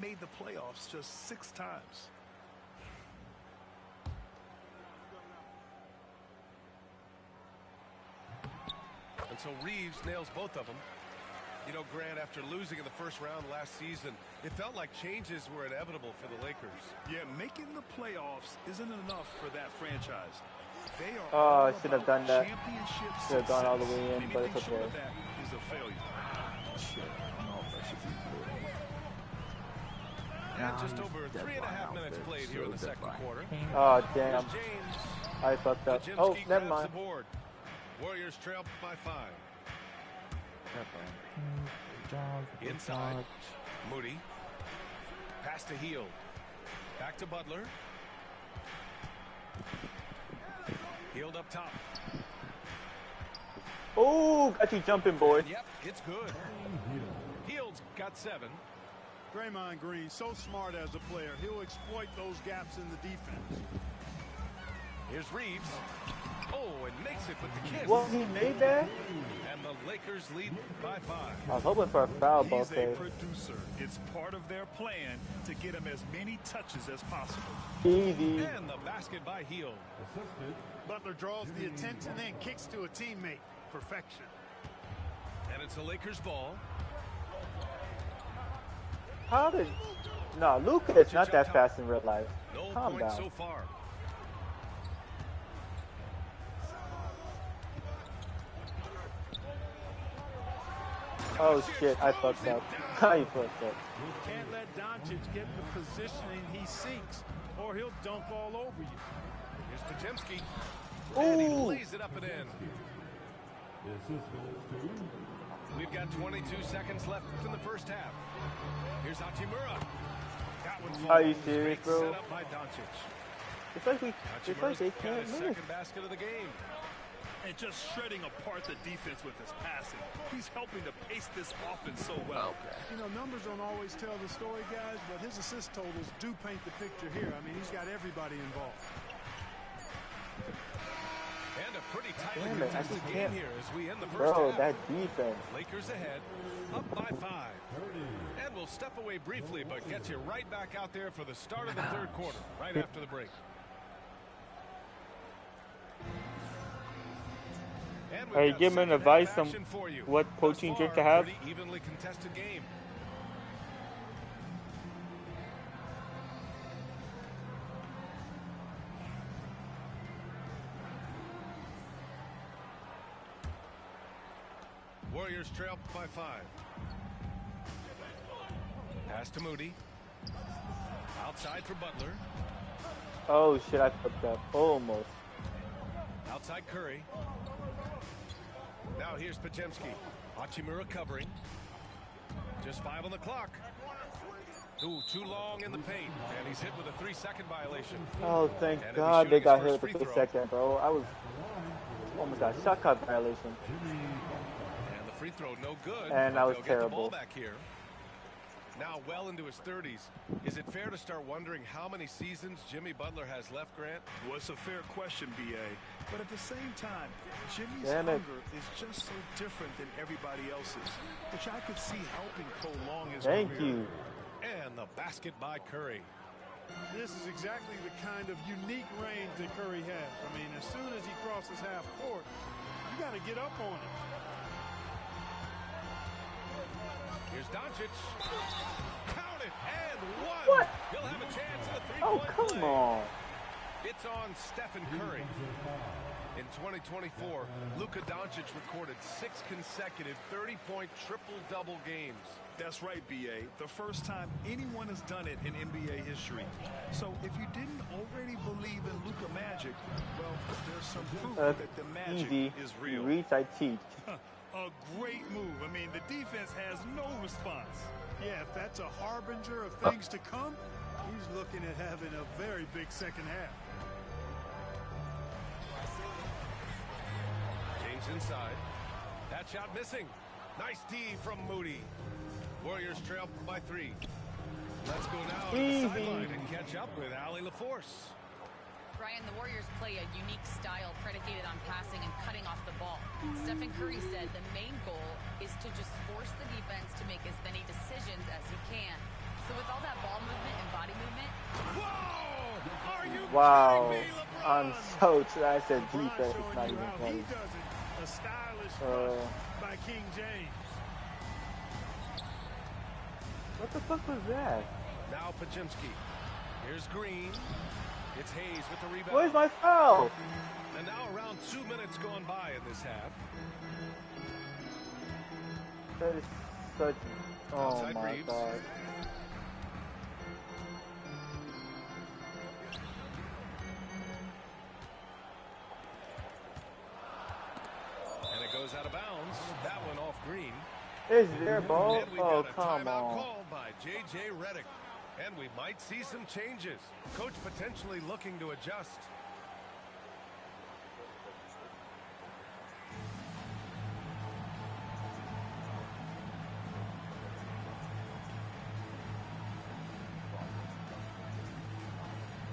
made the playoffs just 6 times. And so Reeves nails both of them. You know, Grant, after losing in the first round last season, it felt like changes were inevitable for the Lakers. Yeah, making the playoffs isn't enough for that franchise. They are I should have done that. Should have gone all the way in, but it's okay. That is a failure. And just over 3.5 minutes played here in the second quarter. Oh, damn. I fucked up. Oh, never mind. Warriors trail by 5. Inside. Moody. Pass to Hield. Back to Butler. Hield up top. Oh, got you jumping, boy. Yep, it's good. Hield's got 7. Draymond Green, so smart as a player. He'll exploit those gaps in the defense. Here's Reeves. Oh, and makes it with the kiss. Well, he made that? And the Lakers lead by 5. I was hoping for a foul ball. He's a producer. It's part of their plan to get him as many touches as possible. Easy. And the basket by Hield. Butler draws the attention, then kicks to a teammate. Perfection. And it's a Lakers ball. How did... No, Luka is not that fast in real life. No Calm points down. so far. Oh shit, I fucked up. I fucked up. Can't let Doncic get the positioning he seeks, or he'll dunk all over you. Here's Podziemski. Ooh. And he lays it up and in. We've got 22 seconds left in the first half. Here's Hachimura. That one falls. Are you serious, bro? Set up by Doncic. It's like they can't his miss. second basket of the game. And just shredding apart the defense with his passing. He's helping to pace this offense so well. You know, numbers don't always tell the story, guys, but his assist totals do paint the picture here. I mean, he's got everybody involved. And a pretty tightly Damn it, I contested just game can't. here as we end the first Bro, half. that defense. Lakers ahead, up by 5. And we'll step away briefly, but get you right back out there for the start of the third quarter, right after the break. Hey, give me an advice on what protein drink to have. Pretty evenly contested game. Warriors trail by 5. Pass to Moody. Outside for Butler. Oh shit, I fucked up. Almost. Outside Curry. Now here's Podziemski. Hachimura covering. Just 5 on the clock. Ooh, too long in the paint. And he's hit with a 3-second violation. Oh, thank God they got hit with the 3-second, bro. I was almost got a shot clock violation. And the free throw no good. And that was They'll terrible. get the ball back here. Now well into his 30s. Is it fair to start wondering how many seasons Jimmy Butler has left, Grant? Well, it's a fair question, B.A. But at the same time, Jimmy's Damn it. hunger is just so different than everybody else's, which I could see helping prolong his Thank career. you. And the basket by Curry. This is exactly the kind of unique range that Curry has. I mean, as soon as he crosses half court, you got to get up on him. Here's Doncic. Count it and 1. What? He'll have a chance at a 3-point Oh, come play. on. It's on Stephen Curry. In 2024, Luka Doncic recorded 6 consecutive 30-point triple-double games. That's right, B.A. The first time anyone has done it in NBA history. So if you didn't already believe in Luka magic, well, there's some proof that the magic Easy. is You real. reach, I teach. A great move. I mean, the defense has no response. Yeah, if that's a harbinger of things to come, he's looking at having a very big second half. James inside. That shot missing. Nice D from Moody. Warriors trail by 3. Let's go now to the sideline and catch up with Allie LaForce. Brian, the Warriors play a unique style predicated on passing and cutting off the ball. Stephen Curry said the main goal is to just force the defense to make as many decisions as he can. So with all that ball movement and body movement. Whoa! Are you Wow. kidding me, LeBron? I'm so trash at LeBron defense. showing Not you even how close. he does it. A stylish flush by King James. What the fuck was that? Now Pajimski. Here's Green. It's Hayes with the rebound. Where's my foul? And now around 2 minutes gone by in this half. That is such. Oh Outside my Reeves. god. And it goes out of bounds. That one off Green. Is there ball? And we've Oh got a come timeout on. called by J.J. Redick. And we might see some changes. Coach potentially looking to adjust.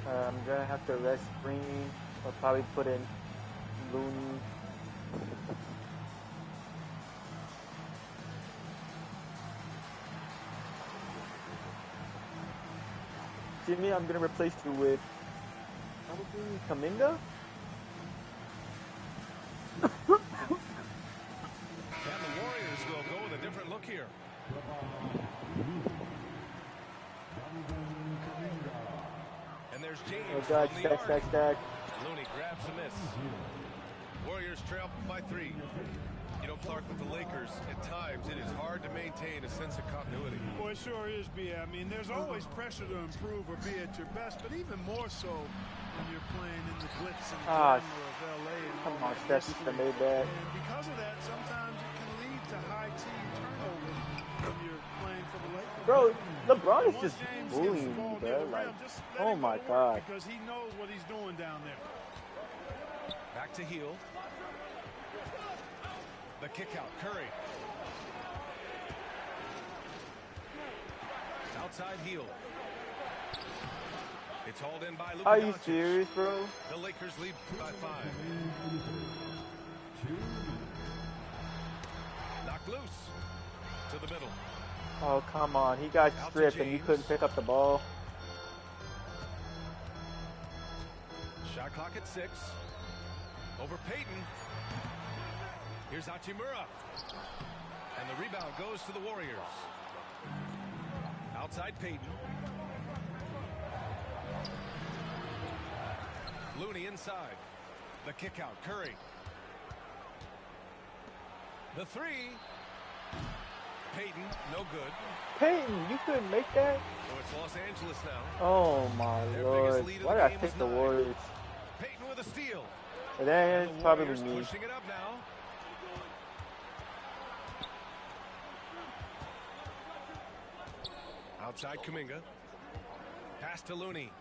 I'm gonna have to rest Green. I'll probably put in Looney. Jimmy, I'm gonna replace you with probably Kaminga. And the Warriors will go with a different look here. And there's James. Oh god, from the arc. stack. Looney grabs a miss. Warriors trail by 3. You know, Clark, with the Lakers, at times it is hard to maintain a sense of continuity. Well, it sure is, B.A. I mean, there's always pressure to improve or be at your best, but even more so when you're playing in the glitz and glamour of L.A. and Come all on, that Steph, you history. should have made that. And because of that, sometimes it can lead to high team turnover when you're playing for the Lakers. Bro, LeBron is Once just James bullying gets the me, ball near bro. the Like, rim, just let oh him my go to work god. because he knows what he's doing down there. Back to Heel. The kick out, Curry. Outside Heel. It's hauled in by Luka Are you Doncic. serious, bro? The Lakers lead by 5. Knocked loose. To the middle. Oh, come on. He got Out to stripped and he James. couldn't pick up the ball. Shot clock at 6. Over Payton. Here's Hachimura. And the rebound goes to the Warriors. Outside Payton. Looney inside. The kick out. Curry. The 3. Payton, no good. Peyton, you couldn't make that? So it's Los Angeles now. Oh my Their lord. biggest lead of Why the did I game pick is the 9. Warriors? Payton with a steal. And then And it's the probably Warriors me. pushing it up now. Outside Kuminga. Pass to Looney.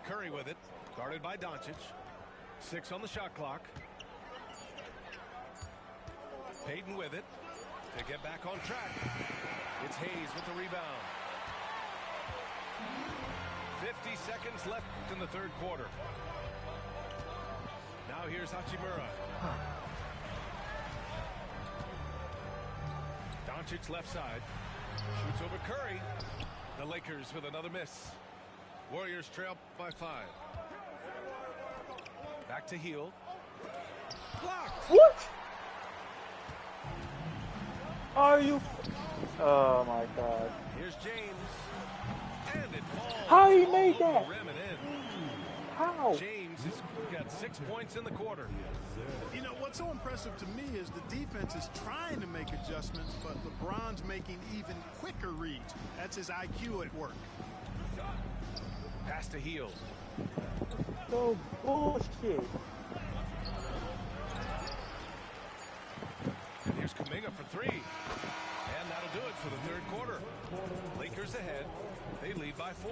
Curry with it. Guarded by Doncic. 6 on the shot clock. Payton with it. To get back on track. It's Hayes with the rebound. 50 seconds left in the third quarter. Now here's Hachimura. Doncic left side. Shoots over Curry. The Lakers with another miss. Warriors trail by 5. Back to Heel. Blocked. What? Are you? Oh my god. Here's James. And it falls. How he all made over that? the rim and in. How? James has got 6 points in the quarter. You know, what's so impressive to me is the defense is trying to make adjustments, but LeBron's making even quicker reads. That's his IQ at work. Pass to Heel. So bullshit. And here's Kuminga for 3. And that'll do it for the third quarter. Lakers ahead. They lead by 4.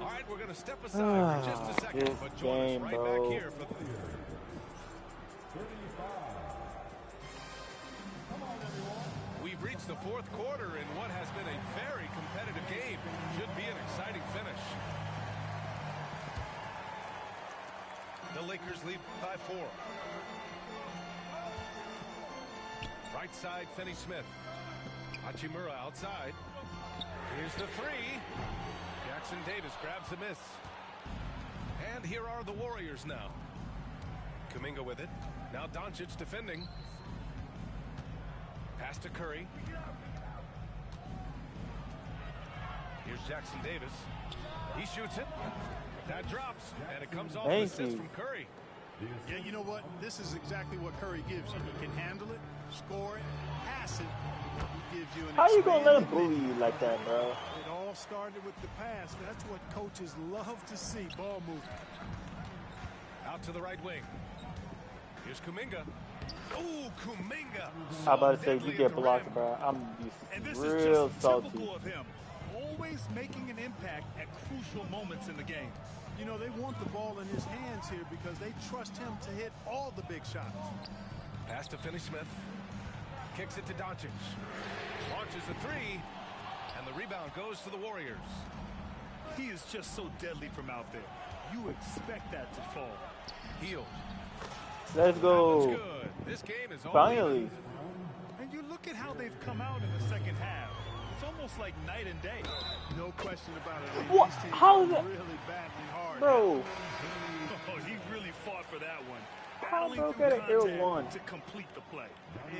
All right, we're going to step aside for just a second, This but join game, us right bro. back here for the... We've reached the fourth quarter in what has been a very competitive game. Should be an exciting finish. The Lakers lead by 4. Right side, Finney-Smith. Hachimura outside. Here's the three. Jackson Davis grabs a miss. And here are the Warriors now. Kuminga with it. Now Doncic defending. Pass to Curry. Here's Jackson Davis. He shoots it. That drops, and it comes off the assist from Curry. Yeah, you know what? This is exactly what Curry gives you. He can handle it, score it, pass it. He gives you an How you gonna let him bully you like that, bro? It all started with the pass. That's what coaches love to see. Ball movement. Out to the right wing. Here's Kuminga. Ooh, Kuminga. How about to say you get blocked, bro? I'm real salty. Typical of him. Always making an impact at crucial moments in the game. You know, they want the ball in his hands here because they trust him to hit all the big shots. Pass to Finney-Smith. Kicks it to Doncic. Launches a three. And the rebound goes to the Warriors. He is just so deadly from out there. You expect that to fall. Heel. Let's go. Good. This game is Finally. And you look at how they've come out in the second half. It's almost like night and day. No question about it. What? How is it? Really battling hard. Bro. Oh, he really fought for that one. How Battling broke through at an Air contact One? to complete the play.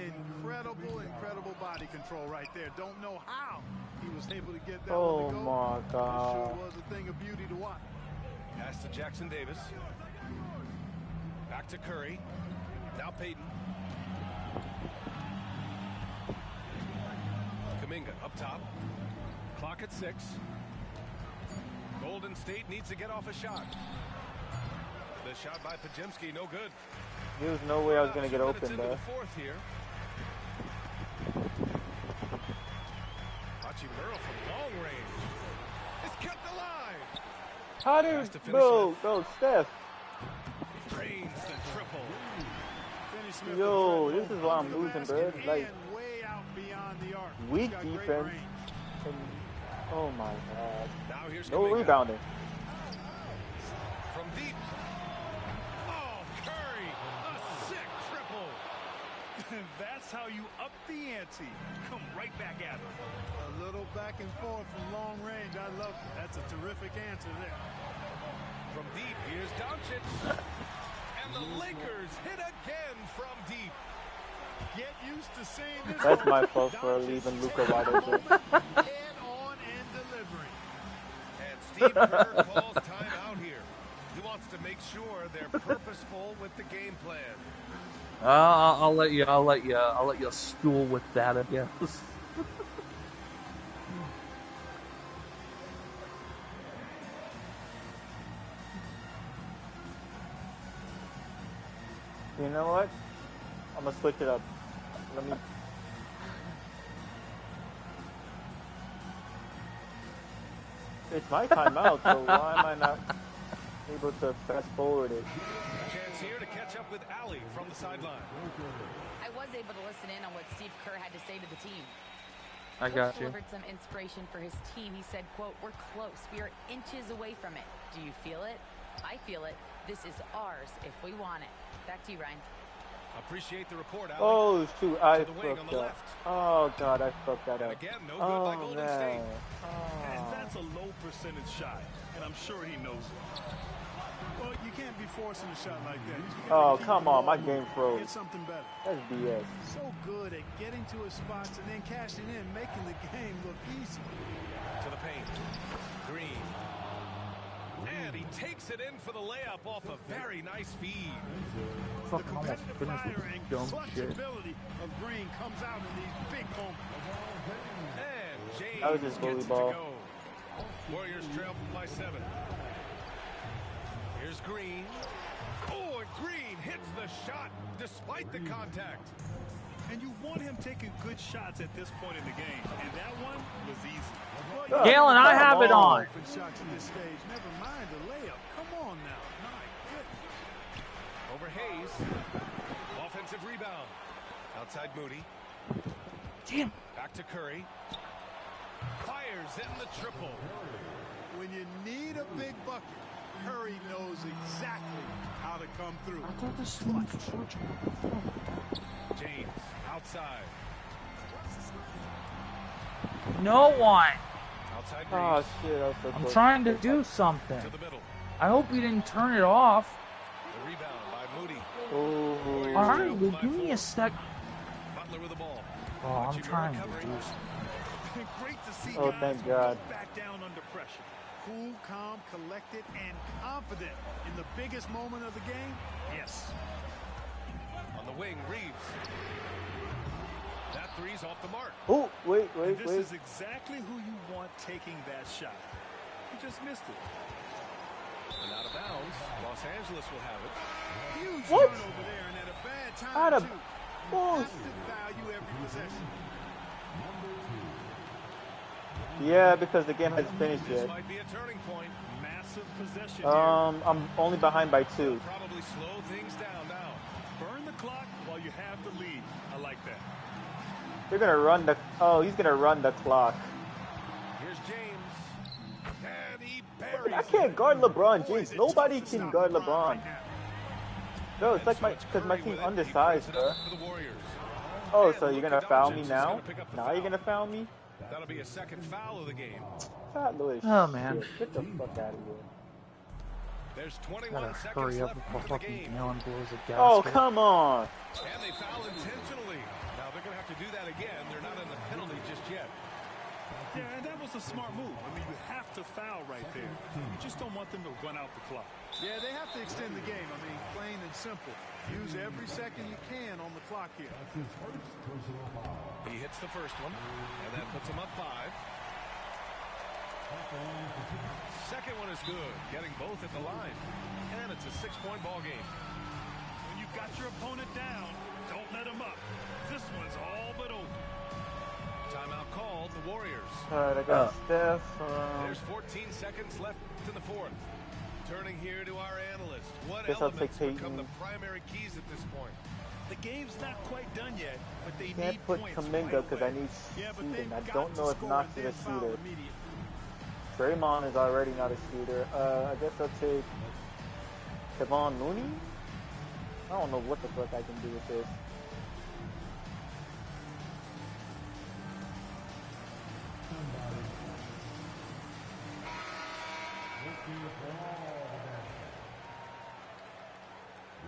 Incredible body control right there. Don't know how he was able to get that Oh one to go. my God. It sure was a thing of beauty to watch. Pass to Jackson Davis. Back to Curry. Now Payton. Kuminga up top. Clock at 6. Golden State needs to get off a shot. The shot by Pajemski, no good. There was no way I was going to get open, bro. Fourth here. Hachimura from long range. It's kept alive. How did, bro, Steph. Drains the triple. Yo, this is why I'm losing, bro. Like, way out beyond the arc. weak defense. And, oh my God. Now here's No Kuminga. rebounding. From deep. Oh, Curry, a sick triple. That's how you up the ante. Come right back at him. A little back and forth from long range. I love it. That's a terrific answer there. From deep, here's Doncic. And the Lakers hit again from deep. Get used to seeing this. That's my fault for leaving Luka wide open. Head on and delivering. And Steve Kerr calls timeout here. He wants to make sure they're purposeful with the game plan. I'll let you stool with that, I guess. You know what? I'm gonna switch it up. Let me. It's my timeout, so why am I not able to fast forward it? Chance here to catch up with Allie from the sideline. I was able to listen in on what Steve Kerr had to say to the team. I got you. Delivered some inspiration for his team. He said, quote, "We're close. We are inches away from it. Do you feel it? I feel it. This is ours if we want it." Back to you, Ryan. Appreciate the report, Allie. Oh shoot, I To the wing on fucked the up. left. Oh God, I fucked that And up. again, no good by Oh Golden State. man. And Oh. that's a low percentage shot, and I'm sure he knows it. Well, you can't be forcing a shot like that. You Oh gotta keep come the on, ball my moving. game froze. Get something better. That's BS. So good at getting to his spots and then cashing in, making the game look easy. To the paint. Green. And he takes it in for the layup off a very nice feed. The Fucking almost competitive finished with fire and this dumb clutch shit. ability of Green comes out in these big moments. And James That was just bully gets it ball. to go. Warriors trail by 7. Here's Green. Oh, and Green hits the shot despite the contact. And you want him taking good shots at this point in the game, and that one was easy. Well, Galen, I have it on. open shots at this stage. Never mind the layup. Come on now. My goodness. Over Hayes. Offensive rebound. Outside Moody. Damn. Back to Curry. Fires in the triple. When you need a big bucket, Curry knows exactly how to come through. I thought this was unfortunate. James outside. No one. Outside Oh Reeves. shit, that was so I'm close. trying to do something. To the middle. I hope you didn't turn it off. The rebound by Moody. Ooh. Alright, well, give me a sec. Butler with the ball. Oh, I'm Watching the trying to recovery. do something. Great to see Oh, guys thank who God. don't back down under pressure. Cool, calm, collected, and confident in the biggest moment of the game. Yes. On the wing, Reeves. That three's off the mark. Oh, wait. This is exactly who you want taking that shot. You just missed it. And out of bounds. Los Angeles will have it. Huge What? turnover there, and at a bad time, Out of too. You balls. have to value every possession. Yeah, because the game hasn't finished This yet. might be a turning point. Massive possession here. I'm only behind by 2. Probably slow things down now. Burn the clock while you have the lead. I like that. They're gonna run the. Oh, he's gonna run the clock. Here's James. And he I buries can't guard LeBron Boy, James. is it Nobody tough to can stop guard LeBron LeBron. right now. No, it's like So because my Curry team's with it. He undersized, brings it bro. up for the Warriors. Oh, And so you're Luka gonna foul Doncic me is now? gonna pick up the Now foul. you're gonna foul me? That'll be a second foul of the game. Fat little Oh, man. shit. Get the fuck out of here. There's 21 Gotta seconds hurry up left before in the fucking game. Galen blows a gasket. Oh, come on. And they foul intentionally. Now they're going to have to do that again. They're not in the penalty just yet. Yeah, and that was a smart move. I mean, you have to foul right there. You just don't want them to run out the clock. Yeah, they have to extend the game. I mean, plain and simple. Use every second you can on the clock here. He hits the first one, and that puts him up 5. Second one is good, getting both at the line. And it's a 6-point ball game. When you've got your opponent down, don't let him up. This one's all but over. Timeout called, the Warriors. Alright, I got Steph. There's 14 seconds left in the fourth. Turning here to our analyst. What Guess I'll elements take become the Peyton. primary keys at this point? The game's not quite done yet, but they Can't need put points Kaminga right because away. I need Yeah, but shooting. they've I got don't to know if score Knox and is a then foul shooter. immediately. Draymond is already not a shooter. I guess I'll take Kevon Looney. I don't know what the fuck I can do with this.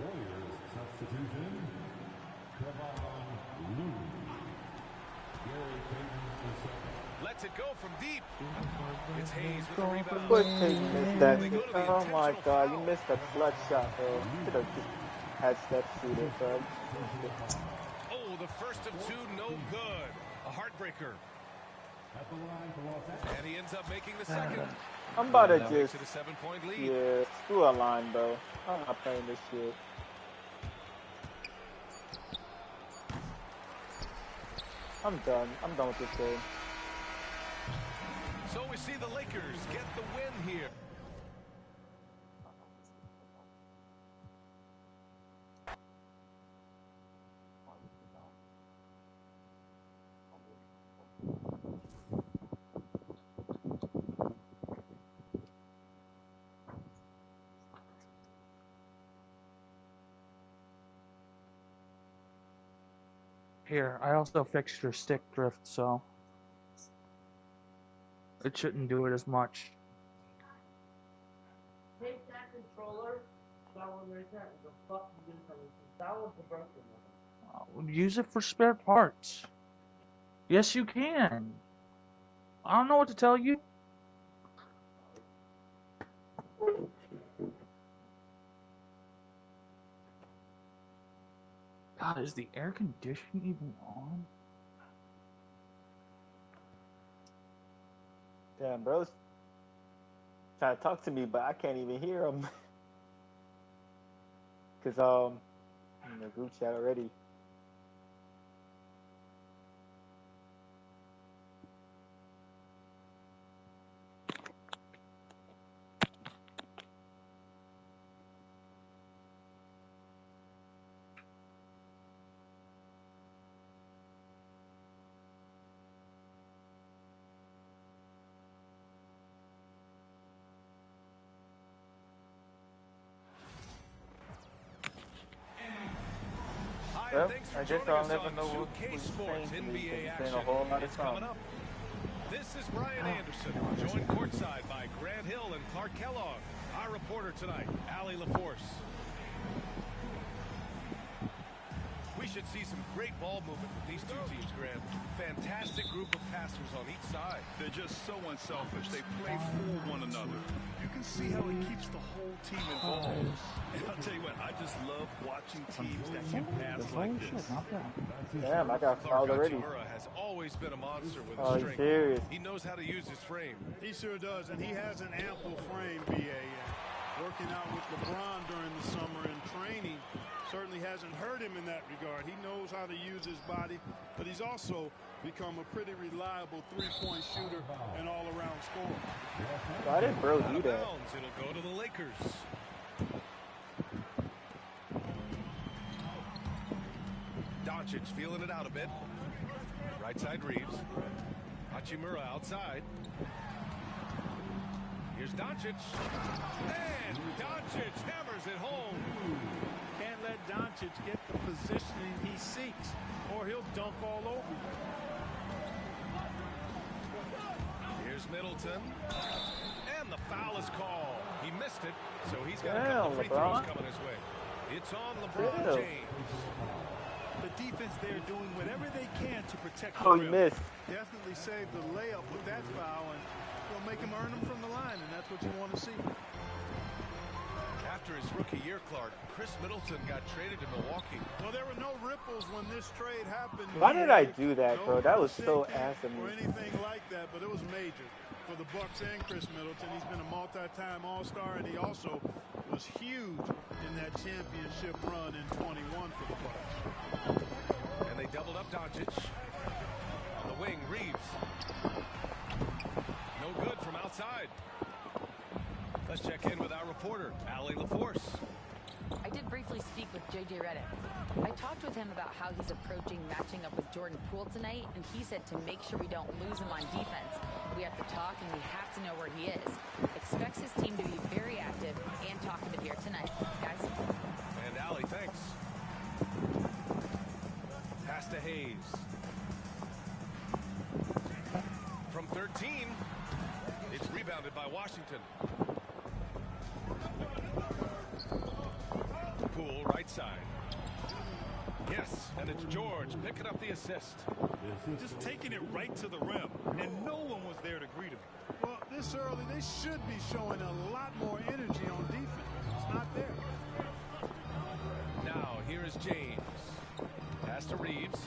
Warriors substitution, Kevon Looney. Gary Payton is second. Lets it go from deep. It's Hayes with the rebound. Quick Peyton missed that. They go to the Oh my intentional god, you foul. missed a clutch shot, bro. You should have just had Steph shoot it, bro. Oh, the first of 2, no good. A heartbreaker. At the line for Los Angeles. And he ends up making the second. I'm about to That just, makes it a 7-point lead. yeah, screw a line, bro. I'm not playing this shit. I'm done. I'm done with this game. So we see the Lakers get the win here. Here, I also fixed your stick drift, so it shouldn't do it as much. Take that controller, that one right there, the fuck you did from it. That was the broken one. Use it for spare parts. Yes, you can. I don't know what to tell you. God, is the air conditioning even on? Damn, bro's trying to talk to me, but I can't even hear him. Cause in the group chat already. Hi, Well, thanks for I guess joining I'll us never on know 2K who's Sports playing. NBA He's playing action. a whole lot of It's coming time. up. This is Brian Anderson, joined courtside by Grant Hill and Clark Kellogg. Our reporter tonight, Allie LaForce. We should see some great ball movement with these two teams, Grant. Fantastic group of passers on each side. They're just so unselfish. They play for one another. You can see how it keeps the whole team involved. And I'll tell you what, I just love watching teams that can pass like this. Damn, I got fouled already. Has always been a monster with Oh, strength. serious. He knows how to use his frame. He sure does, and he has an ample frame, B.A. Working out with LeBron during the summer and training certainly hasn't hurt him in that regard. He knows how to use his body, but he's also become a pretty reliable three-point shooter and all-around scorer. Why did bro do that? It'll go to the Lakers. Doncic feeling it out a bit. Right side Reeves. Hachimura outside. Here's Doncic. And Doncic hammers it home. Can't let Doncic get the positioning he seeks, or he'll dunk all over you. Here's Middleton. And the foul is called. He missed it, so he's got a couple free throws coming his way. It's on LeBron James. The defense there doing whatever they can to protect the Oh, he rim. missed. Definitely saved the layup with that foul, and it'll make him earn them from the line, and that's what you want to see. After his rookie year, Clark, Chris Middleton got traded to Milwaukee. Well, there were no ripples when this trade happened. Why did I do that, bro? That was so ass of or me. anything like that, but it was major for the Bucks and Chris Middleton. He's been a multi-time All-Star, and he also was huge in that championship run in 21 for the Bucks. And they doubled up Doncic. On the wing, Reeves. No good from outside. Let's check in with our reporter, Allie LaForce. I did briefly speak with J.J. Redick. I talked with him about how he's approaching matching up with Jordan Poole tonight, and he said to make sure we don't lose him on defense, we have to talk and we have to know where he is. Expects his team to be very active and talkative here tonight. Guys? And Allie, thanks. Pass to Hayes. From 13, it's rebounded by Washington. Poole, right side. Yes, and it's George picking up the assist. Just taking it right to the rim, and no one was there to greet him. Well, this early, they should be showing a lot more energy on defense. It's not there. Now, here is James. Pass to Reeves.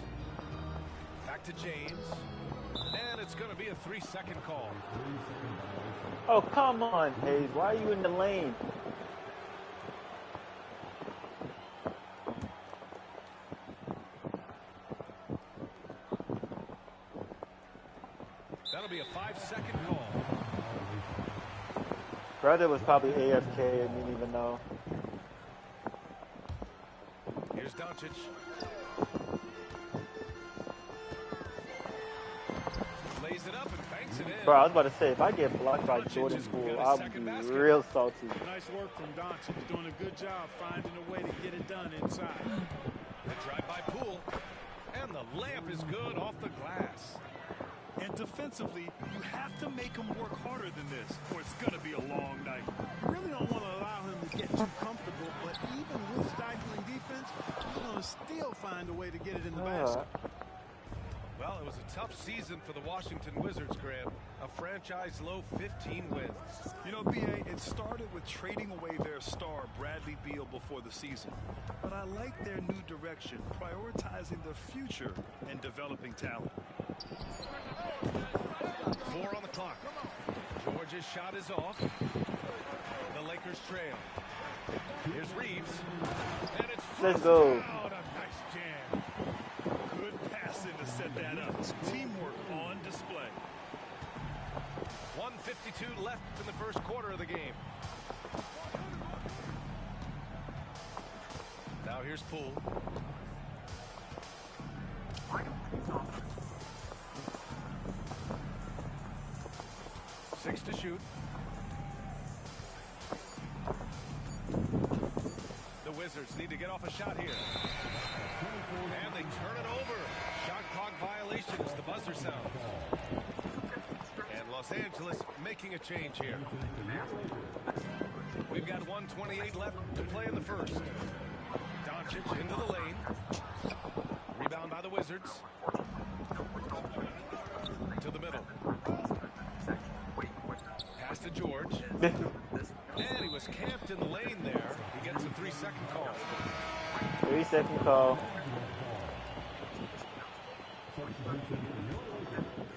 Back to James. And it's going to be a 3-second call. Oh, come on, Hayes. Why are you in the lane? That'll be a 5-second call. Brother was probably AFK and didn't even know. Here's Doncic. Lays it up and banks it in. Bro, I was about to say, if I get blocked by Jordan Poole, I'll be real salty. Nice work from Doncic. Doing a good job finding a way to get it done inside. The drive by Poole. And the layup is good off the glass. And defensively, you have to make him work harder than this, or it's going to be a long night. You really don't want to allow him to get too comfortable, but even with stifling defense, he's going to still find a way to get it in the basket. Well, it was a tough season for the Washington Wizards, Graham. A franchise low 15 wins. You know, B.A., it started with trading away their star, Bradley Beal, before the season. But I like their new direction, prioritizing the future and developing talent. 4 on the clock. George's shot is off. The Lakers trail. Here's Reeves. And it's Let's go. out. A nice jam. Good passing to set that up. Teamwork on display. 1:52 left in the first quarter of the game. Now here's Poole. Six to shoot. The Wizards need to get off a shot here. And they turn it over. Shot clock violation as the buzzer sounds. Los Angeles making a change here. We've got 1:28 left to play in the first. Doncic into the lane. Rebound by the Wizards. To the middle. Pass to George. And he was camped in the lane there. He gets a 3-second call. 3-second call.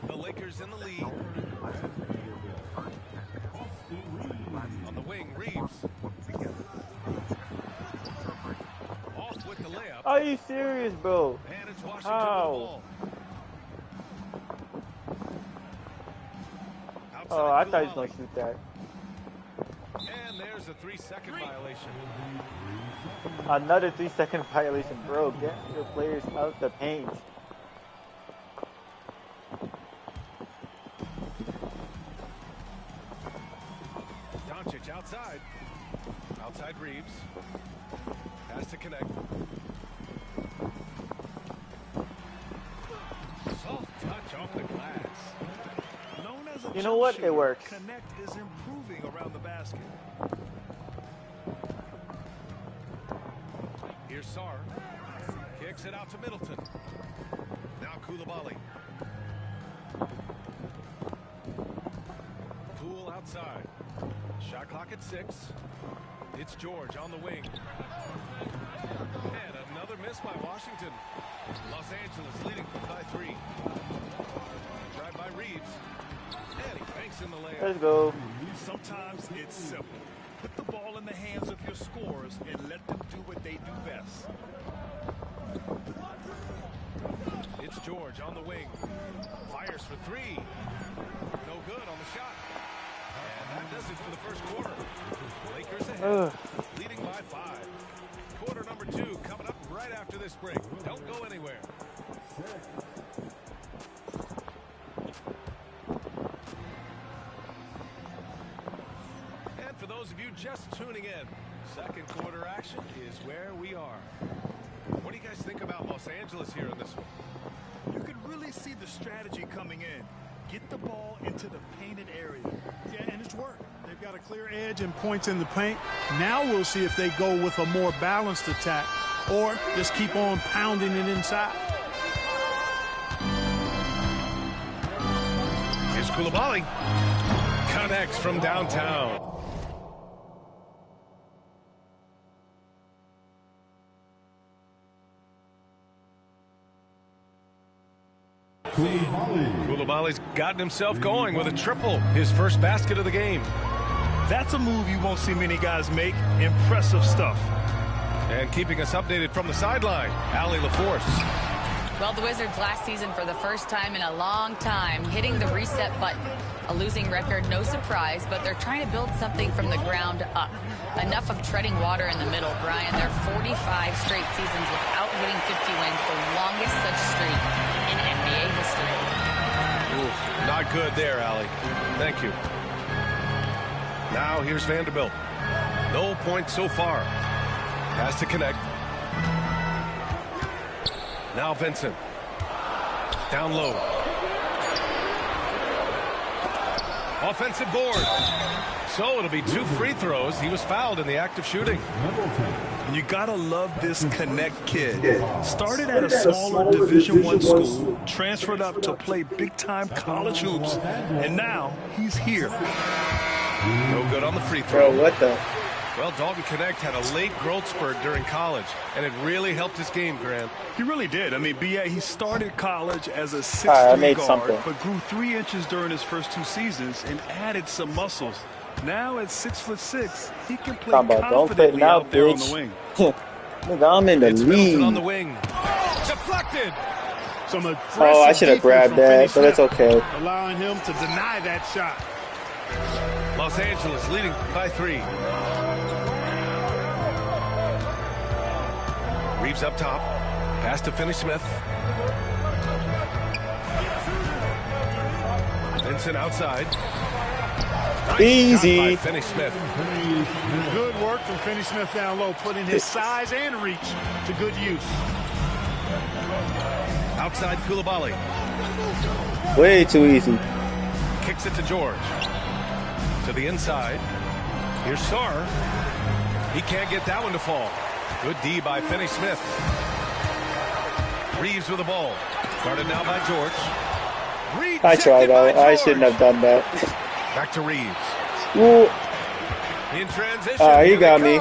The Lakers in the lead. On the wing, Reeves. Off with the layup. Are you serious, bro? And it's Washington with the ball. Oh, I thought he was going to shoot that. And there's a 3-second violation. Another 3-second violation, bro. Get your players out the paint. Doncic outside. Outside Reeves. Has to connect. Soft touch off the glass. You know what? It works. Connect is improving around the basket. Here's Sarr. Kicks it out to Middleton. Now Koulibaly. Poole outside. Shot clock at 6. It's George on the wing. And another miss by Washington. Los Angeles leading by 3. Drive by Reeves. And he banks in the layup. Let's go. Sometimes it's simple. Put the ball in the hands of your scorers and let them do what they do best. It's George on the wing. Fires for 3. No good on the shot. And that does it for the first quarter. Lakers ahead, leading by 5. Quarter number 2 coming up right after this break. Don't go anywhere. And for those of you just tuning in, second quarter action is where we are. What do you guys think about Los Angeles here in this one? You could really see the strategy coming in. Get the ball into the painted area. Yeah, and it's worked. They've got a clear edge and points in the paint. Now we'll see if they go with a more balanced attack or just keep on pounding it inside. Here's Koulibaly. Connects from downtown. Koulibaly's gotten himself going with a triple, his first basket of the game. That's a move you won't see many guys make. Impressive stuff. And keeping us updated from the sideline, Allie LaForce. Well, the Wizards last season for the first time in a long time hitting the reset button. A losing record, no surprise, but they're trying to build something from the ground up. Enough of treading water in the middle, Brian. They're 45 straight seasons without hitting 50 wins, the longest such streak in NBA history. Oof, not good there, Allie. Thank you. Now here's Vanderbilt. No points so far. Has to connect. Now Vincent. Down low. Offensive board. So it'll be 2 free throws. He was fouled in the act of shooting. You gotta love this Connect kid. Started at a smaller Division I school, transferred up to play big-time college hoops, and now he's here. No good on the free throw. Bro, what the? Well, Dalton Connect had a late growth spurt during college, and it really helped his game, Grant. He really did. I mean, B.A., he started college as a 6'3" guard, but grew 3 inches during his first 2 seasons and added some muscles. Now at 6'6", he can play confidently out there on the wing. Nigga, I'm in the lead. On the wing. Deflected. Oh, I should have grabbed that, but it's okay. Allowing him to deny that shot. Los Angeles leading by 3. Reeves up top. Pass to Finney-Smith. Vincent outside. Nice easy. Finney-Smith. Good work from Finney-Smith down low, putting his size and reach to good use. Outside Koulibaly. Way too easy. kicks it to George. To the inside. Here's Sarr. He can't get that one to fall. Good D by Finney-Smith. Reeves with the ball. Guarded now by George. I tried out. I shouldn't have done that. Back to Reeves. Ooh. In transition. You got me.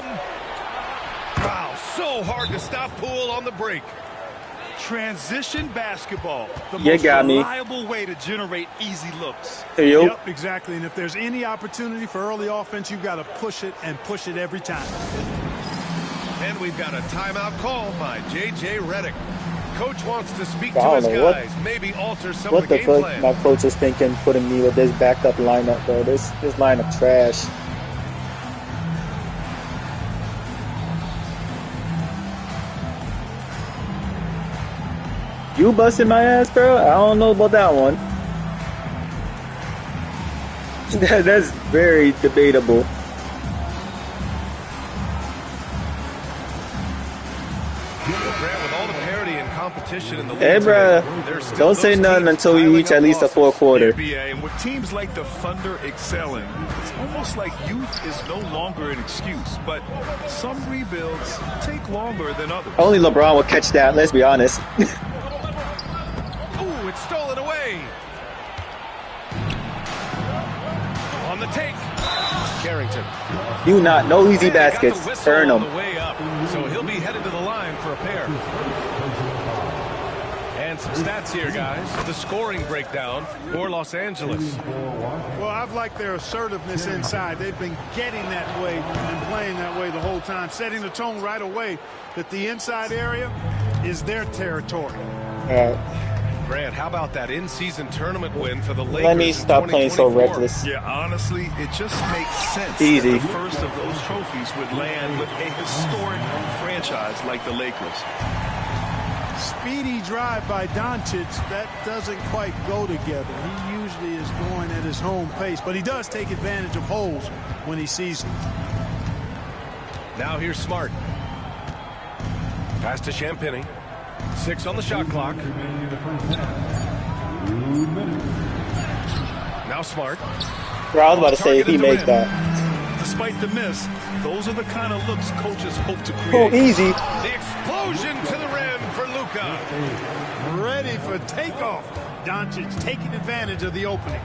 Wow, so hard to stop Poole on the break. Transition basketball. The You most got me. reliable way to generate easy looks. Yep, exactly. And if there's any opportunity for early offense, you've got to push it and push it every time. And we've got a timeout call by J.J. Redick. Coach wants to speak to his guys, maybe alter some of the game plan. What the fuck my coach is thinking, putting me with this backup lineup, bro. This lineup trash. You busting my ass, bro? I don't know about that one. That's very debatable. With all the parity and competition in the league, hey, bro, don't say nothing until we reach at least the fourth quarter. And with teams like the Thunder excelling, it's almost like youth is no longer an excuse. But some rebuilds take longer than others. Only LeBron will catch that, let's be honest. Ooh, it's stolen away. On the take. Carrington. You not, no easy baskets. Burn them. So he'll be headed to the line for a pair. And some stats here, guys. The scoring breakdown for Los Angeles. Well, I've liked their assertiveness inside. They've been getting that way and playing that way the whole time, setting the tone right away that the inside area is their territory. Grant, how about that in-season tournament win for the Lakers? Let me stop playing so reckless. Yeah, honestly, it just makes sense. Easy. That the first of those trophies would land with a historic franchise like the Lakers. Speedy drive by Doncic, that doesn't quite go together. He usually is going at his home pace, but he does take advantage of holes when he sees them. Now here's Smart. Pass to Champagny. 6 on the shot clock. Now Smart. Bro, I was about to say if he makes that. Despite the miss, those are the kind of looks coaches hope to create. Oh, easy. The explosion to the rim for Luka. Ready for takeoff. Doncic taking advantage of the opening.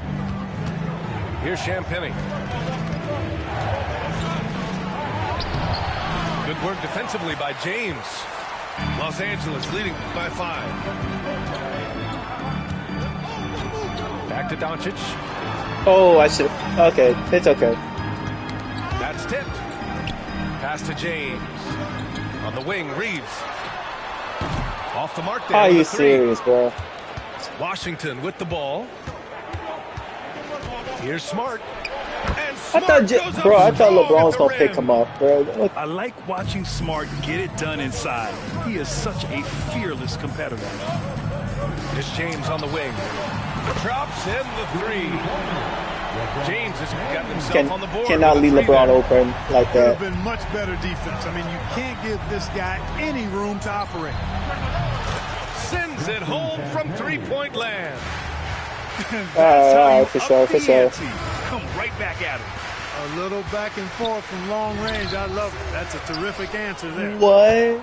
Here's Champagny. Good work defensively by James. Los Angeles leading by 5. Back to Doncic. Oh, I should. Okay, it's okay. That's tipped. Pass to James. On the wing, Reeves. Off the mark there. Are you serious, bro? Washington with the ball. Here's Smart. And I thought LeBron was gonna pick him up, bro. I like watching Smart get it done inside. He is such a fearless competitor. Here's James on the wing. Drops in the 3. James has gotten himself on the board. Cannot leave LeBron open like Could that. have been much better defense. I mean, you can't give this guy any room to operate. Sends it home from three-point land. For sure. Come right back at him. A little back and forth from long range. I love it. That's a terrific answer there. What?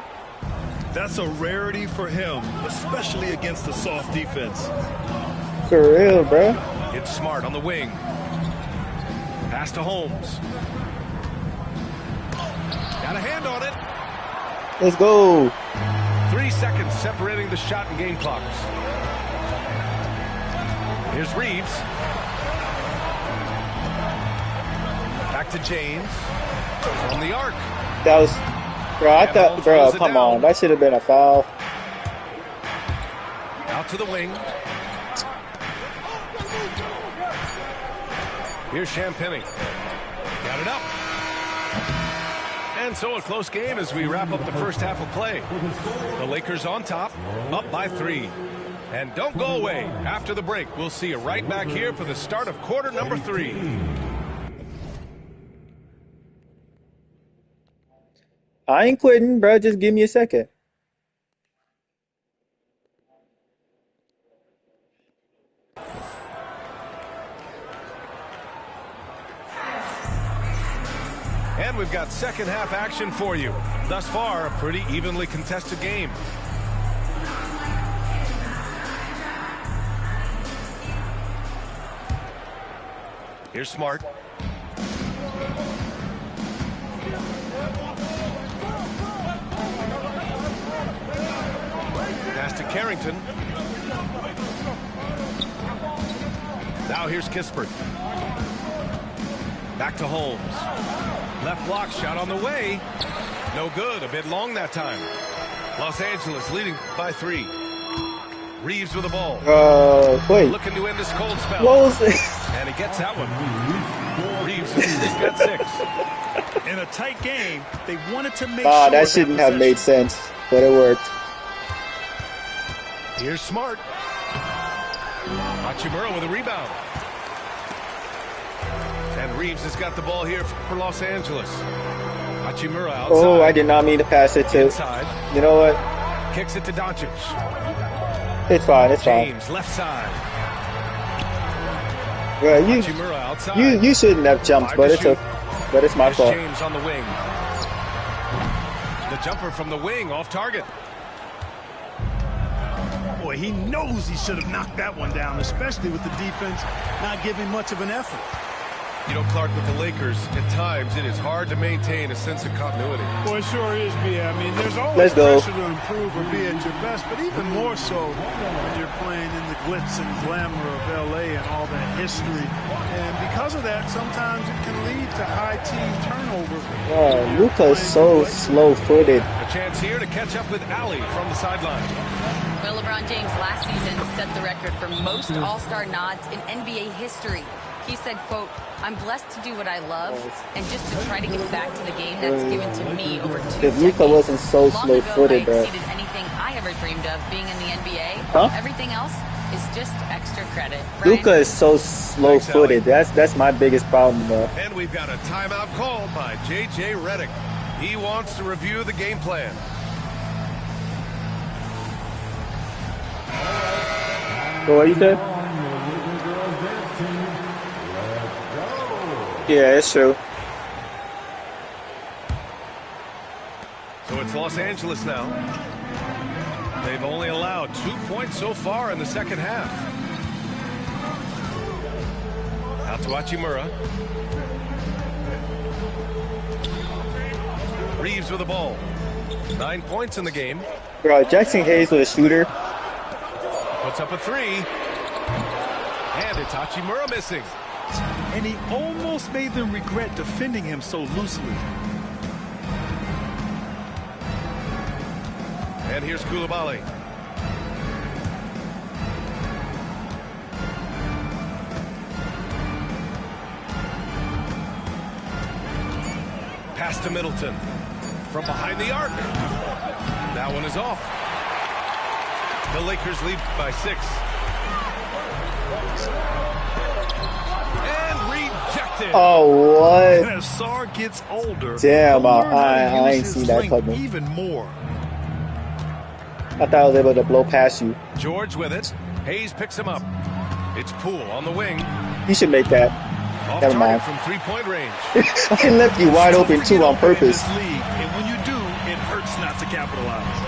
That's a rarity for him, especially against a soft defense. For real, bro. It's Smart on the wing. Pass to Holmes. Got a hand on it. Let's go. 3 seconds separating the shot and game clocks. Here's Reeves. Back to James. From the arc. That was, bro. I thought, bro, come on. That should have been a foul. Out to the wing. Here's Champagny. Got it up. And so a close game as we wrap up the first half of play. The Lakers on top, up by 3. And don't go away. After the break, we'll see you right back here for the start of quarter number 3. I ain't quitting, bro. Just give me a second. And we've got second half action for you. Thus far, a pretty evenly contested game. Here's Smart. Pass to Carrington. Now here's Kispert. Back to Holmes. Left block shot on the way. No good. A bit long that time. Los Angeles leading by 3. Reeves with the ball. Wait. Looking to end this cold spell. What was it? And he gets that one. Reeves has got 6. In a tight game, they wanted to make sure that shouldn't have made sense, but it worked. Here's Smart. Hachimura with a rebound. And Reeves has got the ball here for Los Angeles. Hachimura outside. Oh, I did not mean to pass it to. Inside. You know what? Kicks it to Doncic. It's fine. It's James, fine. Left side. Well, Hachimura outside. you shouldn't have jumped, but it's my fault. James on the wing. The jumper from the wing off target. Boy, he knows he should have knocked that one down, especially with the defense not giving much of an effort. You know, Clark, with the Lakers, at times it is hard to maintain a sense of continuity. Boy, it sure is, B. I mean, there's always pressure to improve or be at your best, but even more so when you're playing in the glitz and glamour of L.A. and all that history. And because of that, sometimes it can lead to high team turnover. Oh, Luka's so slow-footed. A chance here to catch up with Ali from the sideline. Well, LeBron James last season set the record for most All-Star nods in NBA history. He said, quote, "I'm blessed to do what I love and just to try to get back to the game that's given to me over 2 decades. If Luka wasn't so slow-footed, I exceeded anything I ever dreamed of being in the NBA. Everything else is just extra credit." Luka is so slow-footed. That's my biggest problem, though. And we've got a timeout called by J.J. Redick. He wants to review the game plan. So what you said? Yeah, it's true. So it's Los Angeles now. They've only allowed 2 points so far in the second half. Out to Hachimura. Reeves with the ball. 9 points in the game. Bro, Jackson Hayes was a shooter. Puts up a 3. And it's Hachimura missing. And he almost made them regret defending him so loosely. And here's Coulibaly. Pass to Middleton. From behind the arc. That one is off. The Lakers lead by 6. And rejected. Oh, what? And as Sar gets older, damn, I ain't seen that coming. Even more. I thought I was able to blow past you. George with it. Hayes picks him up. It's Poole on the wing. You should make that. Off Never mind. from 3-point range. I left you wide open too on purpose. And when you do, it hurts not to capitalize.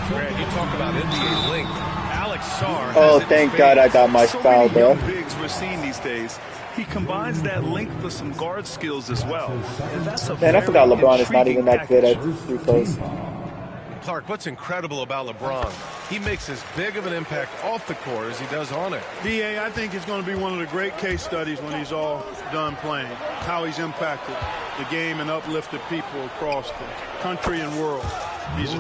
Brad, you talk about NBA length. Alex Sarr. Oh, thank God I got my foul, bro. Bigs we're seeing these days. He combines that length with some guard skills as well. And that's a Man, I forgot LeBron is not even that good at free throws. Clark, what's incredible about LeBron, he makes as big of an impact off the court as he does on it. D.A., I think it's going to be one of the great case studies when he's all done playing, how he's impacted the game and uplifted people across the country and world.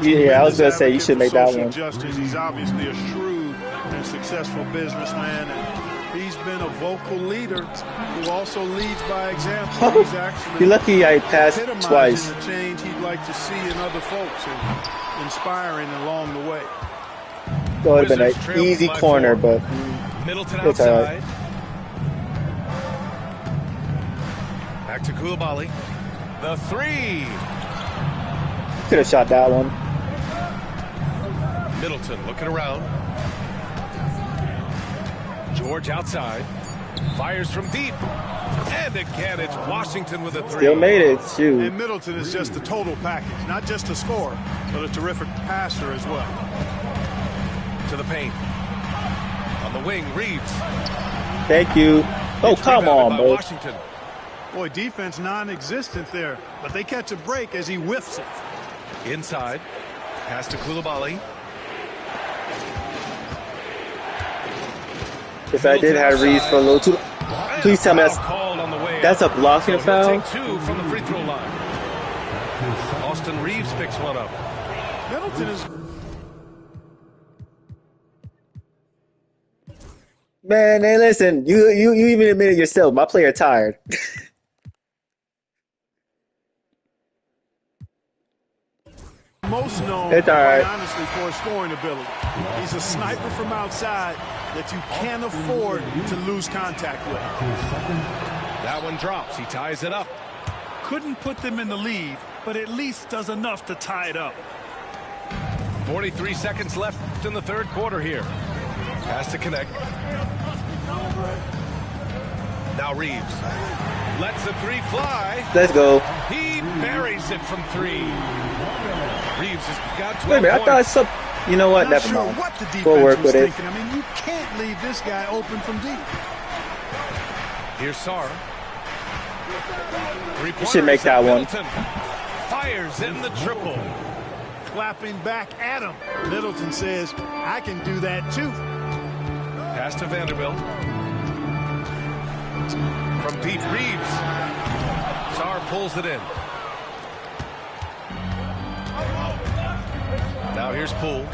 Yeah, I was going to say you should make that one. Justice. He's obviously a shrewd and successful businessman, and he's been a vocal leader who also leads by example. He's actually You're lucky I passed twice. the change he'd like to see in other folks and inspiring along the way. That would have been an easy corner, but Middleton it's outside. all right. Back to Coulibaly. The 3. Could have shot that one. Middleton looking around. George outside. Fires from deep. And again, it's Washington with a three. Still made it. Shoot. And Middleton is just a total package. Not just a scorer, but a terrific passer as well. To the paint. On the wing, Reeves. Thank you. Oh, come on, bro. Washington. Boy, defense non-existent there. But they catch a break as he whiffs it. Inside. Pass to Koulibaly. If I did have Reeves for a little too. Please tell me that's a blocking foul. Take two from the free throw line. Austin Reeves picks one up. Middleton is. Man, hey, listen. You even admitted yourself. My player tired. Most known, honestly, for his scoring ability. He's a sniper from outside that you can't afford to lose contact with. That one drops. He ties it up. Couldn't put them in the lead, but at least does enough to tie it up. 43 seconds left in the third quarter here. Has to connect. Now Reeves lets the three fly. Let's go. He buries it from three. Reeves has got 12 Wait a minute, I thought points. some. You know what? Never mind. What the defense We'll work was with it. thinking. I mean, you can't leave this guy open from deep. Here's Sarr. You should make that one. Fires in the triple. Clapping back at him. Middleton says, I can do that too. Pass to Vanderbilt. From deep, Reeves. Sarr pulls it in. Now here's Poole.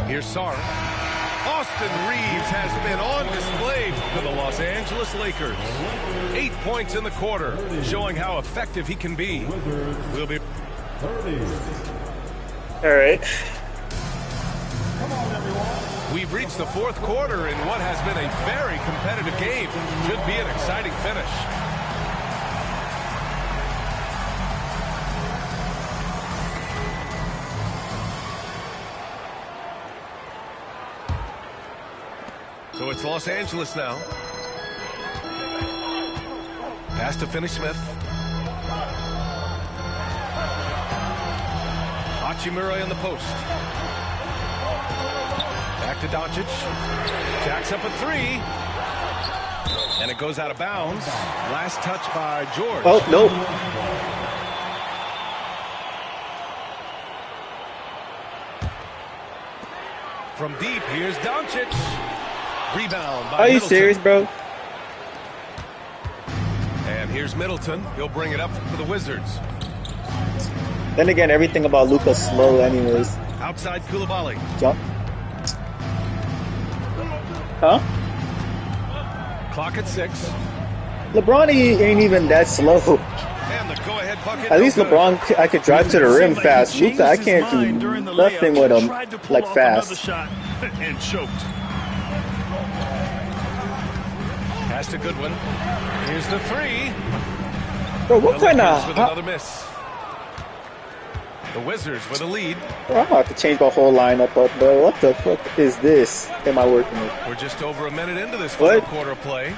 Here's Sarr. Austin Reeves has been on display for the Los Angeles Lakers. 8 points in the quarter, showing how effective he can be. We'll be. All right. We've reached the fourth quarter in what has been a very competitive game. Should be an exciting finish. So it's Los Angeles now. Pass to Finney-Smith. Hachimura in the post. Back to Doncic. Jacks up a three. And it goes out of bounds. Last touch by George. Oh, no. From deep, here's Doncic. Rebound by Are you Middleton. serious, bro? And here's Middleton. He'll bring it up for the Wizards. Then again, everything about Luka's slow anyways. Outside Koulibaly. Jump. Huh? Clock at 6. LeBron ain't even that slow. And the go-ahead bucket. At least LeBron, I could drive to the rim fast. Luka, I can't do nothing with him like fast. Shot and choked. Pass to Goodwin. Here's the three. Bro, what kind of... With another miss. The Wizards with a lead. Bro, I'm about to change my whole lineup up, bro. What the fuck is this? Am I working with? We're just over a minute into this final quarter of play.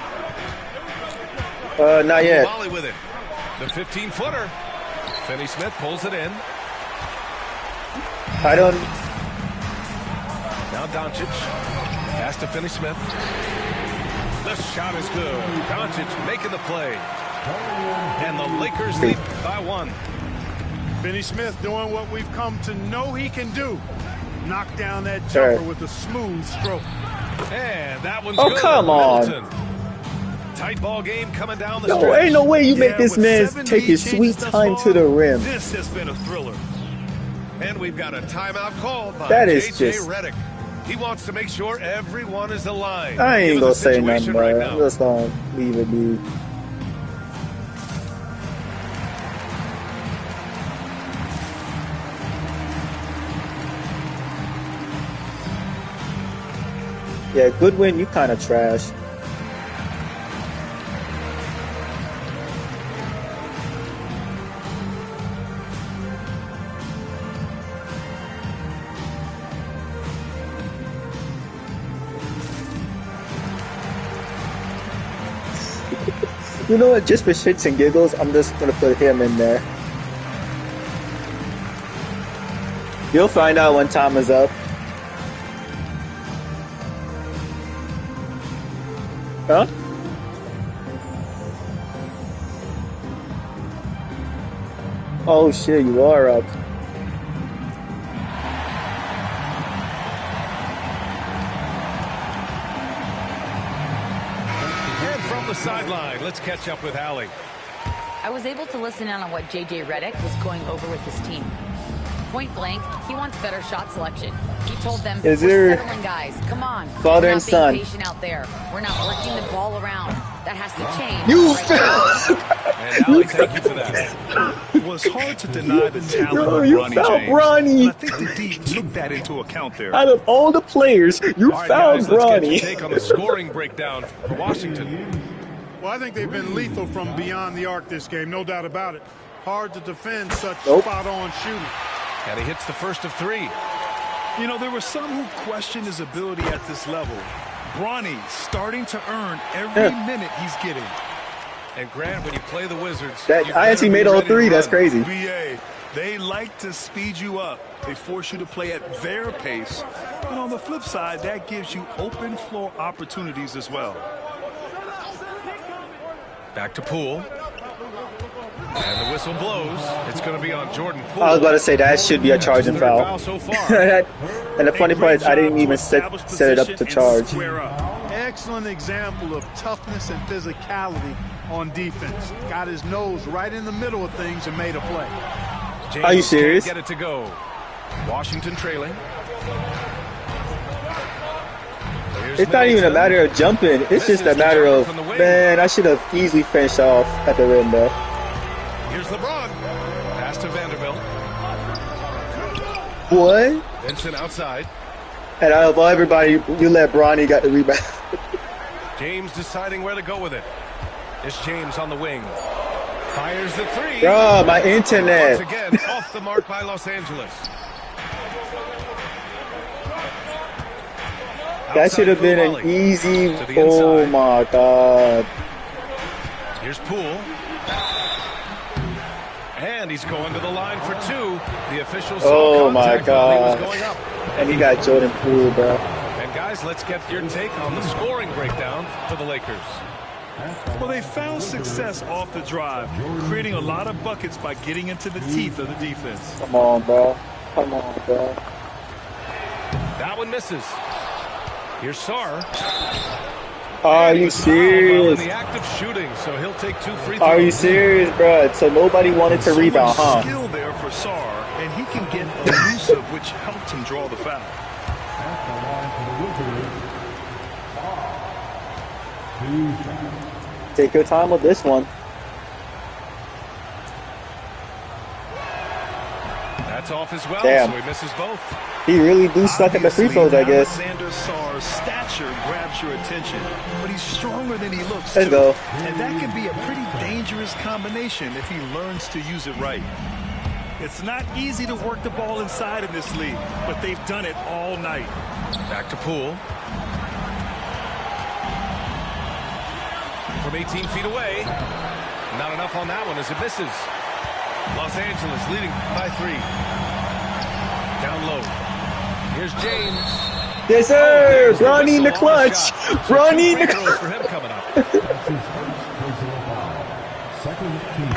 Not yet. Volley with it. The 15-footer. Finney-Smith pulls it in. I don't... Now Doncic. Pass to Finney-Smith. The shot is good. Doncic making the play. And the Lakers lead by 1. Finney-Smith doing what we've come to know he can do. Knock down that jumper with a smooth stroke. And that one's oh, good. Come on. Middleton. Tight ball game coming down the Yo, stretch. ain't no way you make this man take his sweet time to the rim. This has been a thriller. And we've got a timeout called by that is J.J. just... Redick. He wants to make sure everyone is aligned. I ain't gonna say nothing, bro. Right I'm just gonna leave it be. Yeah, Goodwin, you kind of trash. You know what? Just for shits and giggles, I'm just gonna put him in there. You'll find out when time is up. Huh? Oh shit, you are up. And from the sideline, let's catch up with Allie. I was able to listen in on what J.J. Redick was going over with his team. Point blank, he wants better shot selection. He told them, "We're settling, guys. Come on. Father and son. We're not being patient out there. We're not working the ball around. That has to change." You and Allie, thank you for that. It was hard to deny the talent of you Ronnie fouled James. Ronnie. I think the D took that into account there. Out of all the players, you all right, fouled guys, let's Ronnie. get your take on the scoring breakdown for Washington. Well, I think they've been lethal from beyond the arc this game, no doubt about it. Hard to defend such spot-on shooting. And he hits the first of three. You know, there were some who questioned his ability at this level. Bronny starting to earn every minute he's getting. And Grant, when you play the Wizards, I actually made all three. That's crazy. BA, they like to speed you up. They force you to play at their pace. And on the flip side, that gives you open floor opportunities as well. Back to Poole. And the whistle blows. It's going to be on Jordan Poole. I was about to say that should be a charging foul. So far. And the funny part is I didn't even set it up to charge. Excellent example of toughness and physicality on defense. Got his nose right in the middle of things and made a play. James Are you serious? Get it to go. Washington trailing. It's not even a matter of jumping. It's just a matter of, man, I should have easily finished off at the rim though. Here's LeBron. Pass to Vanderbilt. What? Vincent outside. And out of everybody, you let Bronny got the rebound. James deciding where to go with it. It's James on the wing. Fires the three. Oh, my internet. Once again, off the mark by Los Angeles. That should have been an easy. Oh my God. Here's Poole. And he's going to the line for two. The official oh my God. And he got Jordan Poole, bro. And guys, let's get your take on the scoring breakdown for the Lakers. Well, they found success off the drive, creating a lot of buckets by getting into the teeth of the defense. Come on, bro. Come on, bro. That one misses. Here's Sarr. Are you serious? In the act of shooting, so he'll take 2 free throws. Are you serious, bro? So nobody wanted to rebound, huh? Skill there for Sarr, and he can get elusive, which helps him draw the foul. Take your time with this one. That's off as well, damn. So he misses both. He really do suck at the free throws, I guess. Alexander Sarr's stature grabs your attention, but he's stronger than he looks. Let's go. And that can be a pretty dangerous combination if he learns to use it right. It's not easy to work the ball inside in this league, but they've done it all night. Back to Poole. From 18 feet away. Not enough on that one as it misses. Los Angeles leading by 3. Down low. Here's James. Yes, sir. Bronny in the clutch. Bronny in the clutch. For him coming up.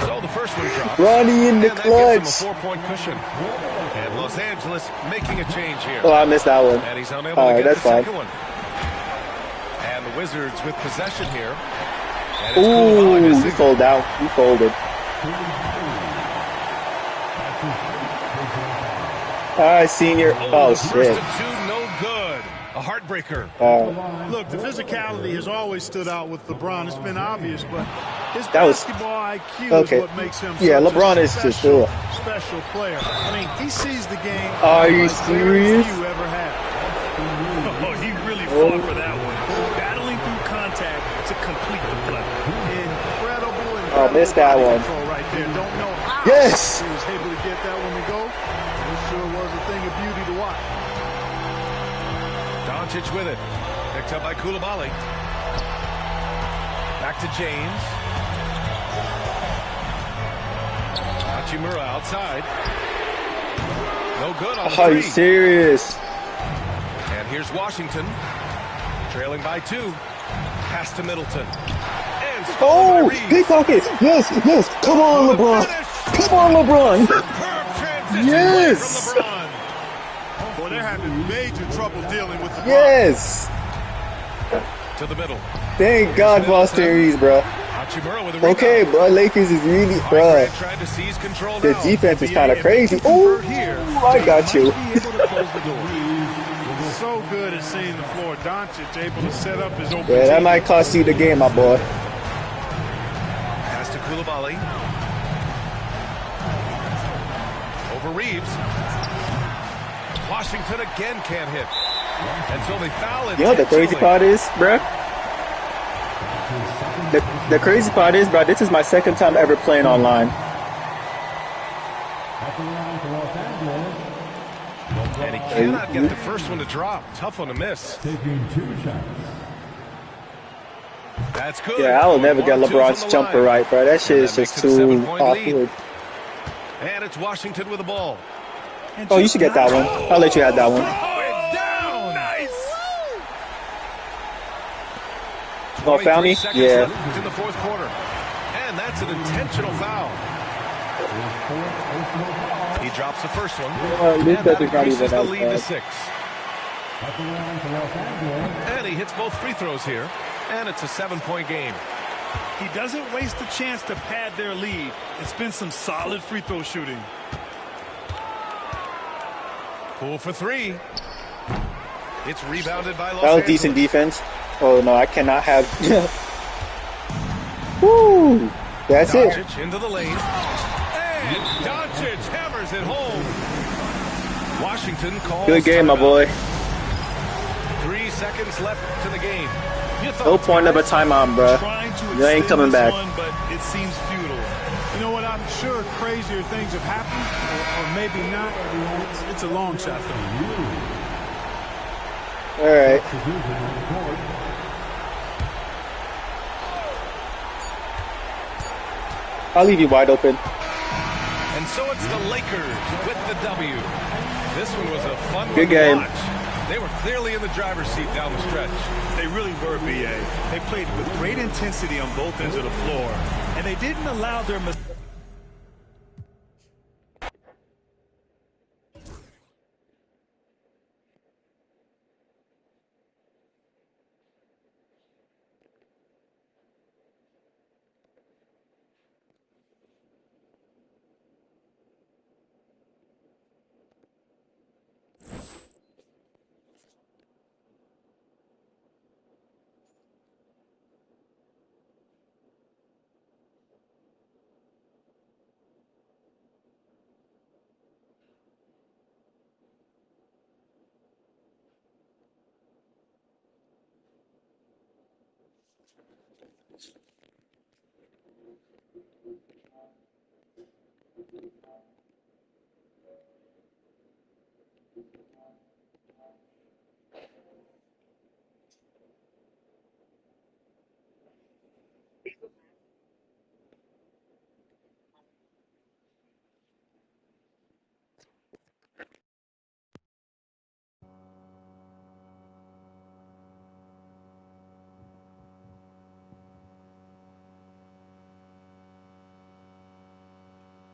So the first one drops. Bronny in the clutch. That gives him a 4-point cushion. And Los Angeles making a change here. Oh, I missed that one. And he's unable to get the second one. And the Wizards with possession here. Ooh, you folded out. You folded. All right, senior. Oh, shit. First of 2, no good. A heartbreaker. Look, the physicality has always stood out with LeBron. It's been obvious, but his basketball IQ is what makes him LeBron is just special player. I mean, he sees the game. Are you serious? You ever have. Oh, he really fought for that one. Battling through contact to complete the play. Incredible. Oh, missed that one. Right there. Don't know how yes. he was able to get that one to go. It sure was a thing of beauty to watch. Doncic with it. Picked up by Koulibaly. Back to James. Hachimura outside. No good on the three. Are you serious? And here's Washington. Trailing by 2. Pass to Middleton. And oh, pickpocket. Yes, yes. Come on, LeBron. Come on, LeBron. Yes. Boy, they're having major trouble dealing with the yes. To the middle. Thank God for series, bro. Okay, bro. Lakers is really, bro. The defense is kind of crazy. Oh, I got you. So good at seeing the floor. Doncic able to set up his open. Yeah, that might cost you the game, my boy. Pass to Coulibaly. Over Reeves. Washington again can't hit. Until they foul it. You know what the crazy part is, bro? The crazy part is, bro, this is my second time ever playing online. And he cannot get the first one to drop. Tough one to miss. Taking 2 shots. That's good. Yeah, I will never get LeBron's jumper right, bro. That shit is just too awkward. And it's Washington with the ball. Oh, you should get that one. I'll let you have that one. Oh, foul me? Yeah. In the fourth quarter. And that's an intentional foul. He drops the first one. And that increases the lead to 6. And he hits both free throws here. And it's a 7-point game. He doesn't waste the chance to pad their lead. It's been some solid free throw shooting. Pull for 3. It's rebounded by Los That was Angeles. decent defense. Oh, no, I cannot have... Woo! That's Doncic it. into the lane. And Doncic hammers it home. Washington calls. Good game, my boy. 3 seconds left to the game. No point of a timeout, bro. You ain't coming back. But it seems futile. You know what? I'm sure crazier things have happened, or maybe not. It's a long shot, though. All right. I'll leave you wide open. And so it's the Lakers with the W. This one was a fun one Good game. to watch. They were clearly in the driver's seat down the stretch. They really were, B.A. They played with great intensity on both ends of the floor, and they didn't allow their mistakes.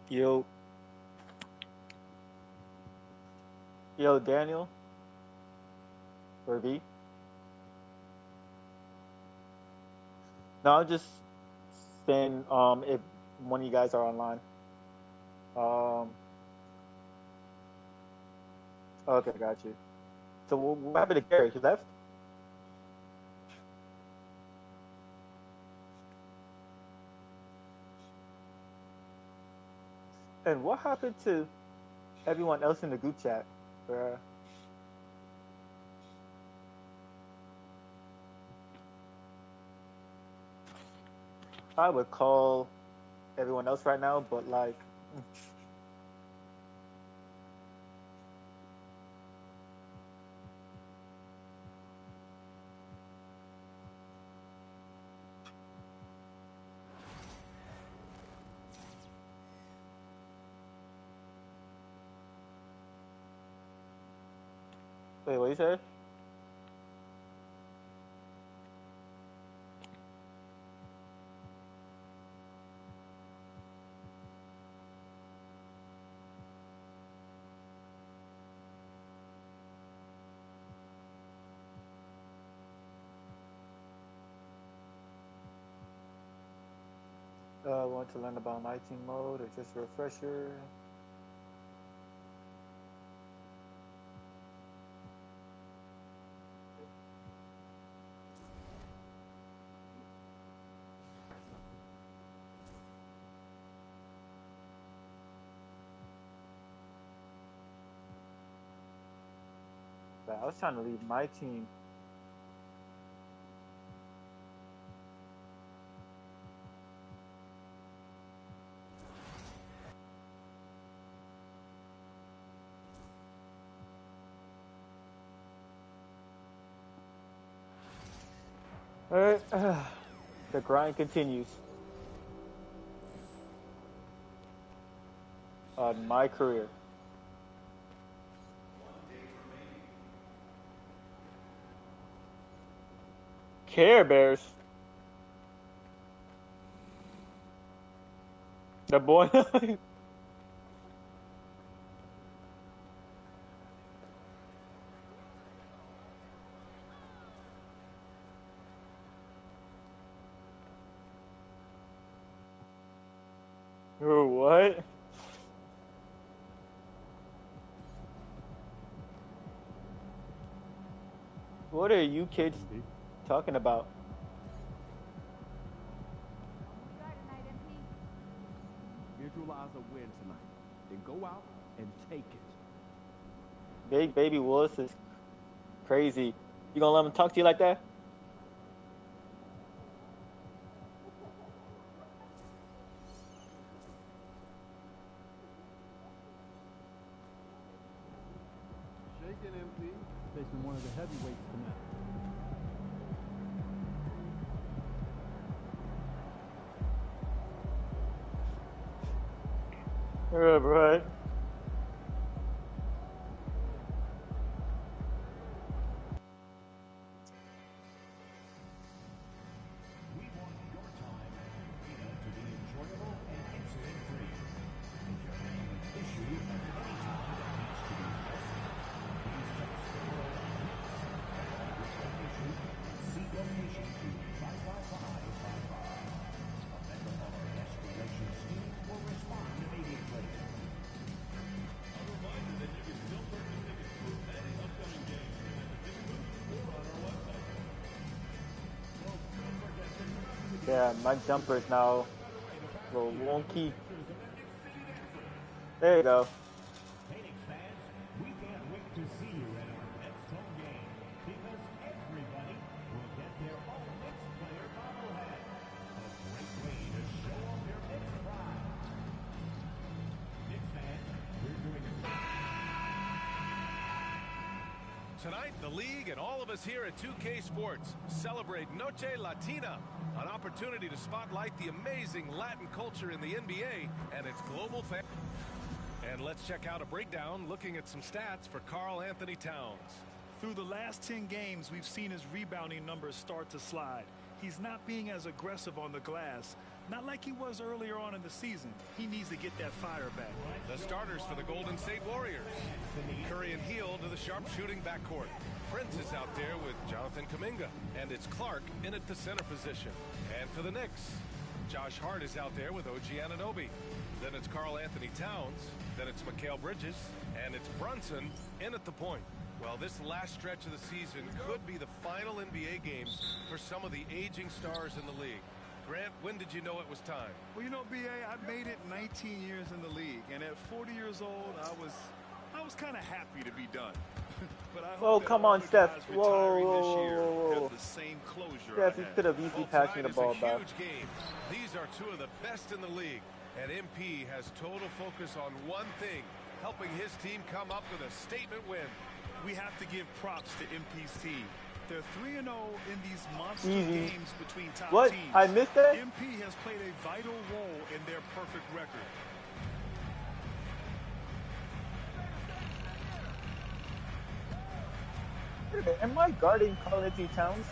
Yo, Daniel, or V? No, I'm just saying, if one of you guys are online. Okay, got you. So what happened to Gary? He left? And what happened to everyone else in the group chat? I would call everyone else right now, but like... Wait, what you said? Want to learn about night team mode or just a refresher? I was trying to leave my team. All right, the grind continues on my career. Care Bears. The boy. Oh, what? What are you kids talking about? Visualize a win tonight. Then go out and take it. Big Baby Willis is crazy. You gonna let him talk to you like that? Shaken MP facing one of the heavyweights tonight. Yeah, right. Yeah, my jumper is now a little wonky. There you go. Phoenix fans, we can't wait to see you at our next home game because everybody will get their own Knicks player bobblehead. A great way to show off their Knicks pride. Knicks fans, we're doing a... Tonight, the league and all of us here at 2K Sports celebrate Noche Latina, an opportunity to spotlight the amazing Latin culture in the NBA and its global fan. And let's check out a breakdown looking at some stats for Karl Anthony Towns. Through the last 10 games, we've seen his rebounding numbers start to slide. He's not being as aggressive on the glass, not like he was earlier on in the season. He needs to get that fire back. The starters for the Golden State Warriors. Curry and Hield to the sharpshooting backcourt. Prince is out there with Jonathan Kuminga, and it's Clark in at the center position. And for the Knicks, Josh Hart is out there with OG Anunoby. Then it's Karl Anthony Towns, then it's Mikal Bridges, and it's Brunson in at the point. Well, this last stretch of the season could be the final NBA games for some of the aging stars in the league. Grant, when did you know it was time? Well, you know, B.A., I made it 19 years in the league, and at 40 years old, I was kind of happy to be done. But I hope come on, Steph. Whoa. The same closure. Steph, you could have easily passed me the ball back. These are two of the best in the league, and MP has total focus on one thing, helping his team come up with a statement win. We have to give props to MP's team. They're 3-0 in these monster games between top teams. I missed that? MP has played a vital role in their perfect record. minute, am I guarding Karl-Anthony Towns?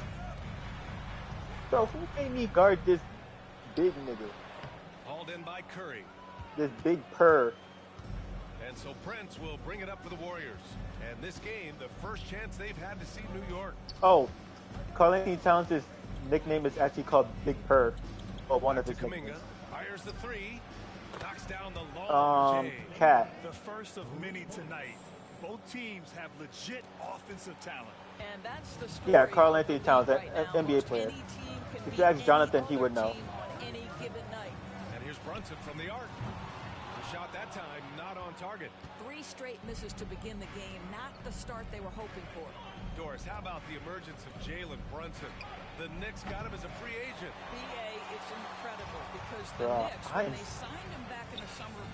Bro, who made me guard this big nigga? Hauled in by Curry. This big purr. And so Prince will bring it up for the Warriors. And this game, the first chance they've had to see New York. Oh, Karl-Anthony Towns' nickname is actually called Big Purr. Or one of his nicknames. Fires the three. Knocks down the long Cat. The first of many tonight. Both teams have legit offensive talent. And that's the story. Yeah, Karl-Anthony Towns, an NBA player. If you ask Jonathan, he would know. Any given night. And here's Brunson from the arc. The shot that time not on target. 3 straight misses to begin the game, not the start they were hoping for. Doris, how about the emergence of Jalen Brunson? The Knicks got him as a free agent. BA, it's incredible because the Knicks, when they signed him back in the summer of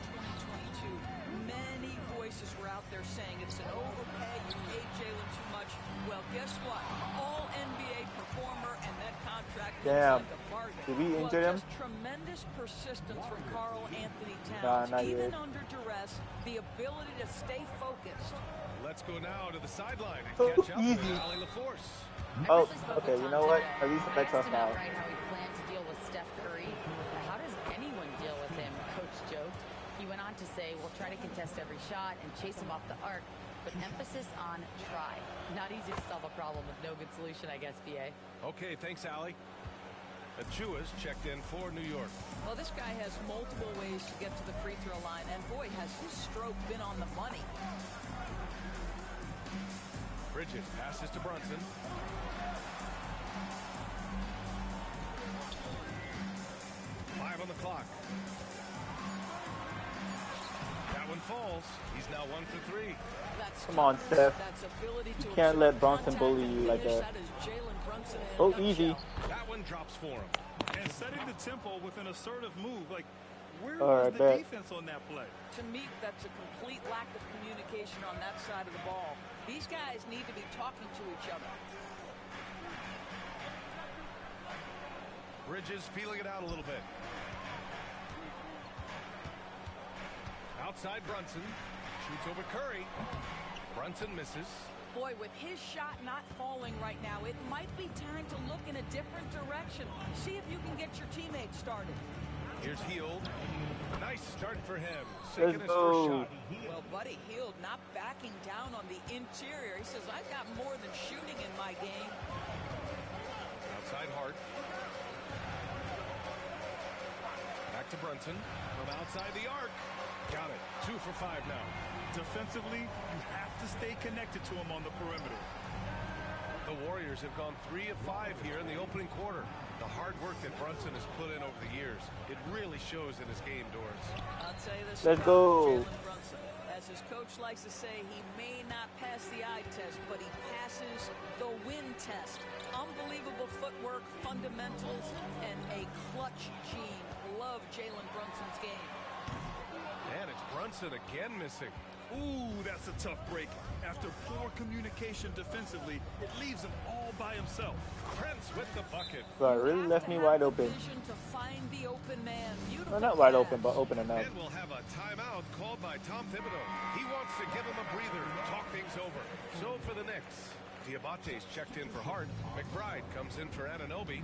2022, many voices were out there saying it's an overpay, you paid Jalen too much. Well, guess what? All NBA performer, and that contract looks like a bargain. Did we injure him? Just tremendous persistence from Karl-Anthony Towns. Even under duress, the ability to stay focused. Let's go now to the sideline and catch up with Ali LaForce. Oh, okay, you know what? At least I trust now. Right, how he planned to deal with Steph Curry. How does anyone deal with him? Coach joked. He went on to say, we'll try to contest every shot and chase him off the arc, but emphasis on try. Not easy to solve a problem with no good solution, I guess, BA. Okay, thanks, Ali. Achua's checked in for New York. Well, this guy has multiple ways to get to the free throw line, and boy, has his stroke been on the money. Bridges passes to Brunson. Five on the clock. That one falls. He's now 1 for 3. Come on, Steph. You can't let Brunson bully you like that. Oh, easy. That one drops for him. And setting the tempo with an assertive move. Like, where was the defense on that play? To me, that's a complete lack of communication on that side of the ball. These guys need to be talking to each other. Bridges feeling it out a little bit. Outside Brunson. Shoots over Curry. Brunson misses. Boy, with his shot not falling right now, it might be time to look in a different direction. See if you can get your teammates started. Here's Hield. Nice start for him. Second his first shot. Well, Buddy Hield not backing down on the interior. He says, I've got more than shooting in my game. Outside Hart. Back to Brunson. From outside the arc. Got it. 2 for 5 now. Defensively, you have to stay connected to him on the perimeter. The Warriors have gone 3 of 5 here in the opening quarter. The hard work that Brunson has put in over the years, it really shows in his game, Doris. I'll tell you this. Let's go. Brunson. As his coach likes to say, he may not pass the eye test, but he passes the win test. Unbelievable footwork, fundamentals, and a clutch gene. Love Jalen Brunson's game. And it's Brunson again missing. Ooh, that's a tough break. After poor communication defensively, it leaves him all by himself. Prince with the bucket. But it really left me wide open. To find the open man. Well, not wide open, but open enough. And we'll have a timeout called by Tom Thibodeau. He wants to give him a breather, talk things over. So for the Knicks, Diabate's checked in for Hart. McBride comes in for Anunoby.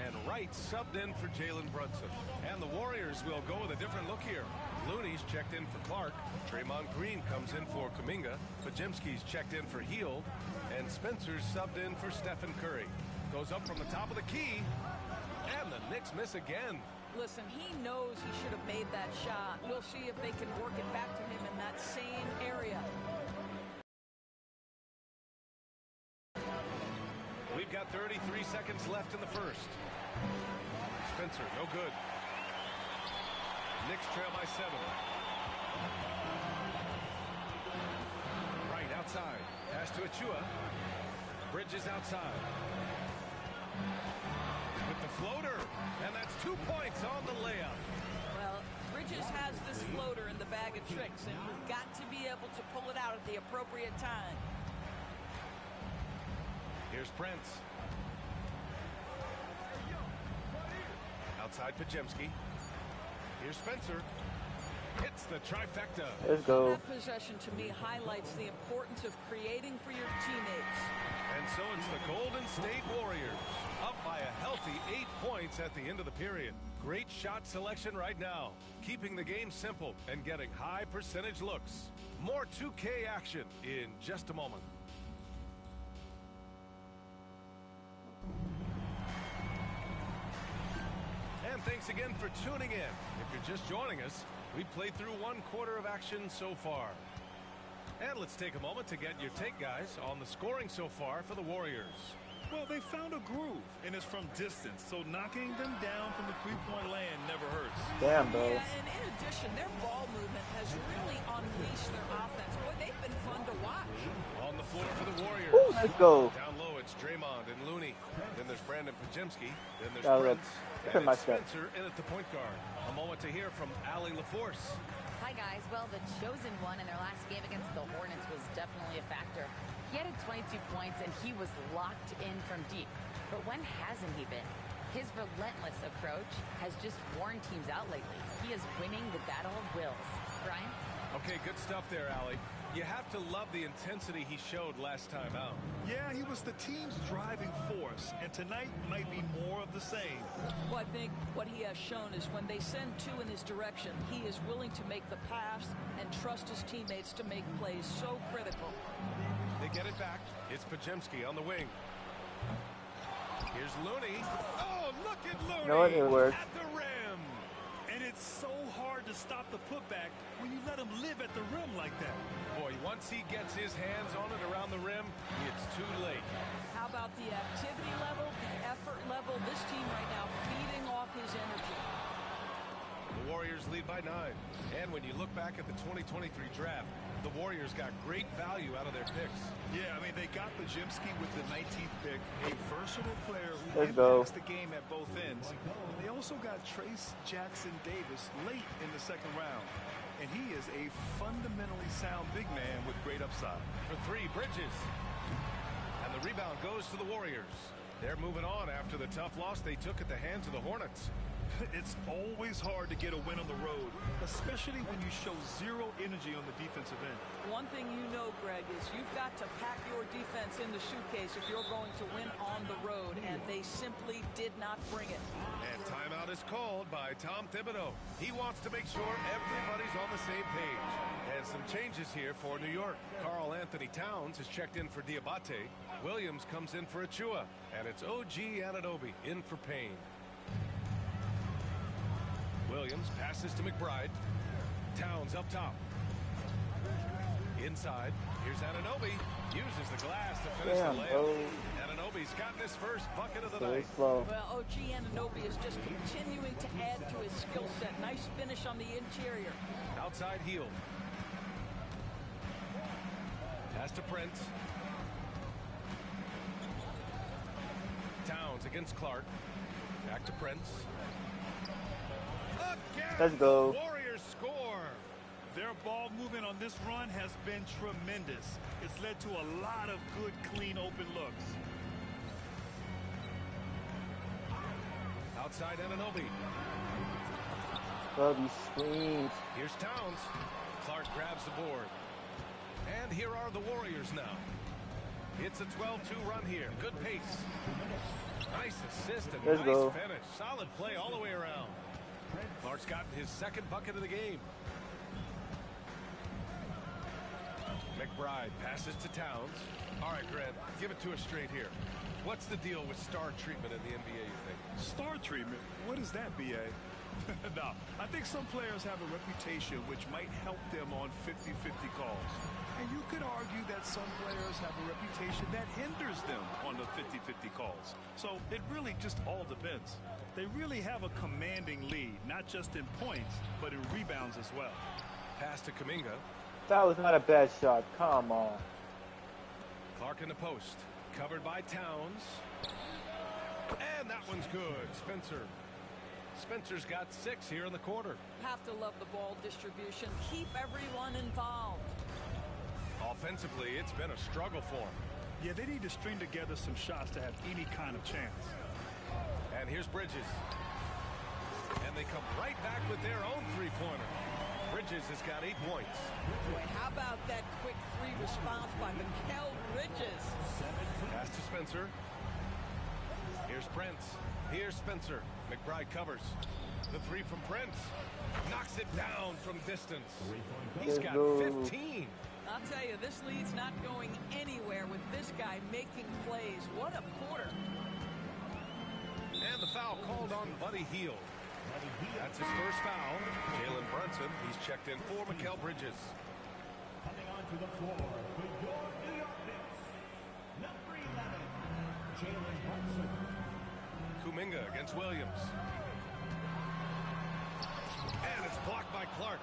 And Wright subbed in for Jalen Brunson. And the Warriors will go with a different look here. Looney's checked in for Clark. Draymond Green comes in for Kuminga. Pajemski's checked in for Hield. And Spencer's subbed in for Stephen Curry. Goes up from the top of the key. And the Knicks miss again. Listen, he knows he should have made that shot. We'll see if they can work it back to him in that same area. We've got 33 seconds left in the first. Spencer, no good. Knicks trail by 7. Right outside. Pass to Achua. Bridges outside. With the floater. And that's 2 points on the layup. Well, Bridges has this floater in the bag of tricks, and you've got to be able to pull it out at the appropriate time. Here's Prince. Outside Pajemski. Here's Spencer. Hits the trifecta. Let's go. That possession to me highlights the importance of creating for your teammates. And so it's the Golden State Warriors up by a healthy 8 points at the end of the period. Great shot selection right now, keeping the game simple and getting high percentage looks. More 2K action in just a moment. And thanks again for tuning in. If you're just joining us, we've played through 1 quarter of action so far. And let's take a moment to get your take, guys, on the scoring so far for the Warriors. Well, they found a groove, and it's from distance, so knocking them down from the three-point land never hurts. Damn, bro. Yeah, and in addition, their ball movement has really unleashed their offense. Boy, they've been fun to watch. On the floor for the Warriors. Ooh, let's go. Down low, it's Draymond and Looney. Then there's Brandon Pajemski. Then there's Prince. And it's Spencer in at the point guard. A moment to hear from Allie LaForce. Hi, guys. Well, the chosen one in their last game against the Hornets was definitely a factor. He had 22 points, and he was locked in from deep. But when hasn't he been? His relentless approach has just worn teams out lately. He is winning the battle of wills. Brian? Okay, good stuff there, Allie. You have to love the intensity he showed last time out. Yeah, he was the team's driving force, and tonight might be more of the same. Well, I think what he has shown is when they send two in his direction, he is willing to make the pass and trust his teammates to make plays so critical. They get it back. It's Pajemski on the wing. Here's Looney. Oh, look at Looney. No, it worked. At the rim. And it's so hard to stop the putback when you let him live at the rim like that. Boy, once he gets his hands on it around the rim, it's too late. How about the activity level, the effort level? This team right now feeding off his energy. The Warriors lead by 9. And when you look back at the 2023 draft, the Warriors got great value out of their picks. Yeah, I mean, they got Pajemski with the 19th pick, a versatile player who impacts the game at both ends. They also got Trace Jackson Davis late in the second round. And he is a fundamentally sound big man with great upside. For 3, Bridges. And the rebound goes to the Warriors. They're moving on after the tough loss they took at the hands of the Hornets. It's always hard to get a win on the road, especially when you show zero energy on the defensive end. One thing you know, Greg, is you've got to pack your defense in the suitcase if you're going to win on the road, and they simply did not bring it. And timeout is called by Tom Thibodeau. He wants to make sure everybody's on the same page. And some changes here for New York. Karl Anthony Towns has checked in for Diabate. Williams comes in for Achua. And it's OG Anunoby in for Payne. Williams passes to McBride. Towns up top. Inside. Here's Anunoby. Uses the glass to finish the layup. Anunoby's gotten his first bucket of the night. Well, OG Anunoby is just continuing to add to his skill set. Nice finish on the interior. Outside heel. Pass to Prince. Towns against Clark. Back to Prince. Again, let's go. Warriors score. Their ball movement on this run has been tremendous. It's led to a lot of good, clean, open looks. Outside Anunoby. Love these screens. Here's Towns. Clark grabs the board. And here are the Warriors now. It's a 12-2 run here. Good pace. Nice assist and let's nice go. finish. Solid play all the way around. Clark's gotten his second bucket of the game. McBride passes to Towns. All right, Grant, give it to us straight here. What's the deal with star treatment in the NBA, you think? Star treatment? What is that, B.A.? No, I think some players have a reputation which might help them on 50-50 calls. And you could argue that some players have a reputation that hinders them on the 50-50 calls. So it really just all depends. They really have a commanding lead, not just in points, but in rebounds as well. Pass to Kuminga. That was not a bad shot. Come on. Clark in the post. Covered by Towns. And that one's good. Spencer's got 6 here in the quarter. Have to love the ball distribution. Keep everyone involved. Offensively, it's been a struggle for them. Yeah, they need to string together some shots to have any kind of chance. And here's Bridges. And they come right back with their own three-pointer. Bridges has got 8 points. Boy, how about that quick 3 response by Mikal Bridges? Pass to Spencer. Here's Prince. Here's Spencer. McBride covers. The 3 from Prince. Knocks it down from distance. He's got 15. I'll tell you, this lead's not going anywhere with this guy making plays. What a quarter. And the foul called on Buddy Hield. That's his first foul. Jalen Brunson, he's checked in for Mikal Bridges. Coming onto the floor for your New York Knicks, number 11, Jalen Brunson. Kuminga against Williams. And it's blocked by Clark.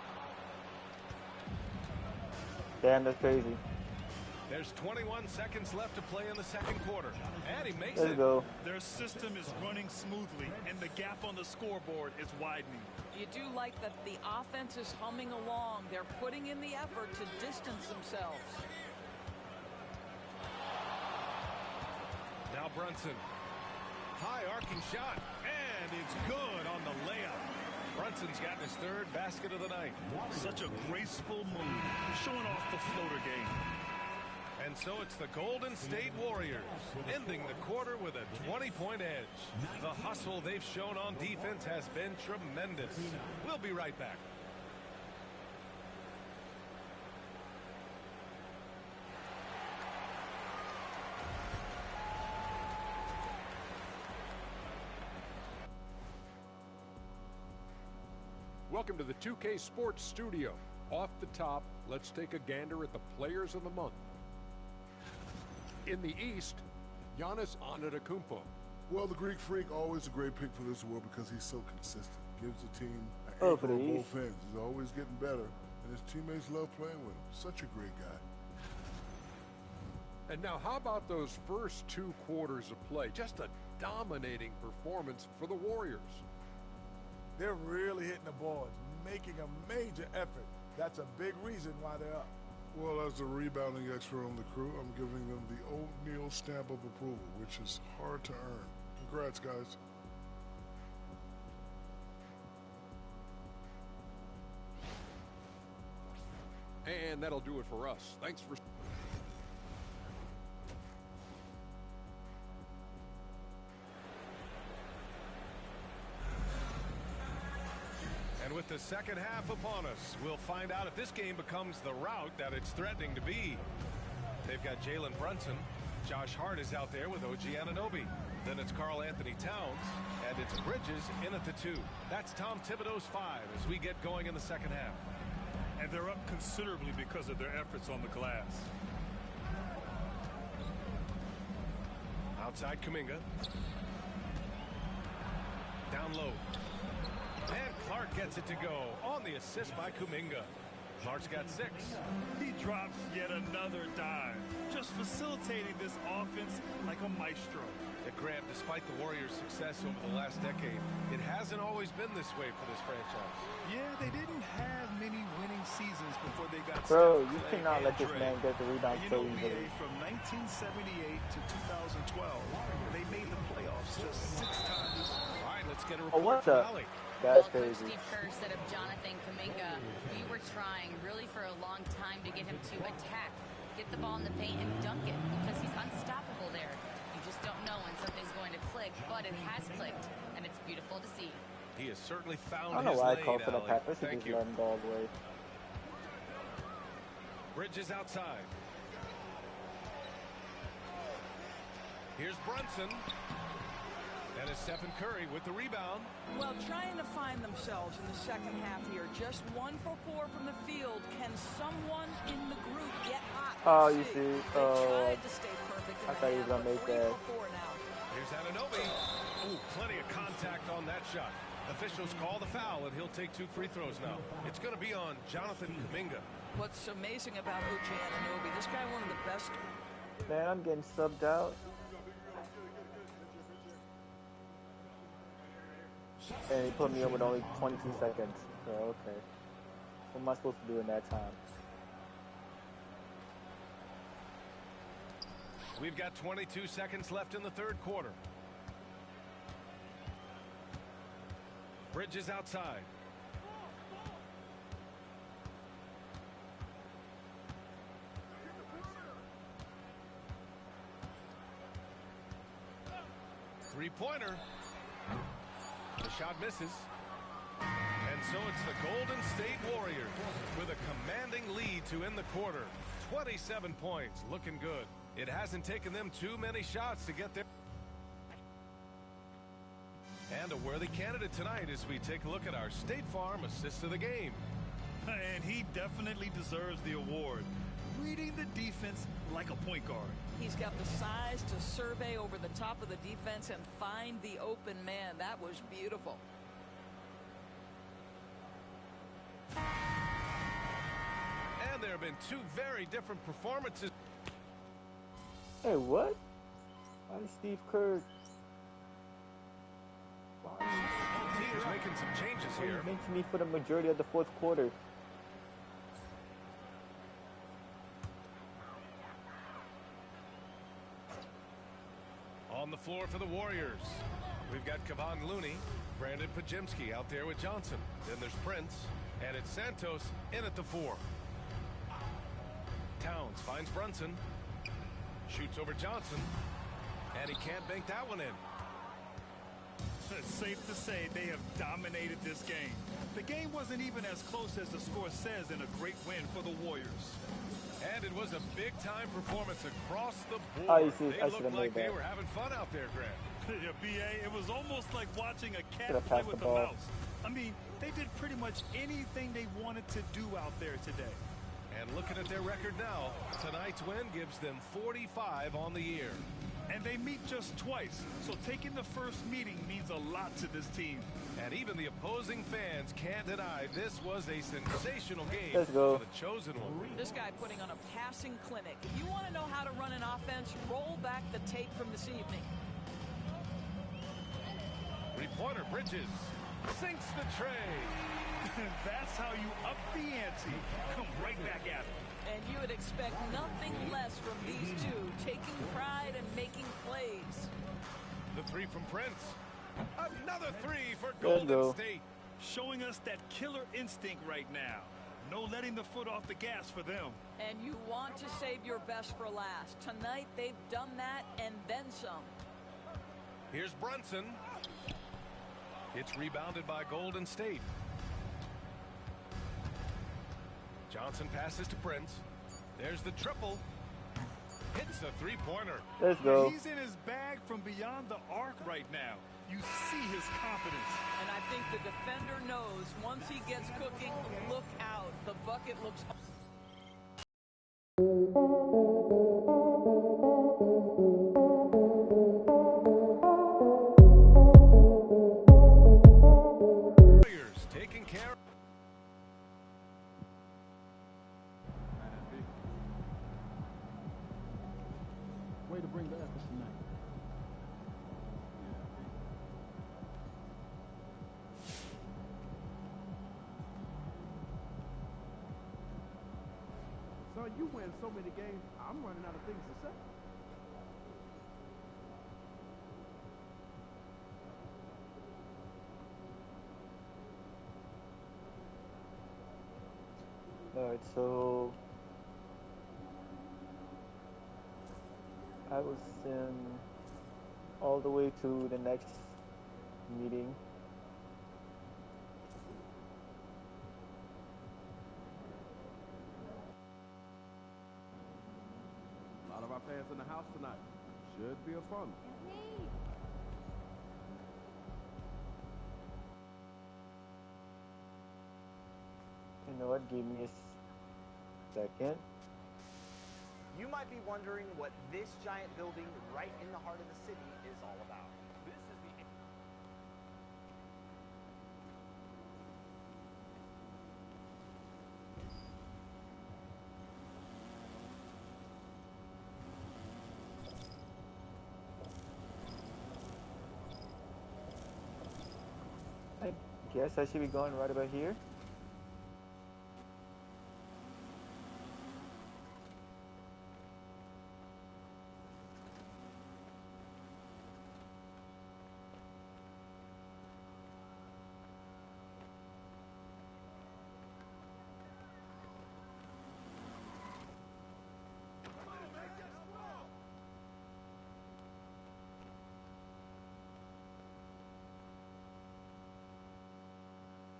Damn, that's crazy. There's 21 seconds left to play in the second quarter. And he makes Let's it. go. Their system is running smoothly, and the gap on the scoreboard is widening. You do like that the offense is humming along. They're putting in the effort to distance themselves. Now Brunson. High arcing shot. And it's good on the layup. Brunson's gotten his 3rd basket of the night. Such a graceful move, showing off the floater game. And so it's the Golden State Warriors ending the quarter with a 20-point edge. The hustle they've shown on defense has been tremendous. We'll be right back. Welcome to the 2K Sports Studio. Off the top, let's take a gander at the players of the month. In the East, Giannis Antetokounmpo. Well, the Greek Freak, always a great pick for this award because he's so consistent. Gives the team an anchor on both ends. He's always getting better, and his teammates love playing with him. Such a great guy. And now, how about those first 2 quarters of play? Just a dominating performance for the Warriors. They're really hitting the boards, making a major effort. That's a big reason why they're up. Well, as the rebounding expert on the crew, I'm giving them the O'Neal stamp of approval, which is hard to earn. Congrats, guys. And that'll do it for us. Thanks for... And with the second half upon us, we'll find out if this game becomes the rout that it's threatening to be. They've got Jalen Brunson. Josh Hart is out there with OG Anunoby. Then it's Karl Anthony Towns, and it's Bridges in at the 2. That's Tom Thibodeau's 5 as we get going in the second half. And they're up considerably because of their efforts on the glass. Outside Kuminga. Down low. And Clark gets it to go on the assist by Kuminga. Clark's got 6. He drops yet another dime, just facilitating this offense like a maestro. Graham, despite the Warriors' success over the last decade, it hasn't always been this way for this franchise. Yeah, they didn't have many winning seasons before they got Bro, you cannot let this man get the rebound so easily. From 1978 to 2012, they made the playoffs just 6 times. All right, let's get a report what from the? Allie. That's crazy. Steve Kerr said of Jonathan Kuminga, we were trying really for a long time to get him to attack, get the ball in the paint and dunk it because he's unstoppable there. You just don't know when something's going to click, but it has clicked, and it's beautiful to see. He has certainly found I don't his know why I lane, called for the Allie. pass. I should Thank just you. let him go all the way. Bridges outside. Here's Brunson. And it's Stephen Curry with the rebound. Well, trying to find themselves in the second half here. Just 1 for 4 from the field. Can someone in the group get hot? Oh, you see. They tried to stay perfect in I thought he was going to make that. 3 for 4 now. Here's Anunoby. Ooh, plenty of contact on that shot. Officials call the foul, and he'll take 2 free throws now. It's going to be on Jonathan Kuminga. What's amazing about OG Anunoby, this guy one of the best. Man, I'm getting subbed out. And he put me in with only 22 seconds. So, okay. What am I supposed to do in that time? We've got 22 seconds left in the third quarter. Bridges outside. Three-pointer. The shot misses. And so it's the Golden State Warriors with a commanding lead to end the quarter. 27 points, looking good. It hasn't taken them too many shots to get there. And a worthy candidate tonight as we take a look at our State Farm assist of the game. And he definitely deserves the award. Reading the defense like a point guard. He's got the size to survey over the top of the defense and find the open man. That was beautiful. And there have been two very different performances. Hey, what? Why is Steve Kerr? Both teams making some changes here. He mentioned me for the majority of the fourth quarter. On the floor for the Warriors, we've got Kevon Looney, Brandon Pajemski out there with Johnson. Then there's Prince, and it's Santos in at the 4. Towns finds Brunson, shoots over Johnson, and he can't bank that one in. It's safe to say they have dominated this game. The game wasn't even as close as the score says in a great win for the Warriors. And it was a big-time performance across the board. They looked like they were having fun out there, Grant. Yeah, B.A., it was almost like watching a cat play with a mouse. I mean, they did pretty much anything they wanted to do out there today. And looking at their record now, tonight's win gives them 45 on the year. And they meet just twice, so taking the first meeting means a lot to this team. And even the opposing fans can't deny this was a sensational game Let's go. for the chosen one. This guy putting on a passing clinic. If you want to know how to run an offense, roll back the tape from this evening. Three-pointer Bridges sinks the tray. That's how you up the ante. Come right back at it. And you would expect nothing less from these two, taking pride and making plays. The three from Prince. Another three for Golden State. Showing us that killer instinct right now. No letting the foot off the gas for them. And you want to save your best for last. Tonight they've done that and then some. Here's Brunson. It's rebounded by Golden State. Johnson passes to Prince. There's the triple. Hits a three-pointer. Let's go. He's in his bag from beyond the arc right now. You see his confidence. And I think the defender knows once he gets cooking, look out. The bucket looks... Warriors taking care. Way to bring the efforts tonight. Son, you win so many games, I'm running out of things to say. Alright, so I will send all the way to the next meeting. A lot of our fans in the house tonight. Should be a fun one. You know what? Give me a second. You might be wondering what this giant building right in the heart of the city is all about. This is the... I guess I should be going right about here.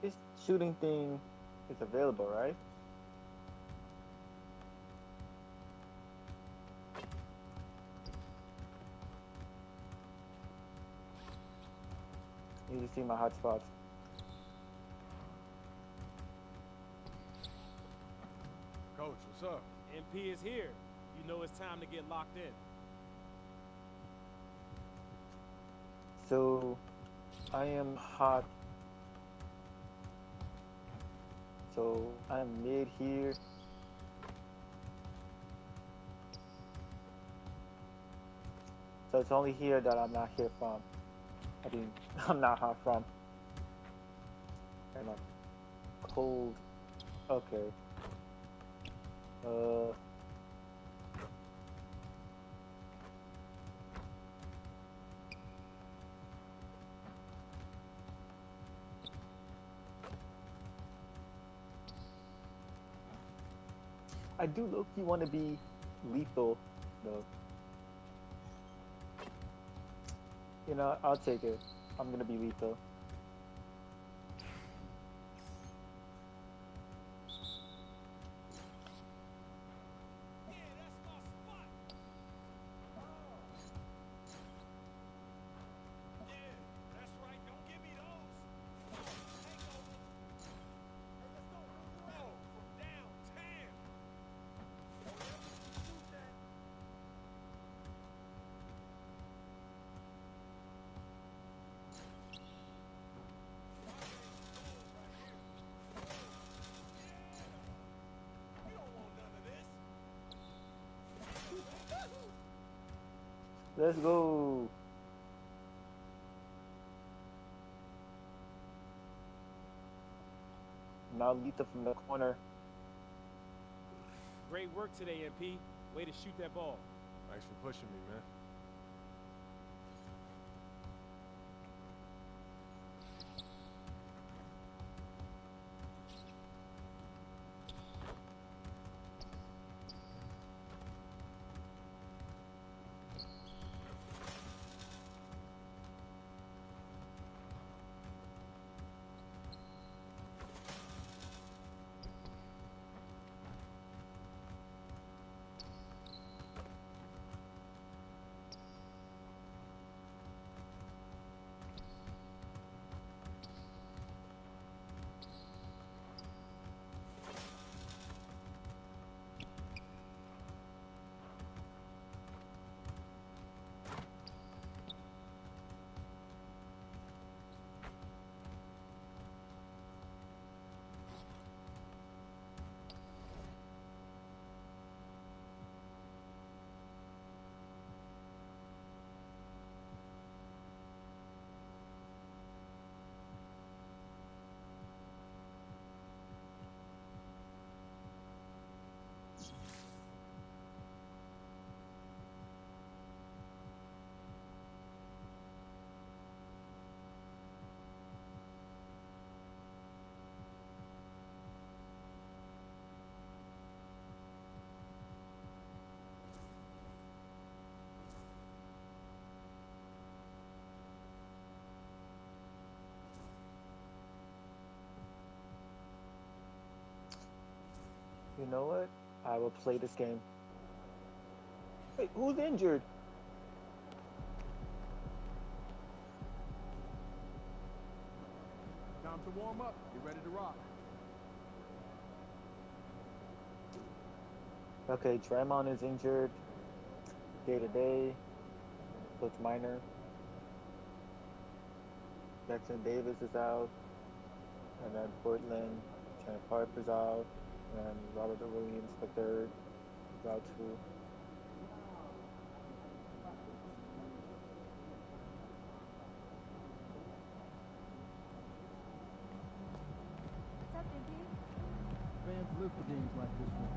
This shooting thing is available, right? You need to see my hotspots. Coach, what's up? MP is here. You know it's time to get locked in. So, I am hot. So, I'm mid here. So it's only here that I'm not here from. I mean, I'm not hot from. And I'm cold. Okay. I do low-key want to be lethal, though. You know, I'll take it. I'm gonna be lethal. Let's go. Now lethal from the corner. Great work today, MP. Way to shoot that ball. Thanks for pushing me, man. You know what? I will play this game. Wait, who's injured? Time to warm up. Get ready to rock. Okay, Draymond is injured. Day-to-day. Coach Minor. Jackson Davis is out. And then Portland. Chandler Harper's out. And Robert Williams, the third, is out too. Fans live for games like this one.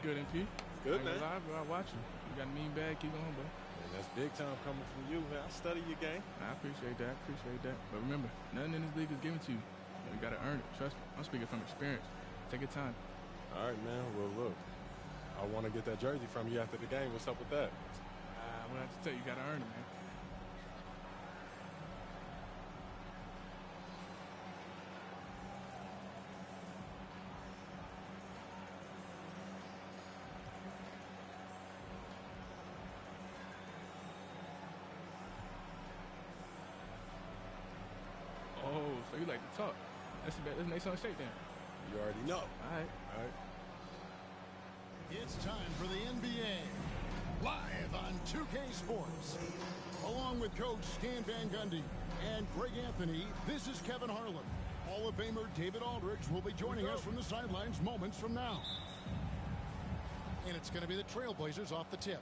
good, MP? Good, man. Live, bro. I watch you. You got a mean bag. Keep going, bro. Man, that's big time coming from you, man. I study your game. I appreciate that. But remember, nothing in this league is given to you. You got to earn it. Trust me. I'm speaking from experience. Take your time. All right, man. Well, look. I want to get that jersey from you after the game. What's up with that? I'm going to have to tell you, you got to earn it, man. Oh, so you like to talk. That's a nice on shakedown. You already know. All right. It's time for the NBA, live on 2K Sports. Along with Coach Stan Van Gundy and Greg Anthony, this is Kevin Harlan. Hall of Famer David Aldridge will be joining us from the sidelines moments from now. And it's going to be the Trailblazers off the tip.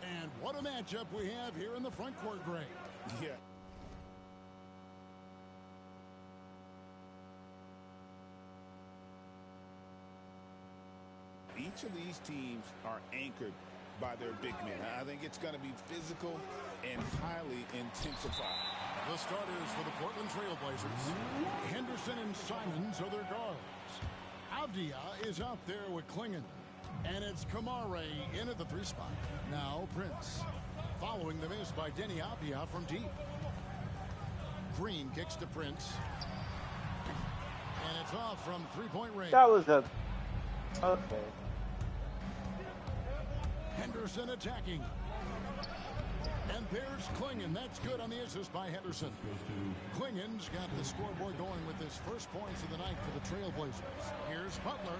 And what a matchup we have here in the front court, Greg. Yeah. Each of these teams are anchored by their big men. I think it's going to be physical and highly intensified. The starters for the Portland Trailblazers. Henderson and Simons are their guards. Avdia is out there with Klingon. And it's Kamare in at the 3 spot. Now Prince. Following the miss by Denny Avdia from deep. Green kicks to Prince. And it's off from 3-point range. That was a... Okay. Henderson attacking. And there's Klingon. That's good on the assist by Henderson. Klingon's got the scoreboard going with his first points of the night for the Trailblazers. Here's Butler.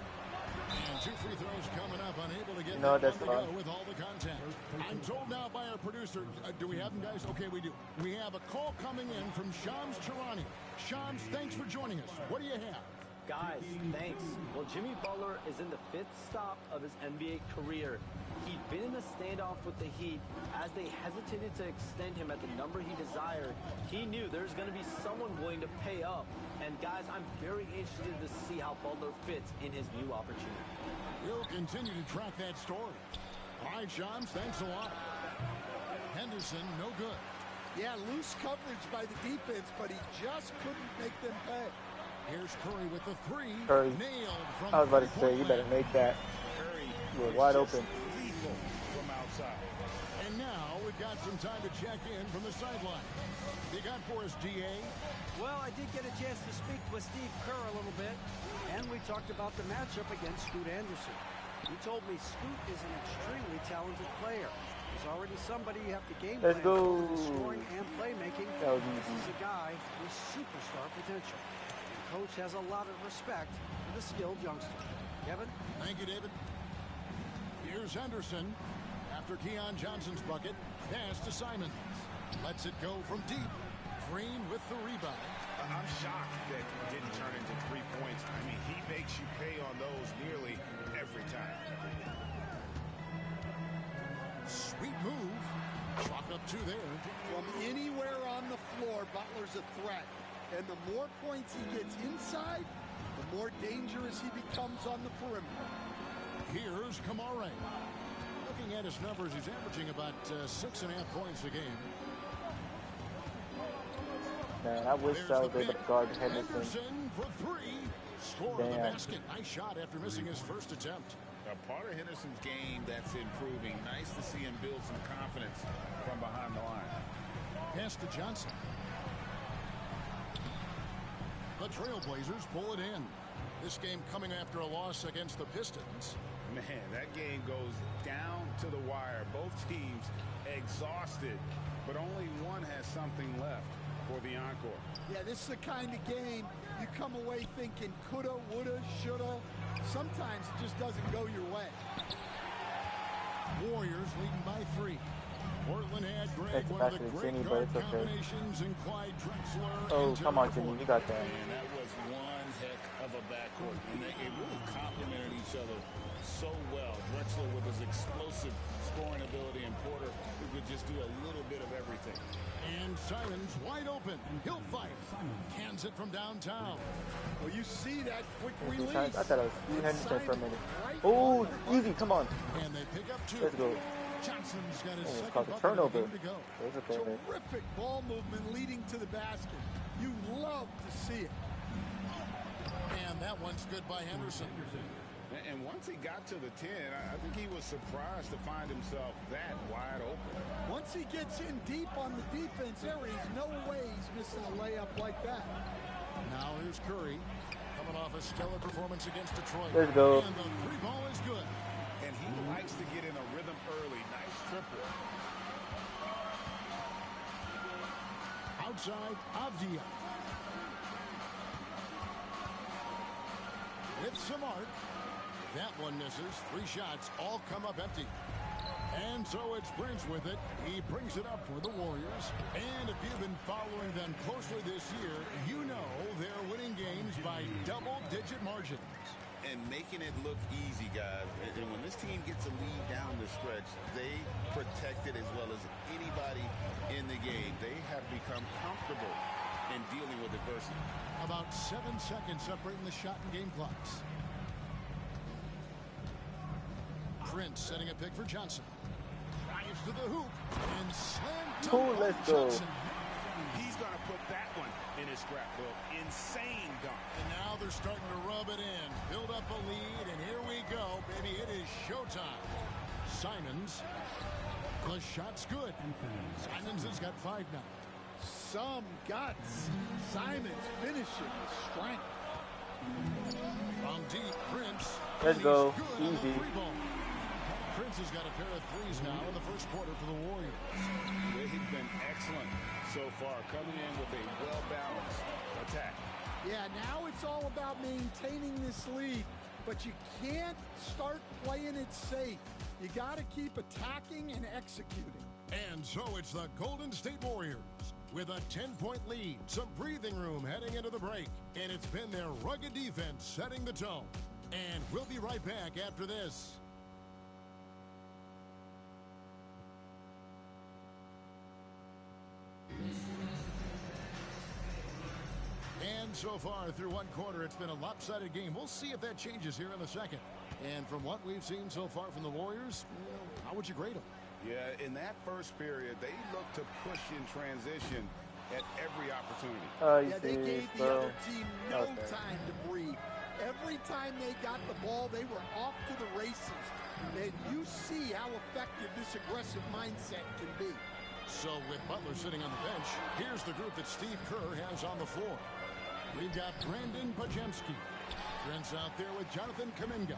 And 2 free throws coming up, unable to get that one to go with all the content. I'm told now by our producer, do we have them, guys? Okay, we do. We have a call coming in from Shams Charani. Shams, thanks for joining us. What do you have? Guys, thanks. Well, Jimmy Butler is in the 5th stop of his NBA career. He'd been in a standoff with the Heat. As they hesitated to extend him at the number he desired, he knew there's going to be someone willing to pay up. And guys, I'm very interested to see how Butler fits in his new opportunity. We'll continue to track that story. All right, Shams, thanks a lot. Henderson, no good. Yeah, loose coverage by the defense, but he just couldn't make them pay. Here's Curry with the 3. Curry. Nailed from I was about to say, you better make that. We're wide open. From outside. And now we've got some time to check in from the sideline. You got for us, DA? Well, I did get a chance to speak with Steve Kerr a little bit, and we talked about the matchup against Scoot Anderson. He told me Scoot is an extremely talented player. He's already somebody you have to game plan for scoring and playmaking. This is a guy with superstar potential. Coach has a lot of respect for the skilled youngster. Kevin? Thank you, David. Here's Henderson. After Keon Johnson's bucket, pass to Simons. Lets it go from deep. Green with the rebound. I'm shocked that it didn't turn into 3 points. I mean, he makes you pay on those nearly every time. Sweet move. Chalk up 2 there. From anywhere on the floor, Butler's a threat. And the more points he gets inside, the more dangerous he becomes on the perimeter. Here's Kamare. Looking at his numbers, he's averaging about 6.5 points a game. Man, I wish I was able to guard Henderson. For 3. Score on the basket. Nice shot after missing his first attempt. A part of Henderson's game that's improving. Nice to see him build some confidence from behind the line. Pass to Johnson. The Trailblazers pull it in. This game coming after a loss against the Pistons. Man, that game goes down to the wire. Both teams exhausted, but only one has something left for the encore. Yeah, this is the kind of game you come away thinking coulda, woulda, shoulda. Sometimes it just doesn't go your way. Warriors leading by 3. Portland had Greg, one of the great guard combinations in Clyde Drexler. Oh, come on, Jimmy, you got that. Man, that was one heck of a backcourt. And they really complemented each other so well. Drexler with his explosive scoring ability, and Porter who could just do a little bit of everything. And Simons wide open. He'll fight. Hands it from downtown. Well, you see that quick release. I thought I was Steve Henderson for a minute. Oh, easy, come on. And they pick up 2. Let's go. Johnson's got his second called a bucket turnover. of the game to go. Terrific ball movement leading to the basket. You love to see it. And that one's good by Henderson. And once he got to the 10, I think he was surprised to find himself that wide open. Once he gets in deep on the defense, there is no way he's missing a layup like that. Now here's Curry, coming off a stellar performance against Detroit. Let's go. And the 3 ball is good. And he likes to get in a rhythm early. Nice triple. Outside, Avdia. With some arc. That one misses. 3 shots, all come up empty. And so it's Prince with it. He brings it up for the Warriors. And if you've been following them closely this year, you know they're winning games by double-digit margins. And making it look easy, guys. And when this team gets a lead down the stretch, they protect it as well as anybody in the game. They have become comfortable in dealing with adversity. About 7 seconds separating the shot and game clocks. Prince setting a pick for Johnson. Drives to the hoop and slam dunk. Let's go. He's going to put that one in his scrapbook. Insane dunk. And now they're starting to rub it in. Build up a lead, and here we go, baby. It is showtime. Simons. The shot's good. Simons has got 5 now. Some guts. Simons finishing with strength. From deep, Prince. Let's go. Easy. Prince has got a pair of 3s now in the first quarter for the Warriors. They've been excellent so far, coming in with a well-balanced attack. Yeah, now it's all about maintaining this lead, but you can't start playing it safe. You got to keep attacking and executing. And so it's the Golden State Warriors with a 10-point lead, some breathing room heading into the break, and it's been their rugged defense setting the tone. And we'll be right back after this. And so far through one quarter, it's been a lopsided game. We'll see if that changes here in the second. And from what we've seen so far from the Warriors, how would you grade them? Yeah, in that first period, they looked to push in transition at every opportunity. Yeah, they gave the other team no time to breathe. Every time they got the ball, they were off to the races. And you see how effective this aggressive mindset can be. So with Butler sitting on the bench, here's the group that Steve Kerr has on the floor. We've got Brandon Pajemski. Trent's out there with Jonathan Kuminga.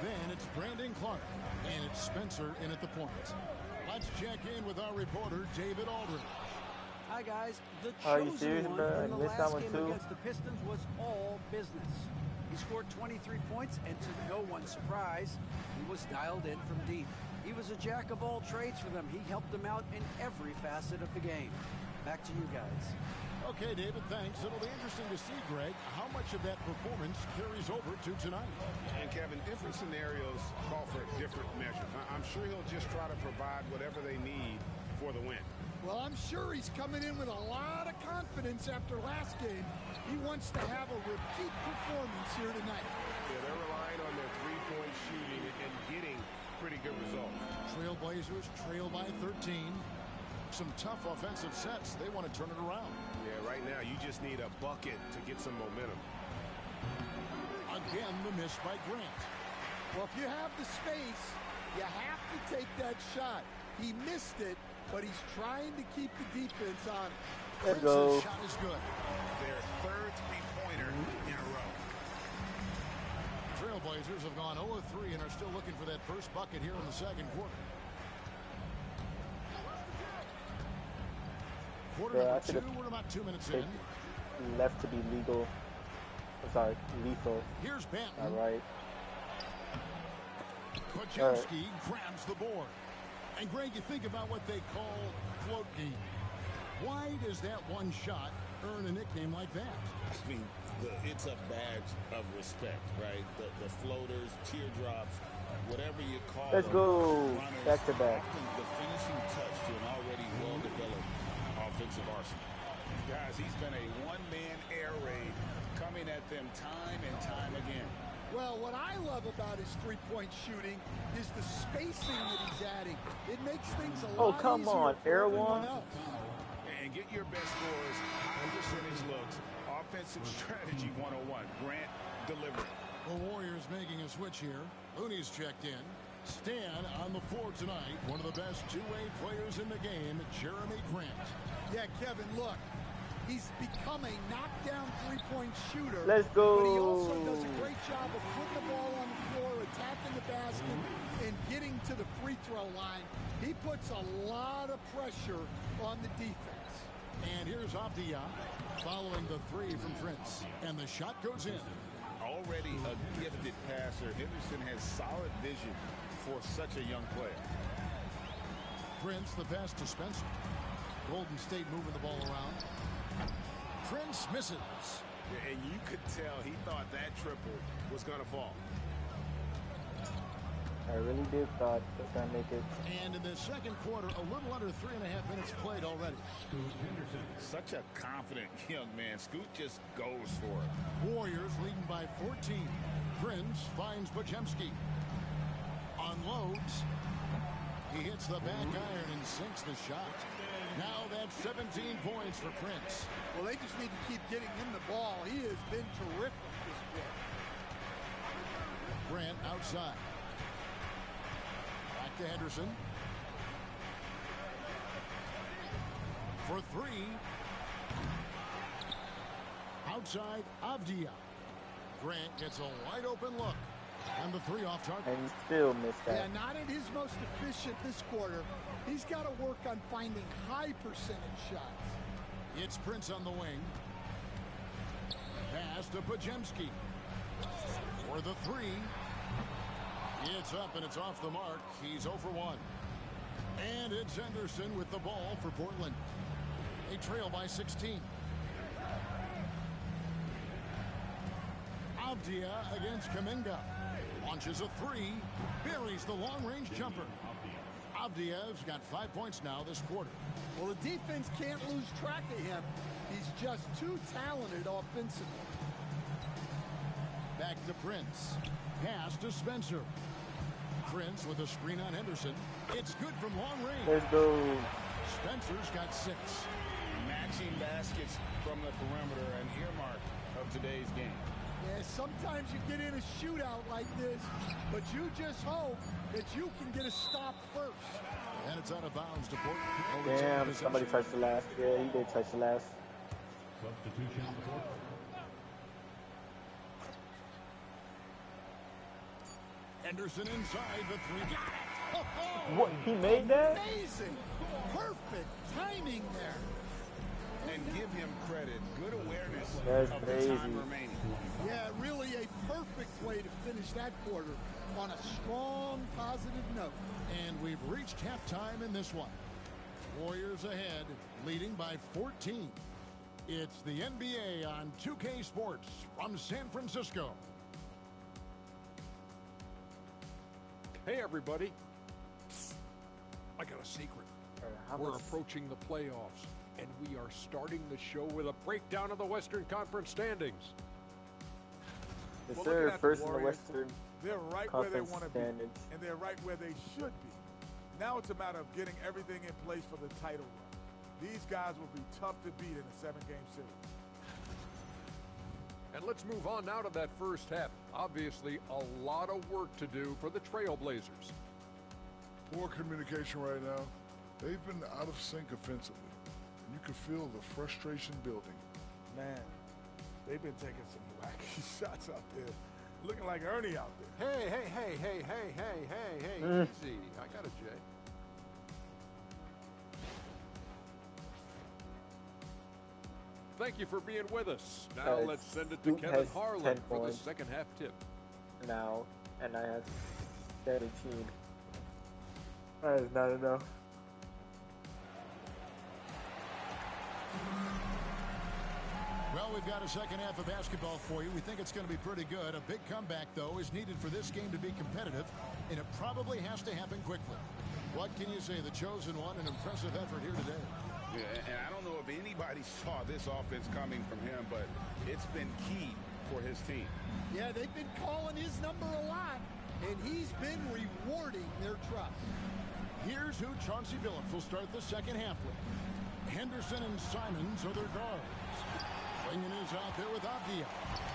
Then it's Brandon Clark. And it's Spencer in at the point. Let's check in with our reporter, David Aldridge. Hi, guys. The chosen one in the last game against the Pistons was all business. He scored 23 points, and to no one's surprise, he was dialed in from deep. He was a jack of all trades for them. He helped them out in every facet of the game. Back to you guys. Okay, David, thanks. It'll be interesting to see, Greg, how much of that performance carries over to tonight. And, Kevin, different scenarios call for different measures. I'm sure he'll just try to provide whatever they need for the win. Well, I'm sure he's coming in with a lot of confidence after last game. He wants to have a repeat performance here tonight. Yeah, they're relying on their three-point shooting and getting pretty good results. Trailblazers trail by 13. Some tough offensive sets. They want to turn it around. Yeah, right now you just need a bucket to get some momentum. Again, the miss by Grant. Well, if you have the space, you have to take that shot. He missed it, but he's trying to keep the defense on it. Let's go. Shot is good. Their third three-pointer in a row. Trailblazers have gone 0-3 and are still looking for that first bucket here in the second quarter. Quarter number 2, we're about 2 minutes in. Left to be legal. I'm sorry, lethal. Here's Banton. All right. Pajemski grabs the board. And Greg, you think about what they call float game. Why does that one shot earn a nickname like that? I mean, it's a badge of respect, right? The floaters, teardrops, whatever you call Let's go. Back to back. The finishing touch to an already well-developed offensive arsenal. Guys, he's been a one-man air raid coming at them time and time again. Well, what I love about his three-point shooting is the spacing that he's adding. It makes things a lot easier. Oh, come on, Air One. And get your best scores, high percentage looks, offensive strategy 101. Grant delivering. The Warriors making a switch here. Looney's checked in. Stan on the floor tonight. One of the best two-way players in the game, Jeremy Grant. Yeah, Kevin, look. He's become a knockdown three-point shooter. Let's go. But he also does a great job of putting the ball on the floor, attacking the basket, and getting to the free throw line. He puts a lot of pressure on the defense. And here's Avdia following the three from Prince. And the shot goes in. Already a gifted passer, Henderson has solid vision for such a young player. Prince, the pass to Spencer. Golden State moving the ball around. Prince misses. And you could tell he thought that triple was going to fall. I really did thought he was going to make it. And in the second quarter, a little under 3.5 minutes played already. Scoot Henderson. Such a confident young man. Scoot just goes for it. Warriors leading by 14. Prince finds Podziemski. Unloads. He hits the back iron and sinks the shot. Now that's 17 points for Prince. Well, they just need to keep getting him the ball. He has been terrific this game. Grant outside. Back to Henderson. For three. Outside Avdia. Grant gets a wide open look. And the three off target. And he still missed that. Yeah, not at his most efficient this quarter. He's got to work on finding high percentage shots. It's Prince on the wing. Pass to Podziemski. For the three. It's up and it's off the mark. He's 0 for 1. And it's Henderson with the ball for Portland. They trail by 16. Avdia against Kuminga. Launches a three. Buries the long-range jumper. Avdia's got 5 points now this quarter. Well, the defense can't lose track of him. He's just too talented offensively. Back to Prince. Pass to Spencer. Prince with a screen on Henderson. It's good from long range. Let's go. Spencer's got 6. Matching baskets from the perimeter, an earmark of today's game. Yeah, sometimes you get in a shootout like this, but you just hope that you can get a stop first. And it's out of bounds to Portland. Damn, somebody touched the last. Yeah, he did touch the last. Substitution on the court. Henderson inside the three. Got it! Oh, what? He made that? Amazing! Perfect timing there. And give him credit. Good awareness That's of crazy. the time remaining. Yeah, really a perfect way to finish that quarter on a strong, positive note. And we've reached halftime in this one. Warriors ahead, leading by 14. It's the NBA on 2K Sports from San Francisco. Hey, everybody. I got a secret. We're approaching the playoffs, and we are starting the show with a breakdown of the Western Conference standings. Yes, Well, sir. First in the Warriors, Western they're right where they Conference want to be, standings. and they're right where they should be. Now it's a matter of getting everything in place for the title run. These guys will be tough to beat in a 7-game series. And let's move on now to that first half. Obviously, a lot of work to do for the Trailblazers. Poor communication right now. They've been out of sync offensively. You can feel the frustration building. Man, they've been taking some wacky shots out there. Looking like Ernie out there. Hey, easy. I got it, Jay. Thank you for being with us. Now let's send it to Kevin Harlan for the second half tip. Now, and I have 17. That is not enough. Well, we've got a second half of basketball for you. We think it's going to be pretty good. A big comeback, though, is needed for this game to be competitive, and it probably has to happen quickly. What can you say? The chosen one, an impressive effort here today. Yeah, and I don't know if anybody saw this offense coming from him, but it's been key for his team. Yeah, they've been calling his number a lot, and he's been rewarding their trust. Here's who Chauncey Billups will start the second half with. Henderson and Simons are their guards. Clingan is out there with Avdia.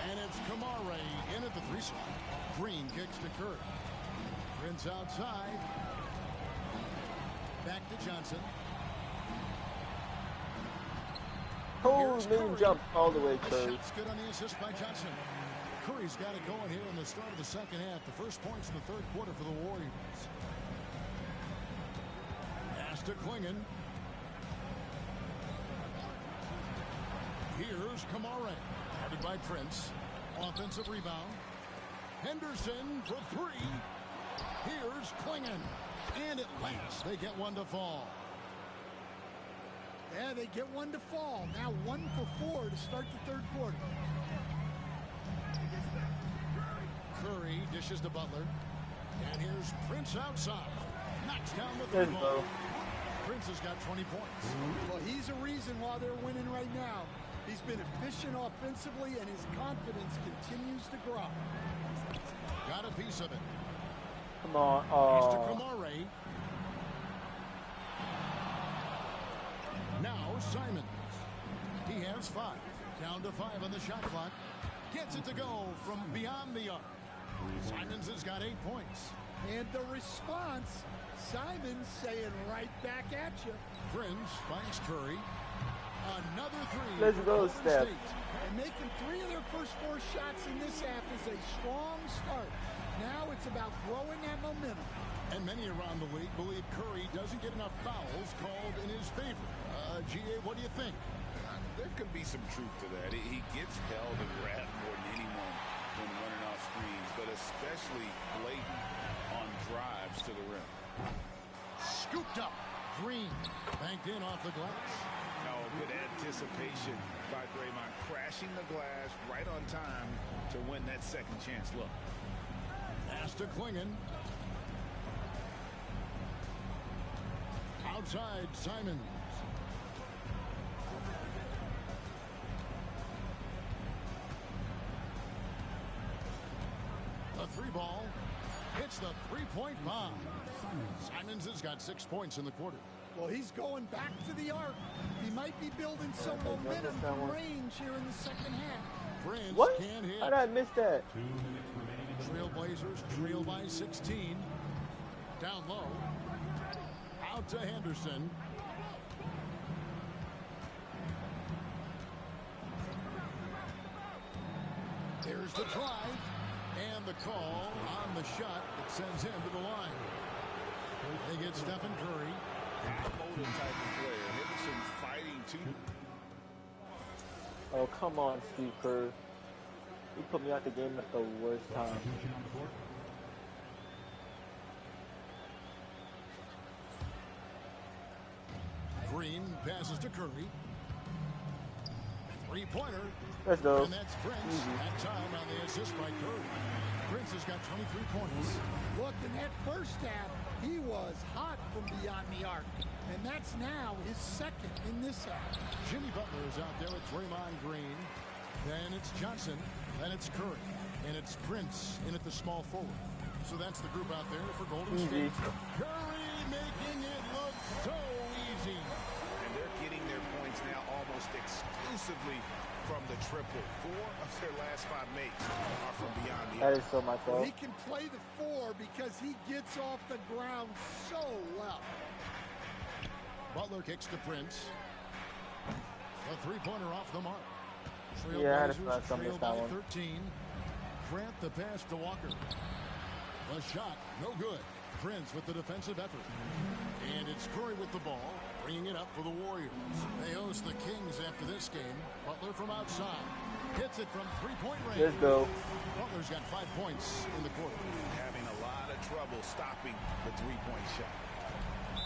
And it's Kamare in at the 3 slot. Green kicks to Curry. Prince outside. Back to Johnson. Cold jump all the way, Curry. Shot's good on the assist by Johnson. Curry's got it going here in the start of the second half. The first points in the third quarter for the Warriors. Pass to Clingan. Here's Kamare, guarded by Prince. Offensive rebound. Henderson for 3. Here's Clingan. And at last, they get one to fall. Yeah, they get one to fall. Now 1 for 4 to start the third quarter. Curry dishes to Butler. And here's Prince outside. Knocks down the 3 ball. Prince has got 20 points. Well, he's a reason why they're winning right now. He's been efficient offensively, and his confidence continues to grow. Got a piece of it. Come on. Mr. Kamare. Now Simons. He has 5. Down to 5 on the shot clock. Gets it to go from beyond the arc. Simons has got 8 points. And the response, Simons saying right back at you. Prince finds Curry. Another 3. Let's go, Steph. And making 3 of their first 4 shots in this half is a strong start. Now it's about growing that momentum. And many around the league believe Curry doesn't get enough fouls called in his favor. GA, what do you think? There could be some truth to that. He gets held and grabbed more than anyone when running off screens, but especially blatant on drives to the rim. Scooped up. Green banked in off the glass. No, good anticipation by Draymond, crashing the glass right on time to win that second chance look. Pass to Clingan. Outside, Simons. The 3 ball hits the 3-point bomb. Simons has got 6 points in the quarter. Well, he's going back to the arc. He might be building some momentum from range here in the second half. Prince what? Can't hit. How did I miss that? Trailblazers trail by 16. Down low. Out to Henderson. There's the drive. And the call on the shot that sends him to the line. They get Stephen Curry. Motor type of player. Henderson fighting too. Oh, come on, Steve Kerr. You put me out the game at the worst time. Green passes to Curry. 3-pointer. Let's go. And that's Prince. That time on the assist by Curry. Prince has got 23 points. Look, in that first half, he was hot from beyond the arc. And that's now his second in this half. Jimmy Butler is out there with Draymond Green. Then it's Johnson. Then it's Curry. And it's Prince in at the small forward. So that's the group out there for Golden State. Curry making it look so easy. And they're getting their points now almost exclusively from the triple. 4 of their last 5 makes are from beyond the arc. That is so my fault. He can play the 4 because he gets off the ground so well. Butler kicks to Prince. A 3-pointer off the mark. Yeah, I had to trail by 13. Grant the pass to Walker. The shot, no good. Prince with the defensive effort. And it's Curry with the ball, bringing it up for the Warriors. They host the Kings after this game. Butler from outside. Hits it from 3-point range. Let's go. Butler's got 5 points in the quarter. Having a lot of trouble stopping the 3-point shot.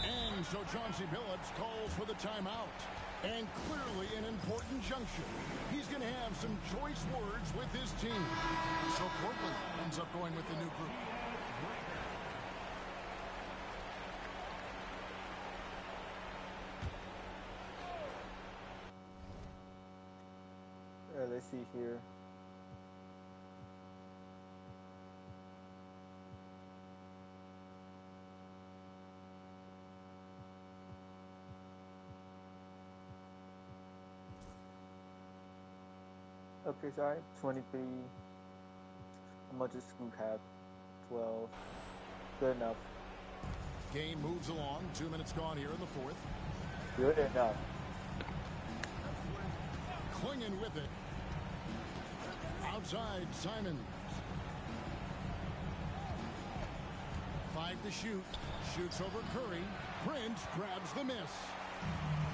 And so Chauncey Billups calls for the timeout. And clearly an important juncture. He's going to have some choice words with his team. So Portland ends up going with the new group. Let's see here. Okay, sorry, 23. How much does Scoot have? 12. Good enough. Game moves along. 2 minutes gone here in the fourth. Good enough. Clinging with it. Outside, Simons. 5 to shoot. Shoots over Curry. Prince grabs the miss.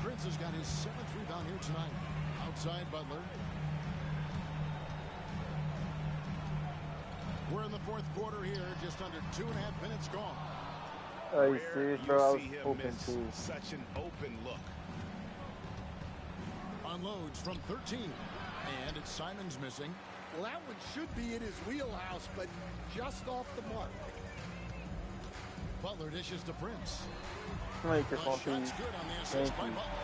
Prince has got his 7th rebound here tonight. Outside, Butler. We're in the fourth quarter here. Just under 2.5 minutes gone. Are you serious, bro? I was open too. Such an open look. Unloads from 13. And it's Simons missing. Well, that one should be in his wheelhouse, but just off the mark. Butler dishes to Prince. Make your phone, Shot's good on the assist by Butler.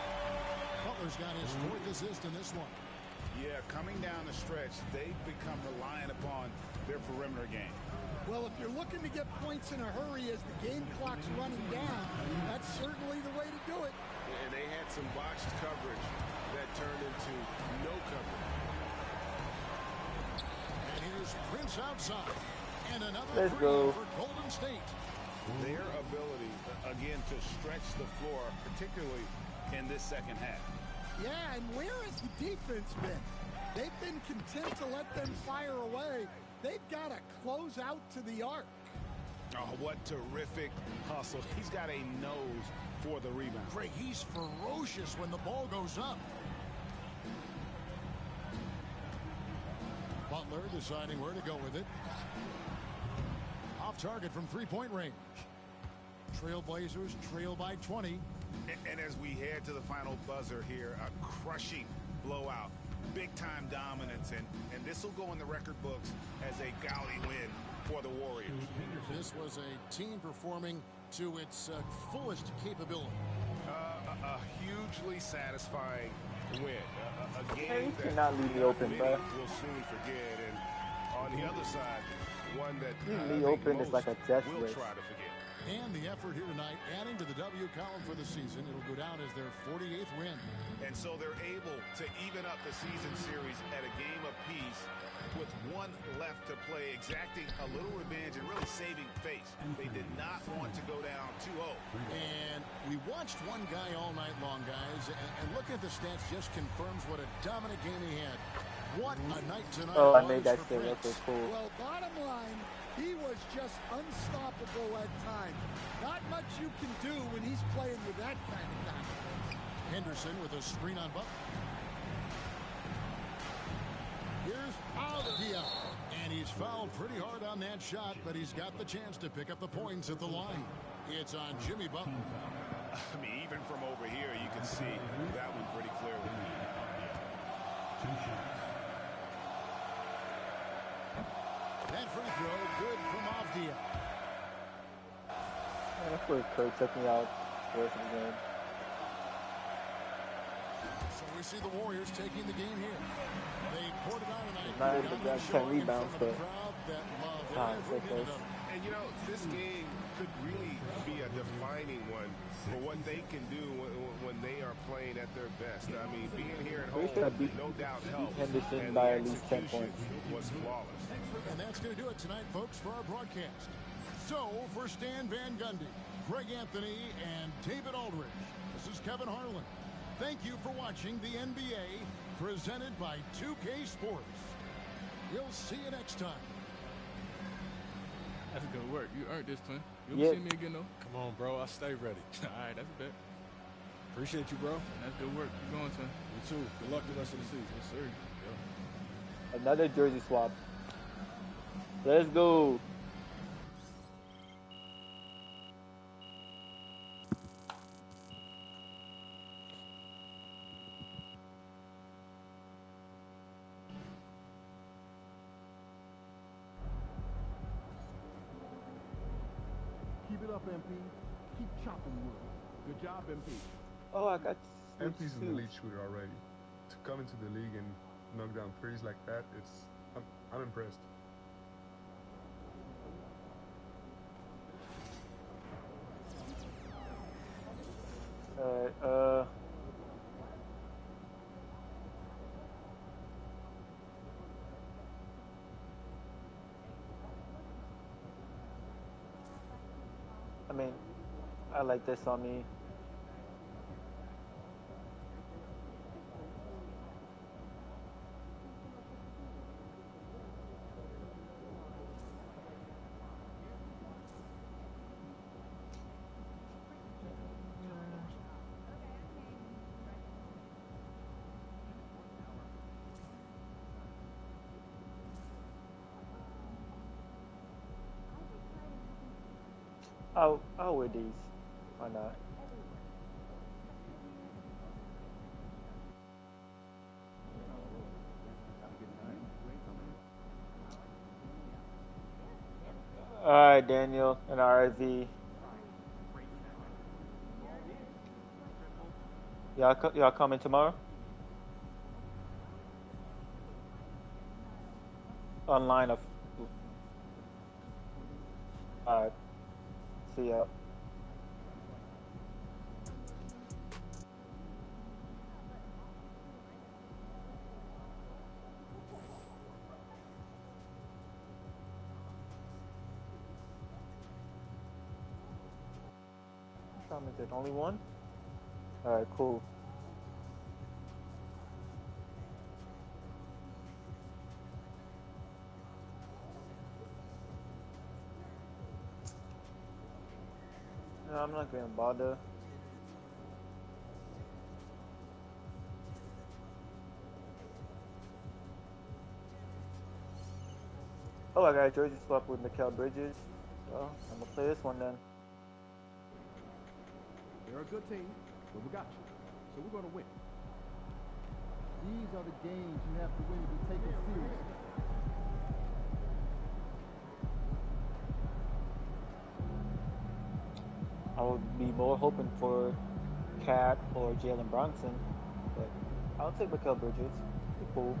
Butler's got his 4th assist in this one. Yeah, coming down the stretch, they've become reliant upon their perimeter game. Well, if you're looking to get points in a hurry as the game clock's running down, that's certainly the way to do it. And they had some botched coverage that turned into no coverage. And here's Prince outside. And another Let's three go. for Golden State. Their ability, again, to stretch the floor, particularly in this second half. Yeah, and where has the defense been? They've been content to let them fire away. They've got to close out to the arc. Oh, what terrific hustle. He's got a nose for the rebound. Craig, he's ferocious when the ball goes up. Butler deciding where to go with it. Off target from three-point range. Trailblazers trail by 20. And as we head to the final buzzer here, a crushing blowout. Big-time dominance, and this will go in the record books as a gaudy win for the Warriors. This was a team performing to its fullest capability. A hugely satisfying win. A game Hey, you that cannot leave me open, bro. we'll soon forget. And on the other side, one that Leave me open is like a death will wish. try to forget. And the effort here tonight, adding to the W column for the season. It'll go down as their 48th win. And so they're able to even up the season series at a game apiece with one left to play, exacting a little revenge and really saving face. They did not want to go down 2-0. And we watched one guy all night long, guys, and looking at the stats just confirms what a dominant game he had. What a night tonight. Oh, I was made that for shit. Prince. Okay, cool. Well, bottom line, he was just unstoppable at times. Not much you can do when he's playing with that kind of confidence. Henderson with a screen on Butler. Here's Avdia. And he's fouled pretty hard on that shot, but he's got the chance to pick up the points at the line. It's on Jimmy Butler. I mean, even from over here, you can see that one pretty clearly. That free throw, good from Avdia. That's where Kurt took me out the rest of the game. So we see the Warriors taking the game here. They poured it on tonight. Not able to get 10 rebounds, but so close. And you know, this game could really be a defining one for what they can do when they are playing at their best. I mean, being here at We should have home, beat no doubt helps. Henderson And by the at least 10 execution points. was flawless. And that's going to do it tonight, folks, for our broadcast. So, for Stan Van Gundy, Greg Anthony, and David Aldridge, this is Kevin Harlan. Thank you for watching the NBA, presented by 2K Sports. We'll see you next time. That's good work. You earned this, twin. You'll Yeah. see me again, though. Come on, bro. I stay ready. All right, that's a bet. Appreciate you, bro. That's good work. Keep going, twin. You too. Good luck the rest of the season. Yes, sir. Yep. Another jersey swap. Let's go. up, MP. Keep chopping wood. Good job, MP. Oh, I got MP's an elite shooter already. To come into the league and knock down threes like that, I'm impressed. I mean, I like this on me. I'll wear these. Why not? Alright, Daniel and RV. Y'all coming tomorrow? Online of. Alright. See ya. Is it only one? Alright, cool. No, I'm not gonna bother. Oh, I got a jersey swap with Mikal Bridges. Well, I'm gonna play this one then. They're a good team, but we got you. So we're going to win. These are the games you have to win to be taken seriously. I would be more hoping for Cat or Jalen Brunson, but I'll take Mikal Bridges. Be cool.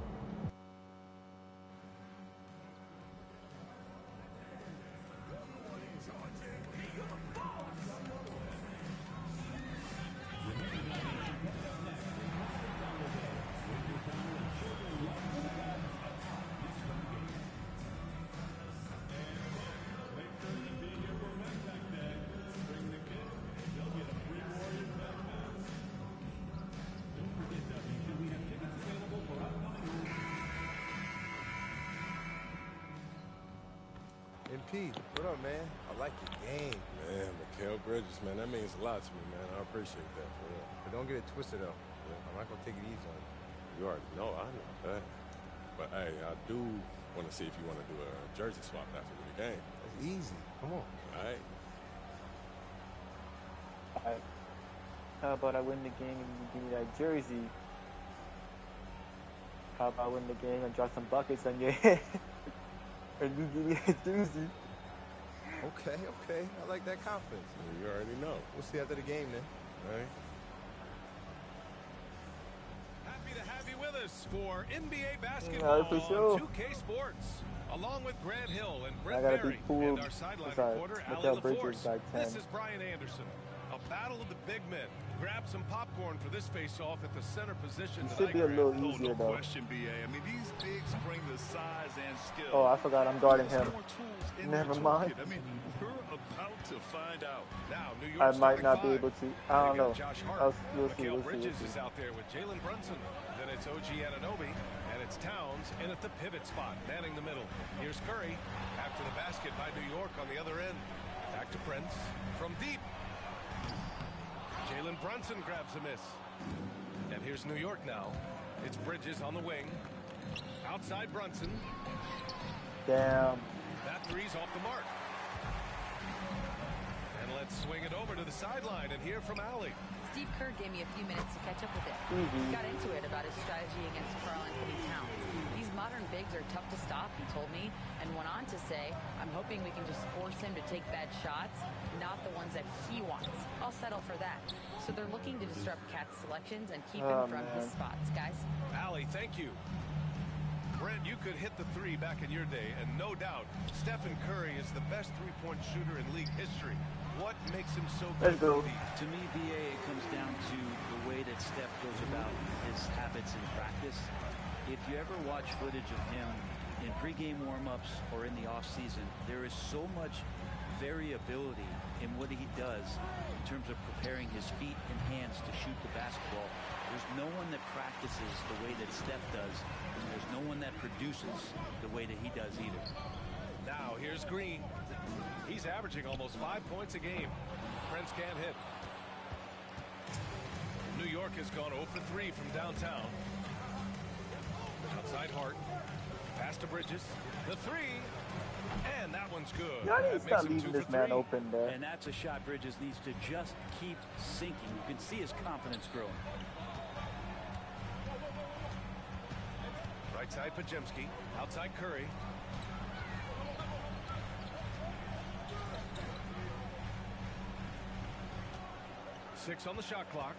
MP, what up, man? I like your game. Man, Mikal Bridges, man, that means a lot to me, man. I appreciate that, for real. But don't get it twisted, though. I'm not going to take it easy on you. You already know, I know that. But, hey, I do want to see if you want to do a jersey swap after the game. That's easy. Come on. All right. Alright. How about I win the game and you give me that jersey? How about I win the game and drop some buckets on your head? And you give me a jersey. Okay. I like that confidence. You already know. We'll see after the game, then. All right. Happy to have you with us for NBA basketball for sure. on 2K Sports. Along with Grant Hill and Brett I gotta Berry be cool. and our sideline reporter, Ali Mikal Bridges LaForce. by 10. This is Brian Anderson. A battle of the big men. Grab some popcorn for this face-off at the center position. It should be a little easier, though. Question, BA. I mean, these bigs bring the size and skill. Oh, I forgot I'm guarding him. Never mind. I mean, we're about to find out. Now, New I York might not be able to. I don't know. Josh Hart. We'll see. Mikal Bridges is out there with Jalen Brunson. Then it's OG Anunoby, and it's Towns in at the pivot spot, manning the middle. Here's Curry after the basket by New York on the other end. Back to Prince from deep. Jalen Brunson grabs a miss. And here's New York now. It's Bridges on the wing. Outside Brunson. Damn. That three's off the mark. And let's swing it over to the sideline and hear from Ali. Steve Kerr gave me a few minutes to catch up with it. Mm-hmm. He got into it about his strategy against Carl Anthony Towns. These modern bigs legs are tough to stop, he told me, and went on to say, I'm hoping we can just force him to take bad shots, not the ones that he wants. I'll settle for that. So they're looking to disrupt Cat's selections and keep him from his spots, guys. Allie, thank you. Brent, you could hit the three back in your day, and no doubt, Stephen Curry is the best three-point shooter in league history. What makes him so good? To me, BA, it comes down to the way that Steph goes about his habits in practice. If you ever watch footage of him in pregame warm-ups or in the off-season, there is so much variability in what he does in terms of preparing his feet and hands to shoot the basketball. There's no one that practices the way that Steph does, and there's no one that produces the way that he does either. Now, here's Green. He's averaging almost 5 points a game. Prince can't hit. New York has gone 0 for 3 from downtown. Outside Hart. Pass to Bridges. The three. And that one's good. He's not leaving this man open there. And that's a shot Bridges needs to just keep sinking. You can see his confidence growing. Right side Pajemski. Outside Curry. Six on the shot clock.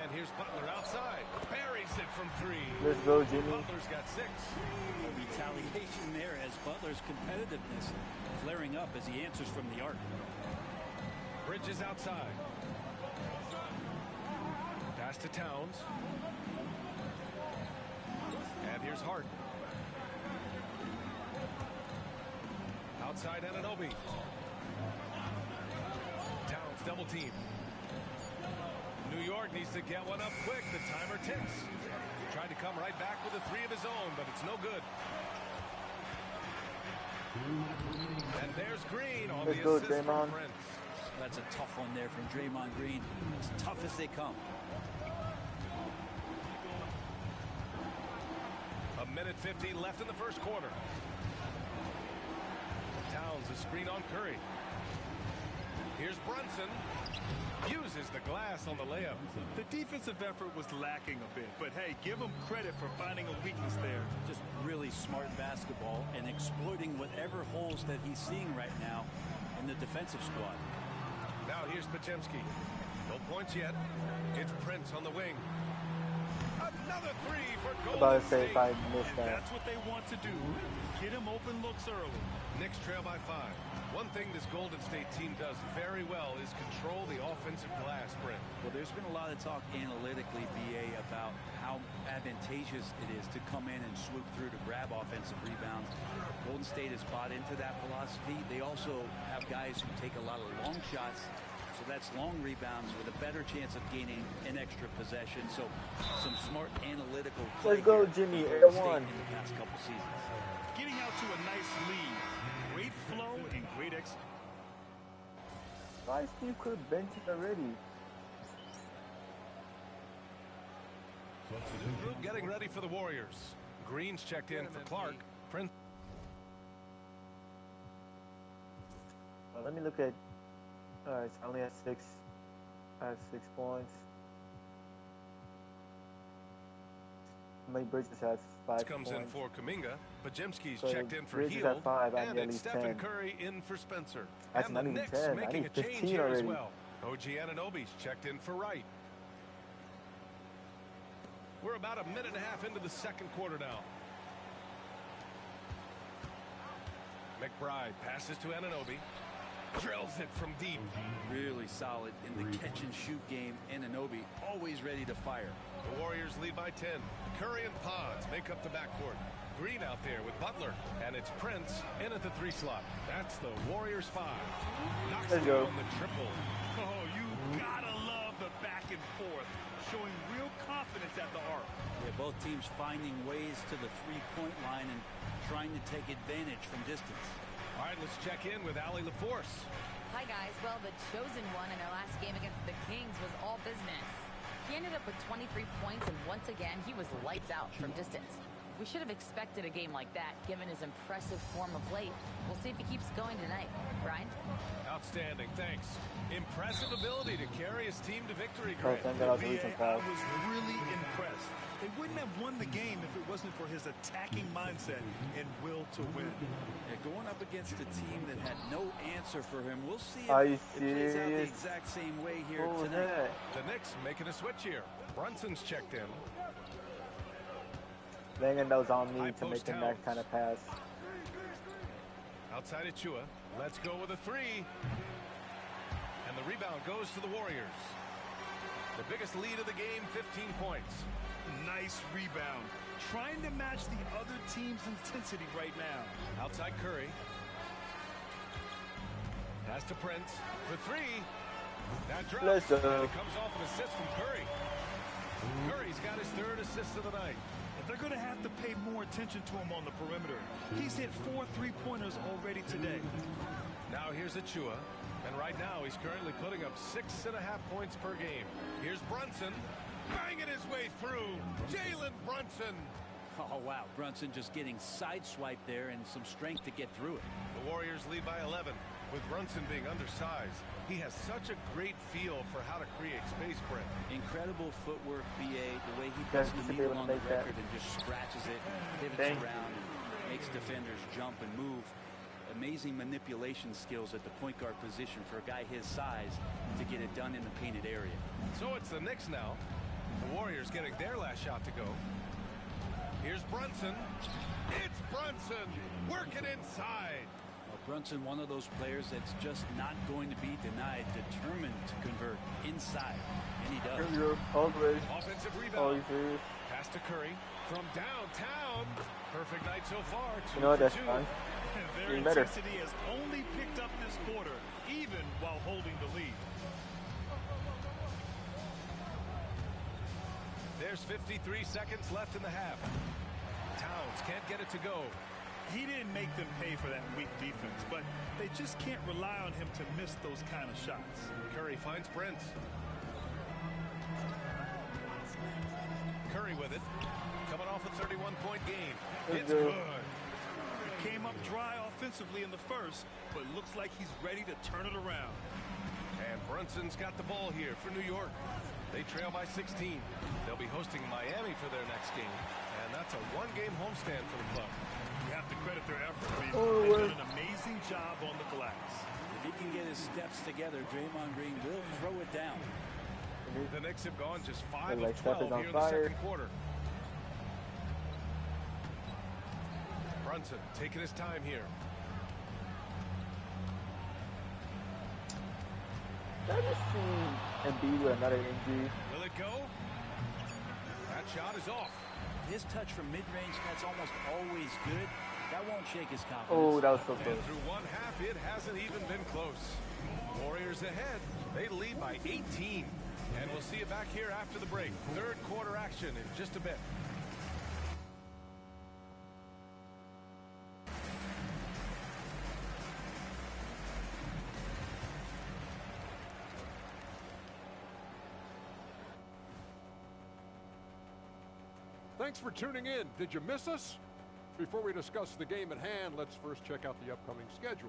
And here's Butler outside. Buries it from three. Let's go, Jimmy. Butler's got 6. Retaliation there as Butler's competitiveness flaring up as he answers from the arc. Bridges outside. Pass to Towns. And here's Hart. Outside Anunoby. Towns double team. New York needs to get one up quick. The timer ticks. Tried to come right back with a three of his own, but it's no good. And there's Green on the assist from Prince. That's a tough one there from Draymond Green. As tough as they come. A minute 15 left in the first quarter. Towns a screen on Curry. Here's Brunson. Uses the glass on the layup. The defensive effort was lacking a bit, but hey, give him credit for finding a weakness there. Just really smart basketball and exploiting whatever holes that he's seeing right now in the defensive squad. Now here's Pajemski. No points yet. It's Prince on the wing. Another three for Golden State. That's what they want to do. Get him open looks early. Knicks trail by 5. One thing this Golden State team does very well is control the offensive glass, Brent. Well, there's been a lot of talk analytically, BA, about how advantageous it is to come in and swoop through to grab offensive rebounds. Golden State has bought into that philosophy. They also have guys who take a lot of long shots. So that's long rebounds with a better chance of gaining an extra possession. So some smart analytical play. Let's go, Jimmy. Air one. In the past couple seasons. Getting out to a nice lead. Great flow and great execution. Why Steve Kerr benching already? New group getting ready for the Warriors. Green's checked in for Clark. Prince. Well, let me look at. It's only at 6. I have 6 points. My Bridges has 5 comes points. in for Kuminga. Pajemski's So checked in for Bridges Heel. at 5, And at it's least Stephen 10. Curry in for Spencer. That's and not the even Knicks 10. I making need a change 15 here already. as well. OG Anunoby's checked in for Wright. We're about a minute and a half into the second quarter now. McBride passes to Anunoby. Drills it from deep. Really solid in the catch-and-shoot game. Anunoby always ready to fire. The Warriors lead by 10. Curry and Pods make up the backcourt. Green out there with Butler. And it's Prince in at the 3 slot. That's the Warriors 5. Knocks it on the triple. Oh, you gotta love the back and forth. Showing real confidence at the arc. Yeah, both teams finding ways to the 3-point line and trying to take advantage from distance. All right, let's check in with Allie LaForce. Hi, guys. Well, the chosen one in their last game against the Kings was all business. He ended up with 23 points, and once again, he was lights out from distance. We should have expected a game like that, given his impressive form of late. We'll see if he keeps going tonight. Brian? Outstanding, thanks. Impressive ability to carry his team to victory, Oh, Greg. thank God I was losing I fast. was really impressed. They wouldn't have won the game if it wasn't for his attacking mindset and will to win. Yeah, going up against a team that had no answer for him. We'll see Are if you it plays out the serious? exact same way here Oh, tonight. heck. The Knicks making a switch here. Brunson's checked in. Langan knows on me High to make post the Towns. next kind of pass. Outside of Chua. Let's go with a three. And the rebound goes to the Warriors. The biggest lead of the game, 15 points. Nice rebound. Trying to match the other team's intensity right now. Outside Curry. Pass to Prince for three. That drops. Let's go. And it comes off an assist from Curry. Curry's got his third assist of the night. They're going to have to pay more attention to him on the perimeter. He's hit 4 3-pointers already today. Now here's Achua. And right now he's currently putting up 6.5 points per game. Here's Brunson. Banging his way through. Jalen Brunson. Oh, wow. Brunson just getting sideswiped there and some strength to get through it. The Warriors lead by 11. With Brunson being undersized, he has such a great feel for how to create space, Brent. Incredible footwork, BA. The way he puts the needle on the record and just scratches it, pivots around, and makes defenders jump and move. Amazing manipulation skills at the point guard position for a guy his size to get it done in the painted area. So it's the Knicks now. The Warriors getting their last shot to go. Here's Brunson. It's Brunson working inside. Brunson, one of those players that's just not going to be denied, determined to convert inside, and he does. Offensive rebound. Pass to Curry from downtown. Perfect night so far. You know what, that's fine. Their intensity has only picked up this quarter, even while holding the lead. There's 53 seconds left in the half. Towns can't get it to go. He didn't make them pay for that weak defense, but they just can't rely on him to miss those kind of shots. Curry finds Prince. Curry with it. Coming off a 31-point game. It's good. He came up dry offensively in the first, but looks like he's ready to turn it around. And Brunson's got the ball here for New York. They trail by 16. They'll be hosting Miami for their next game, and that's a one-game homestand for the club. You have to credit their effort. They've done an amazing job on the glass. If he can get his steps together, Draymond Green will throw it down. The Knicks have gone just 5 of 12 here in the second quarter. Brunson taking his time here. Did I just see Embiid with another injury? Will it go? That shot is off. His touch from mid-range, that's almost always good. That won't shake his confidence. Oh, that was so close. And through one half, it hasn't even been close. Warriors ahead. They lead by 18. And we'll see you back here after the break. Third quarter action in just a bit. Thanks for tuning in. Did you miss us? Before we discuss the game at hand, let's first check out the upcoming schedule.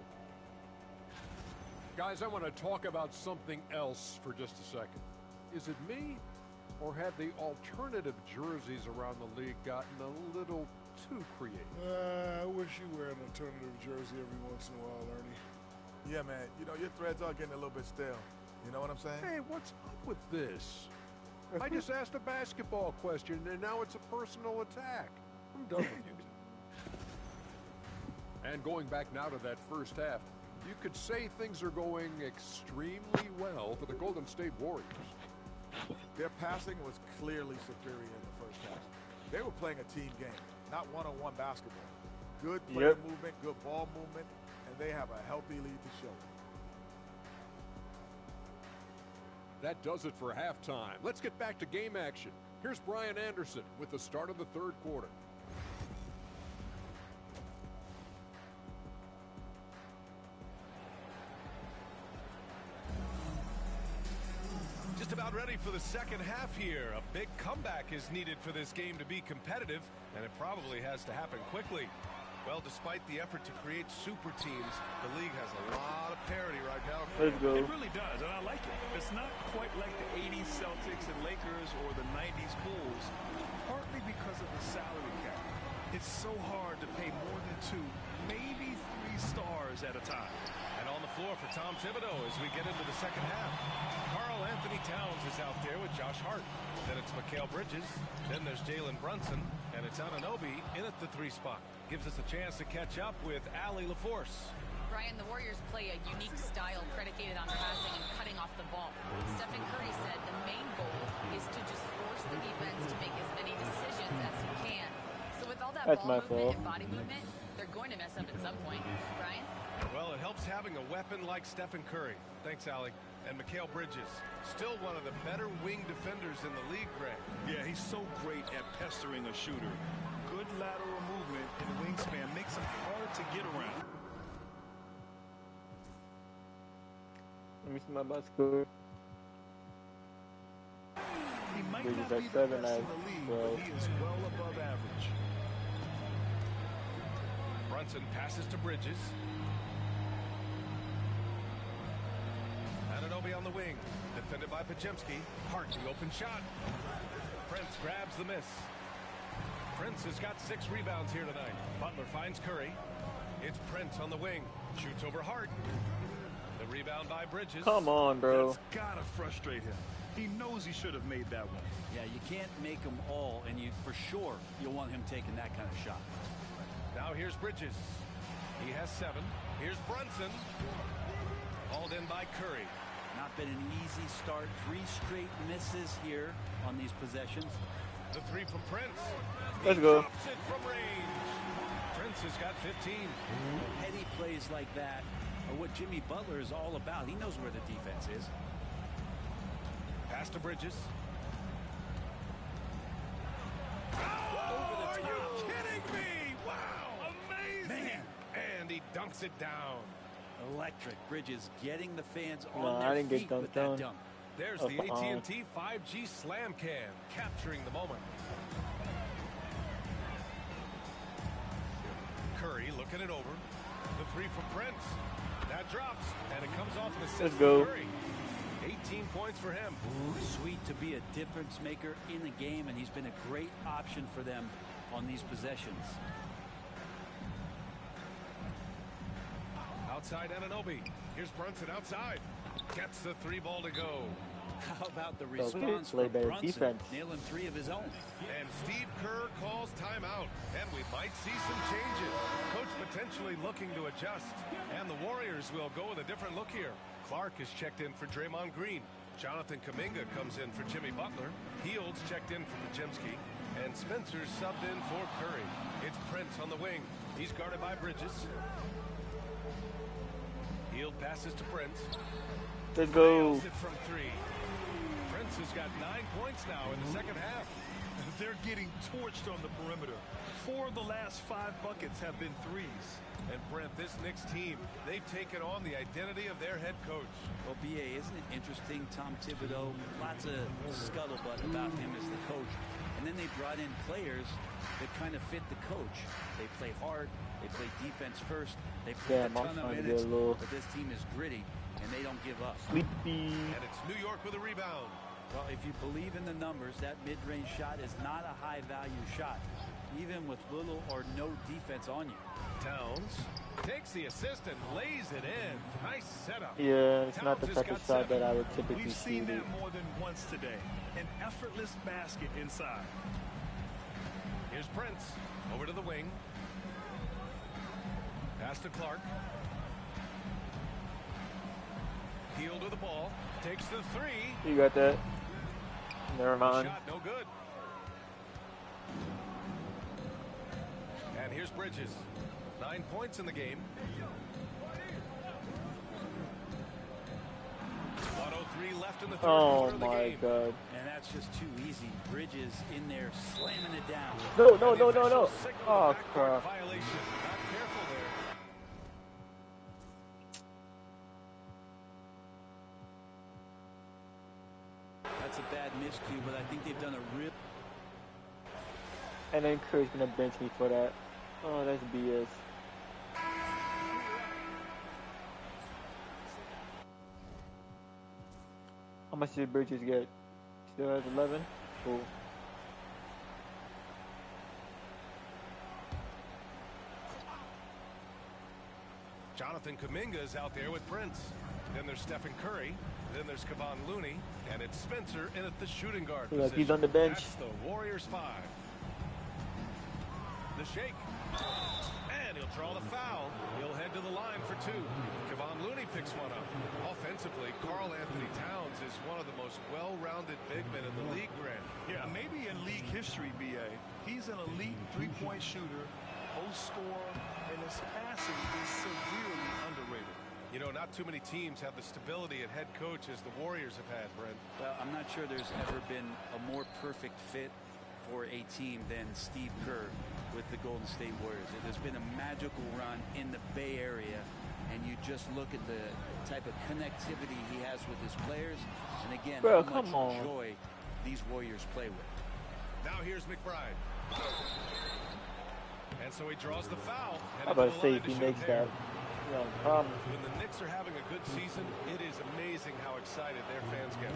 Guys, I want to talk about something else for just a second. Is it me, or have the alternative jerseys around the league gotten a little too creative? I wish you wear an alternative jersey every once in a while, Ernie. Yeah, man. You know, your threads are getting a little bit stale. You know what I'm saying? Hey, what's up with this? I just asked a basketball question, and now it's a personal attack. I'm done with you two. And going back now to that first half, you could say things are going extremely well for the Golden State Warriors. Their passing was clearly superior in the first half. They were playing a team game, not one-on-one basketball. Good player movement, good ball movement, and they have a healthy lead to show. That does it for halftime. Let's get back to game action. Here's Brian Anderson with the start of the third quarter. Just about ready for the second half here. A big comeback is needed for this game to be competitive, and it probably has to happen quickly. Well, despite the effort to create super teams, the league has a lot of parity right now. Let's go. It really does, and I like it. It's not quite like the 80s Celtics and Lakers or the 90s Bulls, partly because of the salary cap. It's so hard to pay more than 2, maybe 3 stars at a time. And on the floor for Tom Thibodeau as we get into the second half. Karl Anthony Towns is out there with Josh Hart. Then it's Mikal Bridges. Then there's Jalen Brunson. And it's Anunoby in at the 3 spot. Gives us a chance to catch up with Allie LaForce. Brian, the Warriors play a unique style predicated on passing and cutting off the ball. Stephen Curry said the main goal is to just force the defense to make as many decisions as he can. So with all that ball movement and body movement, they're going to mess up at some point. Brian? Well, it helps having a weapon like Stephen Curry. Thanks, Allie. And Mikal Bridges, still one of the better wing defenders in the league, Greg. Yeah, he's so great at pestering a shooter. Good lateral movement and wingspan makes him hard to get around. Let me see my box score. He might not be the best in the league, but he is well above average. Brunson passes to Bridges. Anunoby on the wing, defended by Podziemski. Hart, the open shot. Prince grabs the miss. Prince has got 6 rebounds here tonight. Butler finds Curry. It's Prince on the wing. Shoots over Hart. The rebound by Bridges. Come on, bro. That's gotta frustrate him. He knows he should have made that one. Yeah, you can't make them all, and you for sure you'll want him taking that kind of shot. Now here's Bridges. He has 7. Here's Brunson. Hauled in by Curry. Not been an easy start. 3 straight misses here on these possessions. The 3 from Prince. Let's go. Drops it from range. Prince has got 15. Heady plays like that are what Jimmy Butler is all about. He knows where the defense is. Pass to Bridges. Over the top. Are you kidding me? Wow. Amazing. Man. And he dunks it down. Electric. Bridges getting the fans No, on I their didn't get feet with that dunked on. dunk. There's the AT&T 5G Slam Can, capturing the moment. Curry looking it over. The 3 from Prince. That drops, and it comes off an assist Let's go. from Curry. 18 points for him. Sweet to be a difference maker in the game, and he's been a great option for them on these possessions. Outside Anunoby. Here's Brunson outside. Gets the 3 ball to go. How about the response from Brunson, nailing 3 of his own? And Steve Kerr calls timeout, and we might see some changes. Coach potentially looking to adjust, and the Warriors will go with a different look here. Clark is checked in for Draymond Green. Jonathan Kuminga comes in for Jimmy Butler. Hields checked in for Podziemski, and Spencer subbed in for Curry. It's Prince on the wing. He's guarded by Bridges. Hield passes to Prince. Let's go. Nails it from 3. Prince has got 9 points now in the second half. They're getting torched on the perimeter. 4 of the last 5 buckets have been 3s. And Brent, this Knicks team, they've taken on the identity of their head coach. Well, B.A., isn't it interesting? Tom Thibodeau, lots of scuttlebutt about him as the coach. And then they brought in players that kind of fit the coach. They play hard. They play defense first. They play a ton of minutes. But this team is gritty, and they don't give up. Sleepy. And it's New York with a rebound. Well, if you believe in the numbers, that mid-range shot is not a high-value shot, even with little or no defense on you. Towns takes the assist and lays it in. Nice setup. Yeah, it's not the type of shot that I would typically We've seen shoot. that more than once today. An effortless basket inside. Here's Prince. Over to the wing. Pass to Clark. Hield with the ball. Takes the 3. You got that. Never mind. Shot no good. And here's Bridges. 9 points in the game. 1:03 left in the third quarter of the game. Oh my God. And that's just too easy. Bridges in there slamming it down. No. Oh crap. Violation. Not careful there. That's a bad used to, but I think they've done a real... And then Curry's gonna bench me for that. Oh, that's BS. How much did Bridges get? Still has 11? Cool. Jonathan Kuminga is out there with Prince. Then there's Stephen Curry. Then there's Kevon Looney. And it's Spencer in at the shooting guard position. He's on the bench. That's the Warriors 5. The shake. And he'll draw the foul. He'll head to the line for 2. Kevon Looney picks one up. Offensively, Karl Anthony Towns is one of the most well-rounded big men in the league, Grant. Yeah, maybe in league history, B.A. He's an elite three-point shooter, post scorer, and his passing is severely underrated. You know, not too many teams have the stability at head coach as the Warriors have had, Brent. Well, I'm not sure there's ever been a more perfect fit for a team than Steve Kerr with the Golden State Warriors. There's been a magical run in the Bay Area, and you just look at the type of connectivity he has with his players, and again, bro, how much joy these Warriors play with. Now here's McBride. And so he draws the foul. How about to say if he makes that? When the Knicks are having a good season, it is amazing how excited their fans get.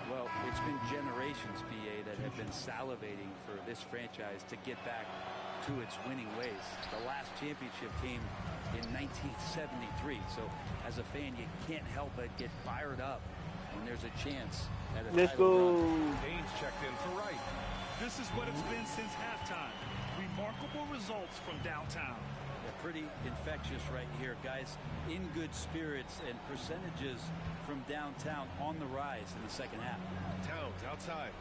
Well, it's been generations, PA, that have been salivating for this franchise to get back to its winning ways. The last championship came in 1973, so as a fan, you can't help but get fired up when there's a chance at a title run. Baines checked in for Wright. This is what it's been since halftime. Remarkable results from downtown. Pretty infectious right here, guys. In good spirits and percentages from downtown on the rise in the second half. Towns outside.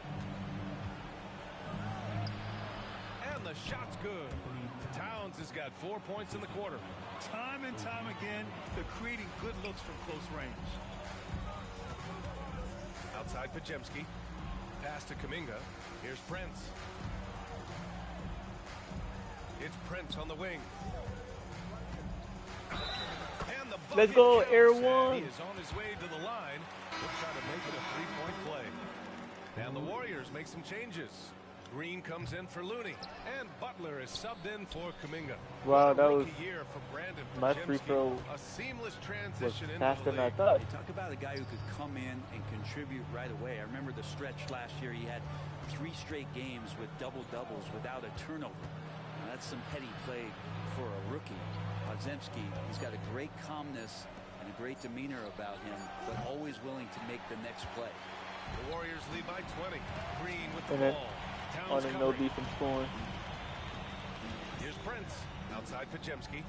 And the shot's good. Towns has got 4 points in the quarter. Time and time again, they're creating good looks from close range. Outside Podziemski. Pass to Kuminga. Here's Prince. It's Prince on the wing. Let's go, Air One. He is on his way to the line. We'll try to make it a three-point play. And the Warriors make some changes. Green comes in for Looney, and Butler is subbed in for Kuminga. Wow, that was year for Brandon my free throw. A seamless transition was faster than I thought. You talk about a guy who could come in and contribute right away. I remember the stretch last year. He had 3 straight games with double-doubles without a turnover. Now, that's some heady play for a rookie. Podziemski, he's got a great calmness and a great demeanor about him, but always willing to make the next play. The Warriors lead by 20. Green with the ball. On a no defense scoring. Here's Prince outside Podziemski.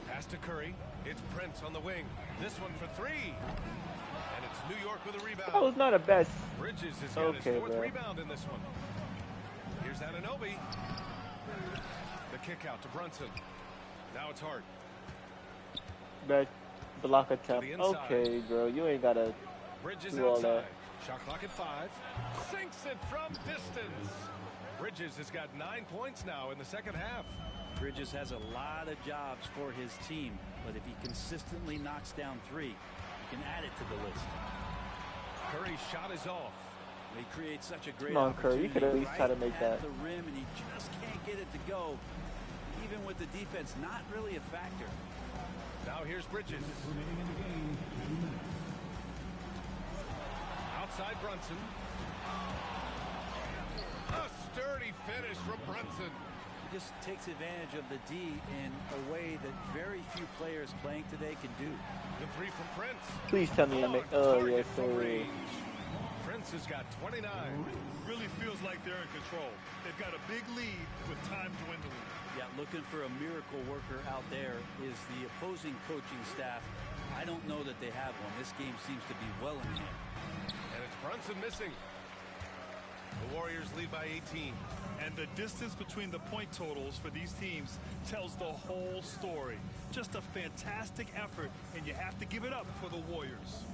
Pass to Curry. It's Prince on the wing. This one for 3. And it's New York with a rebound. That was not a best. Bridges has got his 4th rebound in this one. Here's Anunoby. The kick out to Brunson. Now it's Hart. Bad block attempt. Okay, bro, you ain't gotta do all that. Shot clock at 5. Sinks it from distance. Bridges has got 9 points now in the second half. Bridges has a lot of jobs for his team, but if he consistently knocks down 3, he can add it to the list. Curry's shot is off. He creates such a great Come on, Curry, you could at least try to make that. The rim, and he just can't get it to go. Even with the defense, not really a factor. Now here's Bridges. Outside Brunson. A sturdy finish from Brunson. He just takes advantage of the D in a way that very few players playing today can do. The 3 from Prince. Please tell me I make. Oh, yes, sir. Prince has got 29. Really feels like they're in control. They've got a big lead with time dwindling. Yeah, looking for a miracle worker out there is the opposing coaching staff. I don't know that they have one. This game seems to be well in hand. And it's Brunson missing. The Warriors lead by 18. And the distance between the point totals for these teams tells the whole story. Just a fantastic effort, and you have to give it up for the Warriors.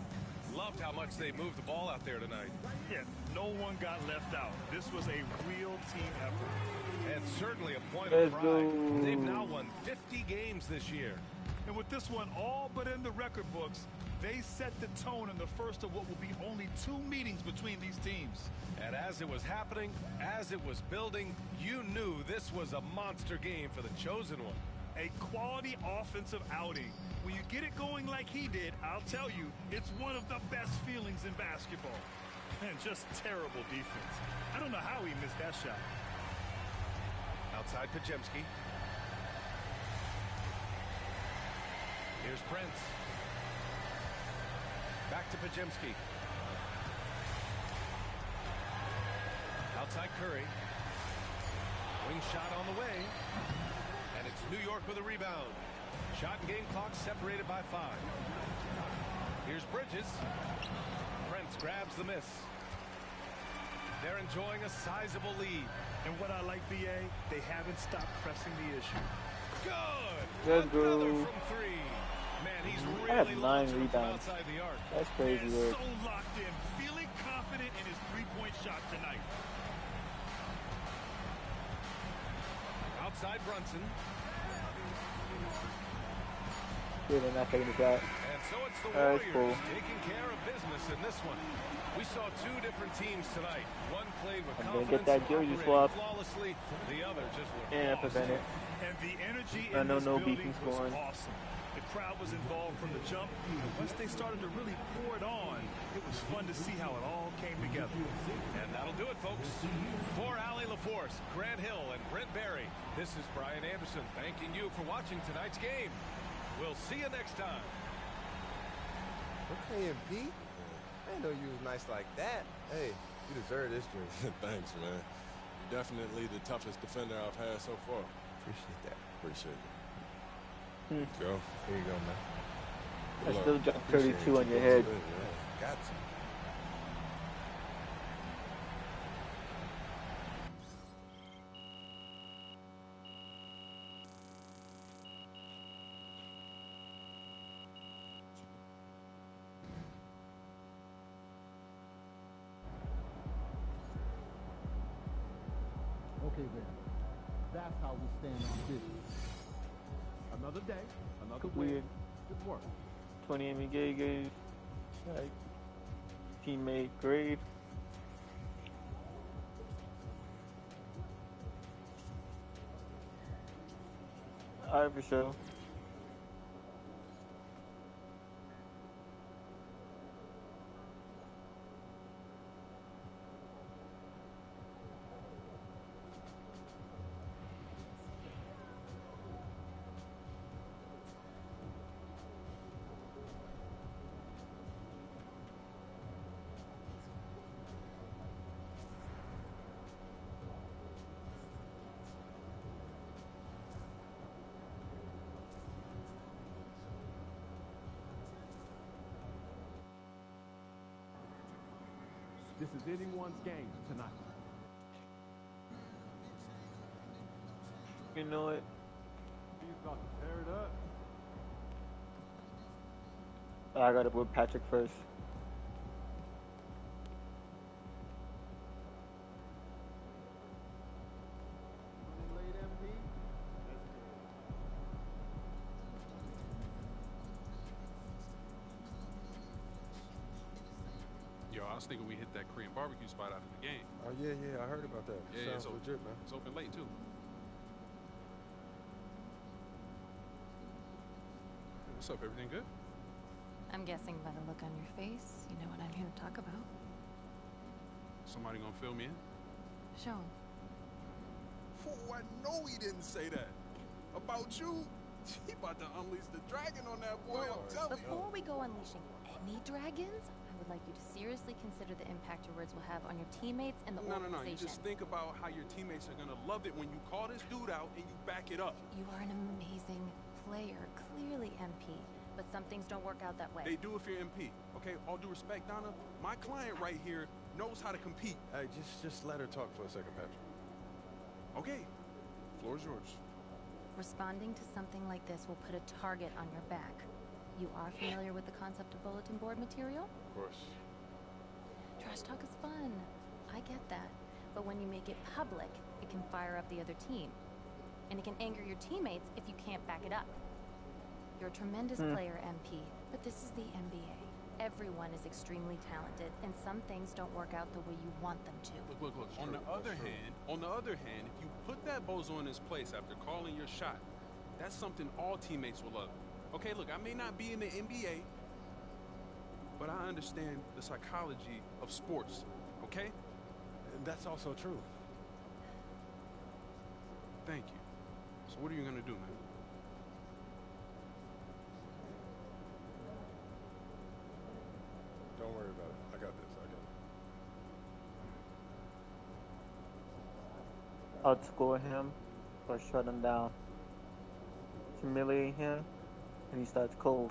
Loved how much they moved the ball out there tonight. Yeah, no one got left out. This was a real team effort. And certainly a point of pride. They've now won 50 games this year. And with this one all but in the record books, they set the tone in the first of what will be only 2 meetings between these teams. And as it was happening, as it was building, you knew this was a monster game for the chosen one. A quality offensive outing. When you get it going like he did, I'll tell you, it's one of the best feelings in basketball. And just terrible defense. I don't know how he missed that shot. Outside Pajemski. Here's Prince. Back to Pajemski. Outside Curry. Wing shot on the way. And it's New York with a rebound. Shot and game clock separated by 5. Here's Bridges. Prince grabs the miss. They're enjoying a sizable lead. And what I like, BA, they haven't stopped pressing the issue. Good Another go. from 3. Man, he's I have really 9 rebounds. outside the arc. That's crazy work. So locked in, feeling confident in his 3-point shot tonight. Outside Brunson. Yeah, they're not taking the shot. And so it's the That's Warriors cool. taking care of business in this one. We saw 2 different teams tonight. One played with I'm gonna confidence, get that jersey operating swap. flawlessly. The other just looked And lost. prevent it. And the energy I in know this no building beating was scoring. awesome. The crowd was involved from the jump. And once they started to really pour it on, it was fun to see how it all came together. And that'll do it, folks. For Allie LaForce, Grant Hill, and Brent Barry, this is Brian Anderson thanking you for watching tonight's game. We'll see you next time. Okay, MP. I didn't know you was nice like that. Hey, you deserve this jersey. Thanks, man. You're definitely the toughest defender I've had so far. Appreciate that. Appreciate it. Go. Here you go, man. I Good still luck. dropped Appreciate 32 on you. your head. Good, yeah. Got to. Okay, then. That's how we stand on business. Another day, another win. Weird. Good work. 20 NBA games. Like, teammate grade. Alright, for sure. This is anyone's game tonight. You know it. He's about to tear it up. I gotta put Patrick first. Late MP. Yo, I was thinking we hit that Korean barbecue spot after the game. Oh, yeah, I heard about that. Yeah, Sounds legit, man. It's open late, too. What's up? Everything good? I'm guessing by the look on your face, you know what I'm here to talk about. Somebody gonna fill me in? Show 'em. Oh, I know he didn't say that. About you? He about to unleash the dragon on that boy, I'm telling you. Before we go unleashing any dragons, I would like you to seriously consider the impact your words will have on your teammates and the organization. No. You just think about how your teammates are gonna love it when you call this dude out and you back it up. You are an amazing player, clearly MP, but some things don't work out that way. They do if you're MP, okay? All due respect, Donna, my client right here knows how to compete. Hey, just let her talk for a second, Patrick. Okay, floor is yours. Responding to something like this will put a target on your back. You are familiar with the concept of bulletin board material? Of course. Trash talk is fun. I get that. But when you make it public, it can fire up the other team. And it can anger your teammates if you can't back it up. You're a tremendous player, MP, but this is the NBA. Everyone is extremely talented, and some things don't work out the way you want them to. Look. On the other hand, if you put that bozo in his place after calling your shot, that's something all teammates will love. Okay, look, I may not be in the NBA, but I understand the psychology of sports, okay? That's also true. Thank you. So what are you going to do, man? Don't worry about it. I got this. Outscore him or shut him down. Humiliate him, and he starts cold.